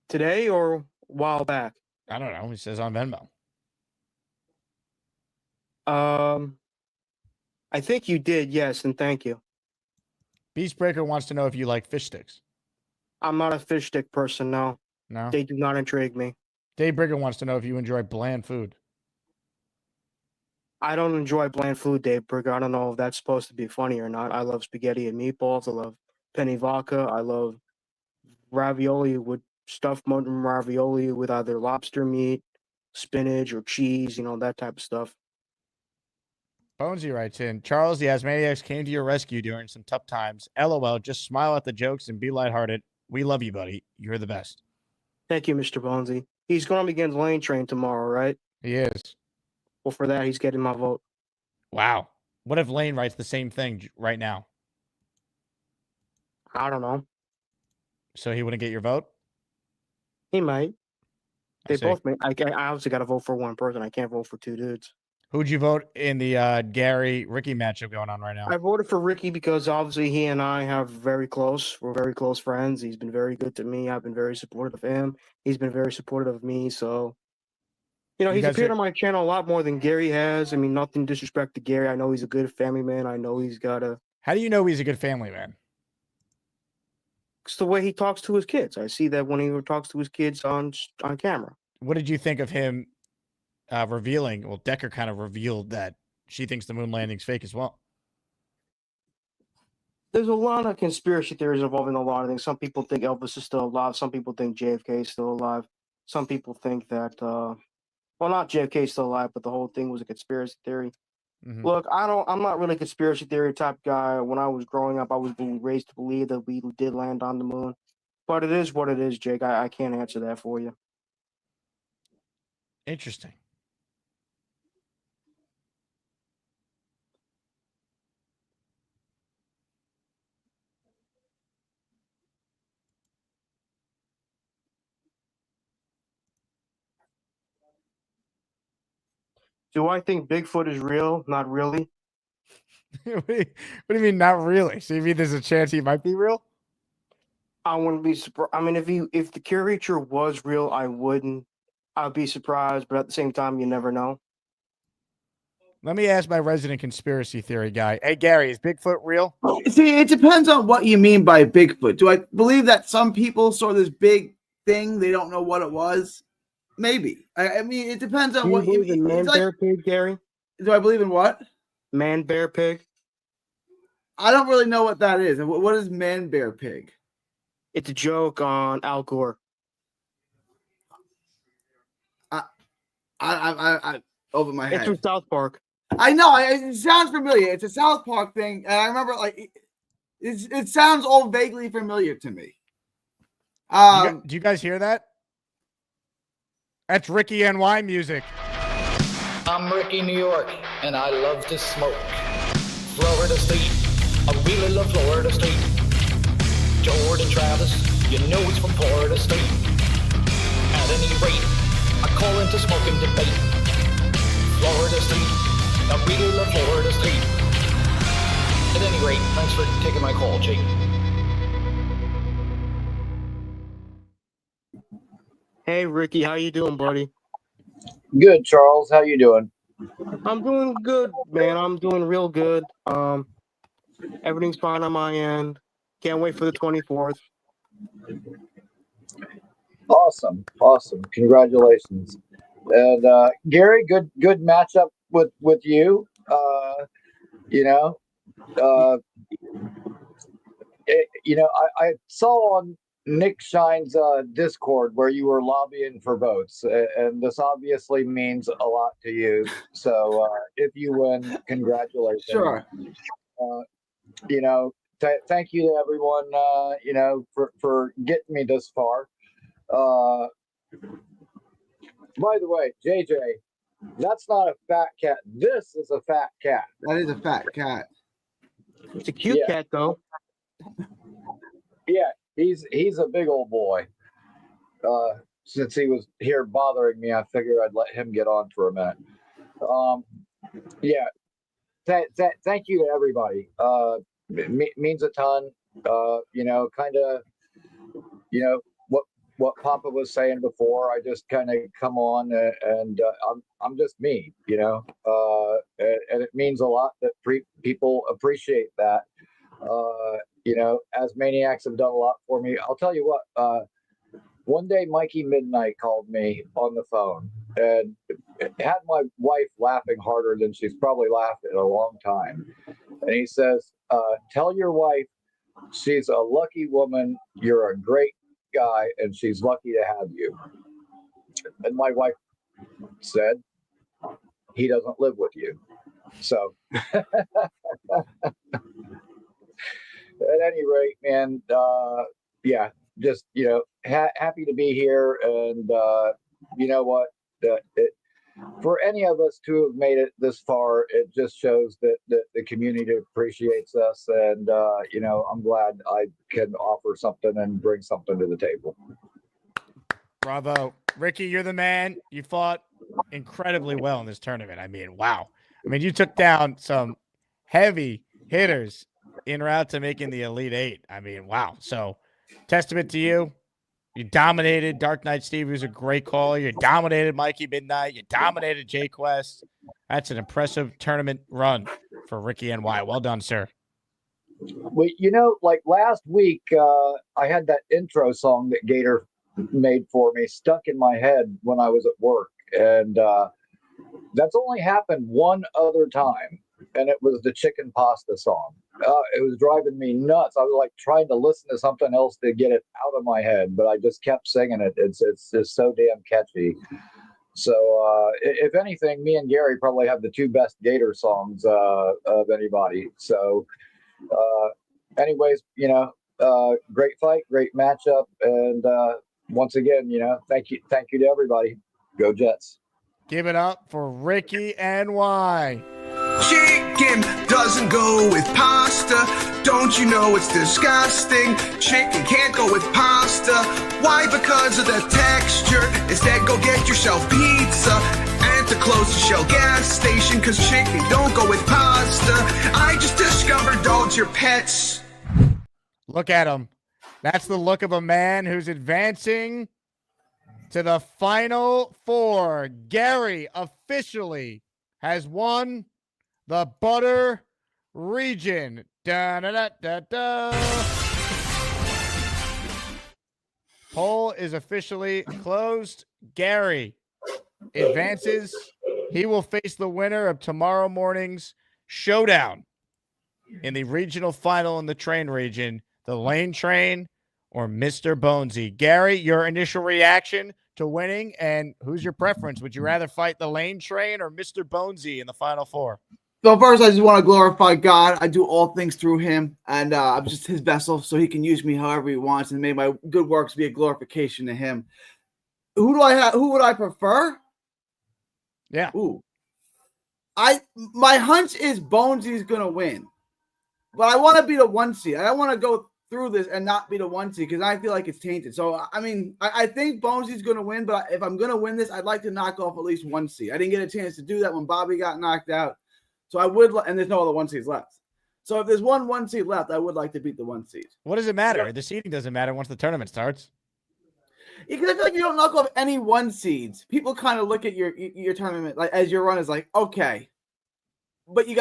Today or a while back? I don't know. He says on Venmo. I think you did, yes, and thank you. Beastbreaker wants to know if you like fish sticks. I'm not a fish stick person, no. No? They do not intrigue me. Dave Brigger wants to know if you enjoy bland food. I don't enjoy bland food, Dave Brigger. I don't know if that's supposed to be funny or not. I love spaghetti and meatballs. I love penny vodka. I love ravioli with stuffed mutton ravioli with either lobster meat, spinach, or cheese, that type of stuff. Bonesy writes in, Charles, the Asmaniacs came to your rescue during some tough times. LOL, just smile at the jokes and be lighthearted. We love you, buddy. You're the best. Thank you, Mr. Bonesy. He's going up against Lane Train tomorrow, right? He is. Well, for that, he's getting my vote. Wow. What if Lane writes the same thing right now? I don't know. So he wouldn't get your vote? He might. They see. both may. I obviously got to vote for one person. I can't vote for two dudes. Who'd you vote in the Gary-Rickie matchup going on right now? I voted for Rickie because obviously he and I have very close. We're very close friends. He's been very good to me. I've been very supportive of him. He's been very supportive of me. So, he's appeared on my channel a lot more than Gary has. I mean, nothing disrespect to Gary. I know he's a good family man. I know he's got a. How do you know he's a good family man? It's the way he talks to his kids. I see that when he talks to his kids on camera. What did you think of him revealing? Well, Decker kind of revealed that she thinks the moon landing's fake as well. There's a lot of conspiracy theories involving a lot of things. Some people think Elvis is still alive. Some people think JFK is still alive. Some people think that, not JFK is still alive, but the whole thing was a conspiracy theory. Mm-hmm. Look, I'm not really a conspiracy theory type guy. When I was growing up, I was raised to believe that we did land on the moon. But it is what it is, Jake. I can't answer that for you. Interesting. Do I think Bigfoot is real? Not really. What do you mean, not really? So you mean there's a chance he might be real? I wouldn't be surprised. I mean, if the creature was real, I'd be surprised. But at the same time, you never know. Let me ask my resident conspiracy theory guy. Hey, Gary, is Bigfoot real? See, it depends on what you mean by Bigfoot. Do I believe that some people saw this big thing, they don't know what it was? Maybe. I mean, it depends on Do you what you believe in mean. man, It's like, bear, pig, Gary? do I believe in what? Man, bear, pig. I don't really know what that is. What is man, bear, pig? It's a joke on Al Gore. I over my head. It's from South Park. I know. It sounds familiar. It's a South Park thing, and I remember like it sounds all vaguely familiar to me. Do you guys hear that? That's Rickie NY music. I'm Rickie New York, and I love to smoke. Florida State, I really love Florida State. Jordan Travis, you know it's from Florida State. At any rate, I call into smoking debate. Florida State, I really love Florida State. At any rate, thanks for taking my call, Jake. Hey, Ricky, how you doing, buddy? Good, Charles. How you doing? I'm doing good, man. I'm doing real good. Everything's fine on my end. Can't wait for the 24th. Awesome. Congratulations. And Gary, good matchup with you. I saw on Nick Shine's Discord where you were lobbying for votes, and this obviously means a lot to you. So if you win, congratulations. Sure. Thank you to everyone, for getting me this far. By the way, JJ, that's not a fat cat. This is a fat cat. That is a fat cat. It's a cute cat, though. Yeah, he's a big old boy. Since he was here bothering me, I figured I'd let him get on for a minute. Thank you to everybody. Means a ton. What Papa was saying before. I just kind of come on and I'm just me, and it means a lot that people appreciate that. As Maniacs have done a lot for me. I'll tell you what. One day, Mikey Midnight called me on the phone and had my wife laughing harder than she's probably laughed in a long time. And he says, "Tell your wife she's a lucky woman. You're a great guy, and she's lucky to have you." And my wife said, "He doesn't live with you." So at any rate, man, just happy to be here. And you know what, for any of us to have made it this far, it just shows that the community appreciates us. And I'm glad I can offer something and bring something to the table. Bravo. Rickie, you're the man. You fought incredibly well in this tournament. I mean, wow. I mean, you took down some heavy hitters en route to making the Elite Eight. I mean, wow. So, testament to you. You dominated Dark Knight Steve, who's a great caller. You dominated Mikey Midnight. You dominated Jay Quest. That's an impressive tournament run for Rickie NY. Well done, sir. Well, like last week, I had that intro song that Gator made for me stuck in my head when I was at work. And that's only happened one other time. And it was the chicken pasta song. It was driving me nuts. I was like trying to listen to something else to get it out of my head, but I just kept singing it. It's just so damn catchy. So if anything, me and Gary probably have the two best Gator songs of anybody. So anyways, great fight, great matchup. And once again, thank you to everybody. Go Jets. Give it up for Rickie NY. Chicken doesn't go with pasta. Don't you know it's disgusting? Chicken can't go with pasta. Why? Because of the texture. Instead, go get yourself pizza at the closest Shell gas station. Cause chicken don't go with pasta. I just discovered dogs are pets. Look at him. That's the look of a man who's advancing to the Final Four. Gary officially has won the Butter region. Da, da, da, da, da. Poll is officially closed. Gary advances. He will face the winner of tomorrow morning's showdown in the regional final in the train region, the Lane Train or Mr. Bonesy. Gary, your initial reaction to winning, and who's your preference? Would you rather fight the Lane Train or Mr. Bonesy in the Final Four? So first, I just want to glorify God. I do all things through him, and I'm just his vessel, so he can use me however he wants, and may my good works be a glorification to him. Who do I have? Who would I prefer? Yeah. Ooh. My hunch is Bonesy's gonna win, but I want to be the 1 seed. I don't want to go through this and not be the 1 seed because I feel like it's tainted. So I mean, I think Bonesy's gonna win, but if I'm gonna win this, I'd like to knock off at least 1 seed. I didn't get a chance to do that when Bobby got knocked out. So I would, and there's no other 1 seeds left. So if there's 1 seed left, I would like to beat the 1 seed. What does it matter? The seeding doesn't matter once the tournament starts. Because I feel like you don't knock off any 1 seeds. People kind of look at your tournament like as your run is like, okay, but you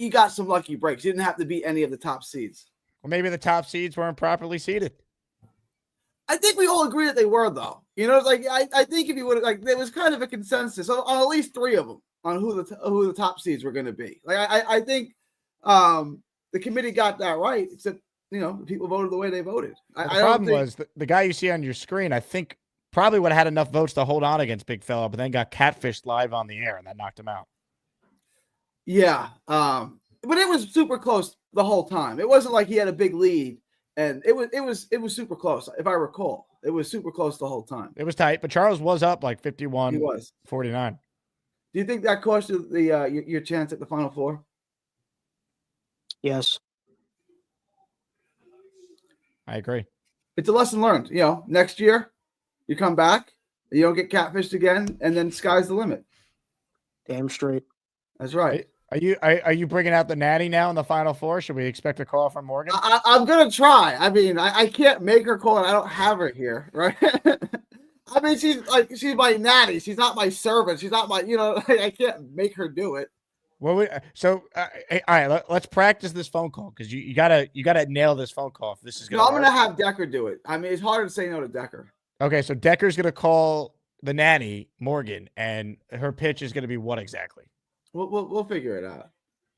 got some lucky breaks. You didn't have to beat any of the top seeds. Well, maybe the top seeds weren't properly seeded. I think we all agree that they were, though. You know, it's like I think if you would like, there was kind of a consensus on at least 3 of them on who the top seeds were going to be. Like I think the committee got that right, except people voted the way they voted. The problem was the guy you see on your screen, I think probably would have had enough votes to hold on against Big Fella, but then got catfished live on the air, and that knocked him out. Yeah, but it was super close the whole time. It wasn't like he had a big lead, and it was super close. If I recall, it was super close the whole time. It was tight, but Charles was up like 51. He was 49. Do you think that cost you your chance at the Final Four? Yes. I agree. It's a lesson learned. Next year you come back, you don't get catfished again, and then sky's the limit. Damn straight. That's right. Are you bringing out the natty now in the Final Four? Should we expect a call from Morgan? I'm gonna try. I mean, I can't make her call, and I don't have her here, right? I mean, she's my natty. She's not my servant. She's not my. I can't make her do it. Well, all right. Let's practice this phone call because you gotta nail this phone call if this is gonna. No, I'm gonna have Decker do it. I mean, it's hard to say no to Decker. Okay, so Decker's gonna call the nanny Morgan, and her pitch is gonna be what exactly? We'll figure it out.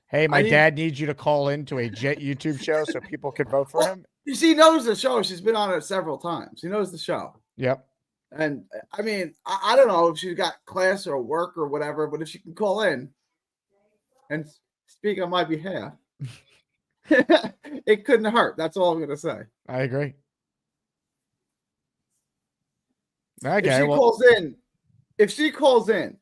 Hey, my dad needs you to call into a Jet YouTube show so people can vote for him. She knows the show. She's been on it several times. She knows the show. Yep. And I mean, I don't know if she's got class or work or whatever, but if she can call in and speak on my behalf, it couldn't hurt. That's all I'm going to say. I agree. Okay, if she calls in,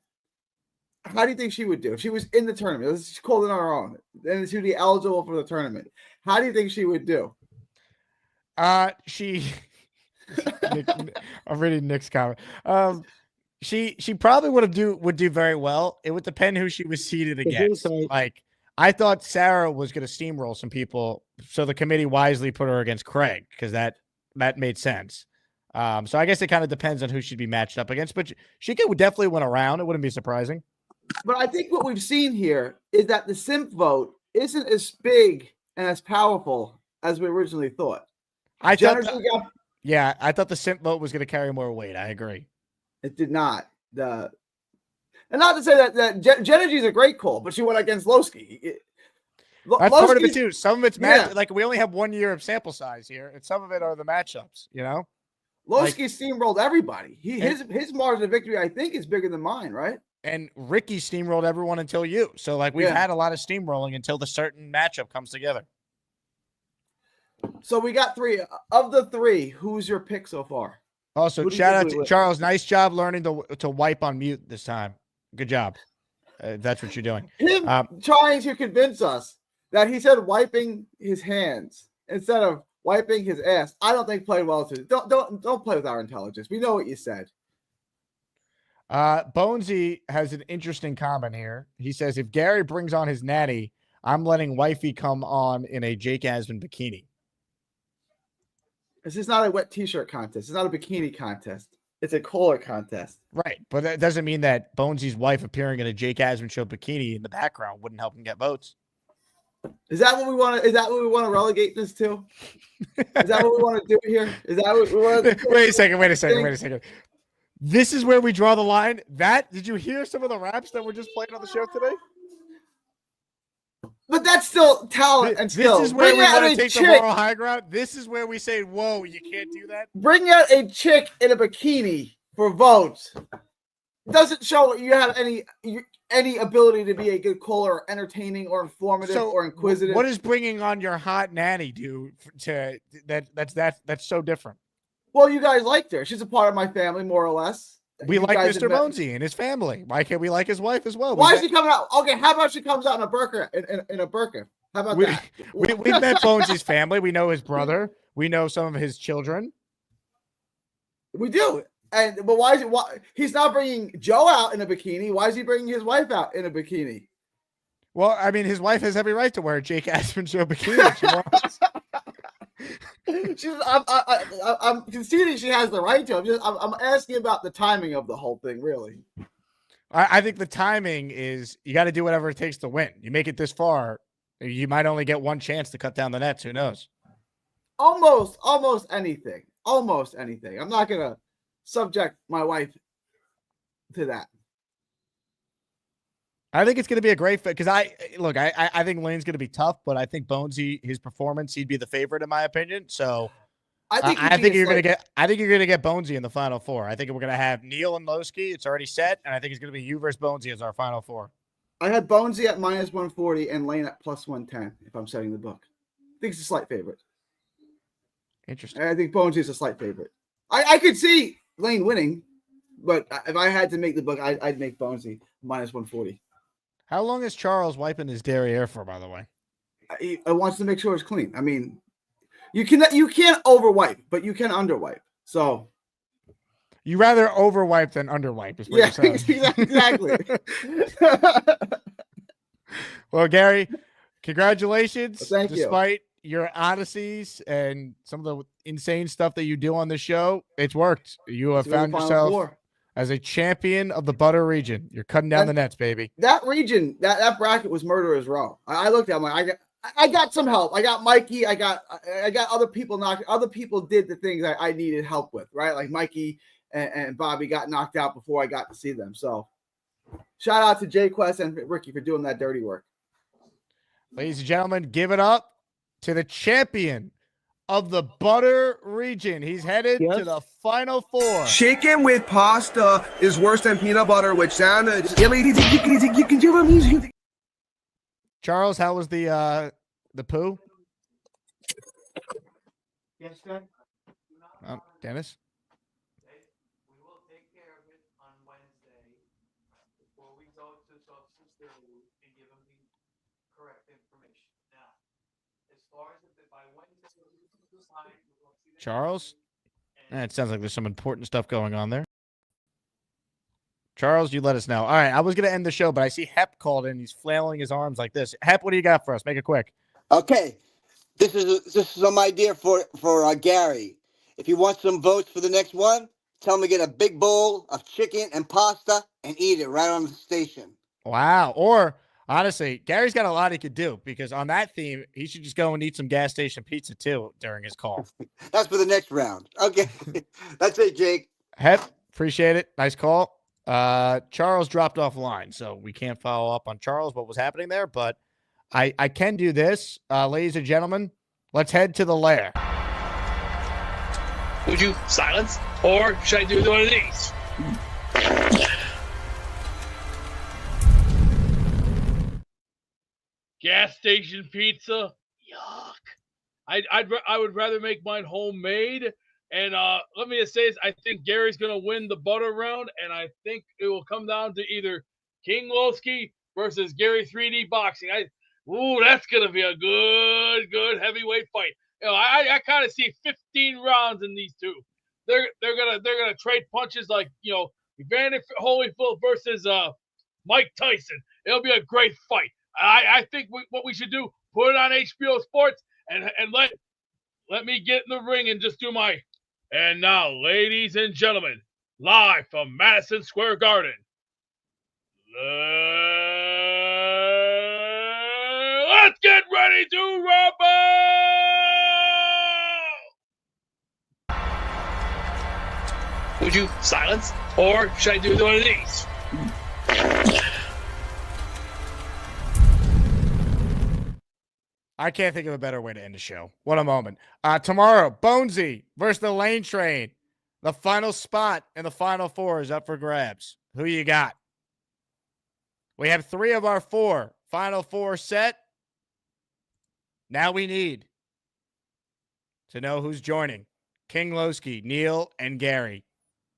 how do you think she would do if she was in the tournament? She called in on her own, and she would be eligible for the tournament. How do you think she would do? I'm reading Nick's comment. She probably would do very well. It would depend who she was seated against. Like I thought Sarah was going to steamroll some people, so the committee wisely put her against Craig because that made sense. So I guess it kind of depends on who she'd be matched up against, but she could definitely win a round. It wouldn't be surprising. But I think what we've seen here is that the simp vote isn't as big and as powerful as we originally thought. I thought the simp vote was going to carry more weight. I agree. It did not. And not to say that Genergy is a great call, but she went against Lowski. That's part of it too. Some of it's like we only have 1 year of sample size here, and some of it are the matchups. Lowski steamrolled everybody. His margin of victory, I think, is bigger than mine, right? And Rickie steamrolled everyone until you. So we've had a lot of steamrolling until the certain matchup comes together. So we got 3 of the 3. Who's your pick so far? Also, shout out to Charles. Nice job learning to wipe on mute this time. Good job. That's what you're doing. Him trying to convince us that he said wiping his hands instead of wiping his ass. I don't think played well too. Don't play with our intelligence. We know what you said. Bonesy has an interesting comment here. He says, if Gary brings on his natty, I'm letting wifey come on in a Jake Asman bikini. This is not a wet t-shirt contest. It's not a bikini contest. It's a color contest. Right, but that doesn't mean that Bonesy's wife appearing in a Jake Asman show bikini in the background wouldn't help him get votes. Is that what we want to? Is that what we want to relegate this to? Is that what we want to do here? Is that what we want? Wait a second. This is where we draw the line. Did you hear some of the raps that were just played on the show today? But that's still talent and skill. This is where we want to take chick. the moral high ground. This is where we say, "Whoa, you can't do that." Bring out a chick in a bikini for votes. Doesn't show you have any ability to be a good caller, or entertaining, or informative, or inquisitive. What does bringing on your hot nanny do to that's so different? Well, you guys liked her. She's a part of my family, more or less. We You like guys Mr. have met- Bonesy and his family. Why can't we like his wife as well? Why is she coming out? Okay, how about she comes out in a burqa? In a burqa. How about that? We've met Bonesy's family. We know his brother. We know some of his children. We do. But why is it? Why he's not bringing Joe out in a bikini? Why is he bringing his wife out in a bikini? Well, I mean, his wife has every right to wear a Jake Asman show bikini if she wants. I'm conceding she has the right to. I'm asking about the timing of the whole thing, really. I think the timing is you got to do whatever it takes to win. You make it this far, you might only get one chance to cut down the nets. Who knows? Almost anything. Almost anything. I'm not gonna subject my wife to that. I think it's going to be a great fit because I think Lane's going to be tough, but I think Bonesy, his performance, he'd be the favorite in my opinion. So I think you're going to get Bonesy in the final four. I think we're going to have Neil and Lowski. It's already set, and I think it's going to be you versus Bonesy as our final four. I had Bonesy at -140 and Lane at +110. If I'm setting the book, I think it's a slight favorite. Interesting. I think Bonesy is a slight favorite. I could see Lane winning, but if I had to make the book, I'd make Bonesy -140. How long is Charles wiping his derriere for, by the way? He wants to make sure it's clean. I mean, you can't overwipe, but you can underwipe. So you rather overwipe than underwipe, is what yeah, you're saying. exactly. Well, Gary, congratulations. Thank you. Despite your odysseys and some of the insane stuff that you do on the show, it's worked. You have found yourself as a champion of the Butter region. You're cutting down the nets, baby. That region, that bracket was murderer's row. I looked at them, I got some help. I got Mikey. I got other people knocked. Other people did the things I needed help with, right? Like Mikey and Bobby got knocked out before I got to see them. So shout out to Jay Quest and Rickie for doing that dirty work. Ladies and gentlemen, give it up to the champion of the Butter region. He's headed to the final four. Chicken with pasta is worse than peanut butter with sandwich. Charles, how was the poo? Yes, sir. Dennis? Charles? It sounds like there's some important stuff going on there. Charles, you let us know. All right, I was going to end the show, but I see Hep called in. He's flailing his arms like this. Hep, what do you got for us? Make it quick. Okay, this is some idea for Gary. If you want some votes for the next one, tell him to get a big bowl of chicken and pasta and eat it right on the station. Wow. Or, honestly, Gary's got a lot he could do because on that theme, he should just go and eat some gas station pizza, too, during his call. That's for the next round. Okay, that's it, Jake. Hep, appreciate it. Nice call. Charles dropped offline, so we can't follow up on Charles, what was happening there, but I can do this. Ladies and gentlemen, let's head to the lair. Would you silence, or should I do one of these? Gas station pizza, yuck. I would rather make mine homemade. And let me just say this, I think Gary's going to win the butter round, and I think it will come down to either King Lowski versus Gary 3D Boxing. That's going to be a good heavyweight fight. You know, I kind of see 15 rounds in these two. They're gonna trade punches like, you know, Evander Holyfield versus Mike Tyson. It'll be a great fight. I think what we should do, put it on HBO Sports and let me get in the ring and just do my. And now, ladies and gentlemen, live from Madison Square Garden. Let's get ready to rumble! Would you silence, or should I do one of these? I can't think of a better way to end the show. What a moment. Tomorrow, Bonesy versus the Lane Train. The final spot in the Final Four is up for grabs. Who you got? We have 3 of our 4 Final Four set. Now we need to know who's joining King Lowski, Neil, and Gary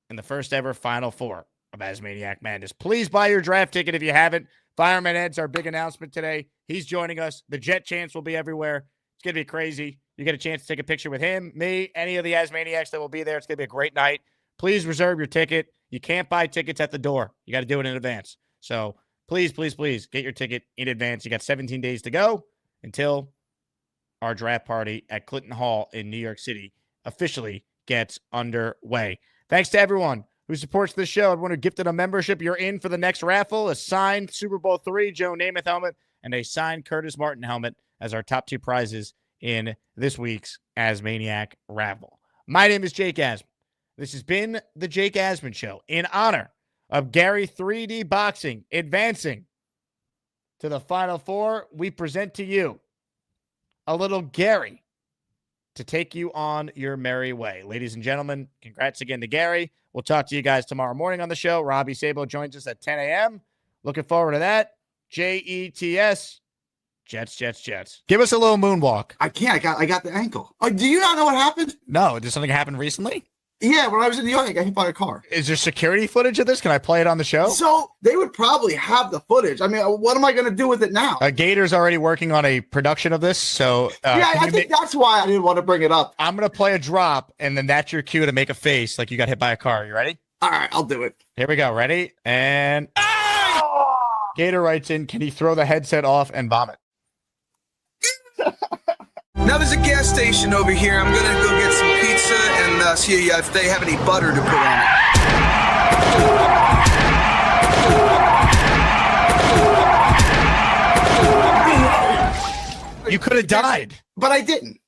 in the first ever Final Four of ASMANIAC Madness. Please buy your draft ticket if you haven't. Fireman Ed's our big announcement today. He's joining us. The Jet Chance will be everywhere. It's going to be crazy. You get a chance to take a picture with him, me, any of the ASMANIACs that will be there. It's going to be a great night. Please reserve your ticket. You can't buy tickets at the door. You got to do it in advance. So please, please, please get your ticket in advance. You got 17 days to go until our draft party at Clinton Hall in New York City officially gets underway. Thanks to everyone who supports this show. Everyone who gifted a membership, you're in for the next raffle. A signed Super Bowl III Joe Namath helmet and a signed Curtis Martin helmet as our top 2 prizes in this week's ASMANIAC raffle. My name is Jake Asman. This has been the Jake Asman Show in honor of Gary 3D Boxing advancing to the Final Four. We present to you a little Gary to take you on your merry way. Ladies and gentlemen, congrats again to Gary. We'll talk to you guys tomorrow morning on the show. Robbie Sabo joins us at 10 a.m. Looking forward to that. JETS. Jets, Jets, Jets. Give us a little moonwalk. I can't. I got the ankle. Oh, do you not know what happened? No. Did something happen recently? Yeah, when I was in New York, I got hit by a car. Is there security footage of this? Can I play it on the show? So they would probably have the footage. I mean, what am I going to do with it now? Gator's already working on a production of this. So yeah, I think that's why I didn't want to bring it up. I'm going to play a drop, and then that's your cue to make a face like you got hit by a car. You ready? All right, I'll do it. Here we go. Ready? And Gator writes in, can he throw the headset off and vomit? Now there's a gas station over here. I'm gonna go get some pizza and see if they have any butter to put on it. You could have died. But I didn't.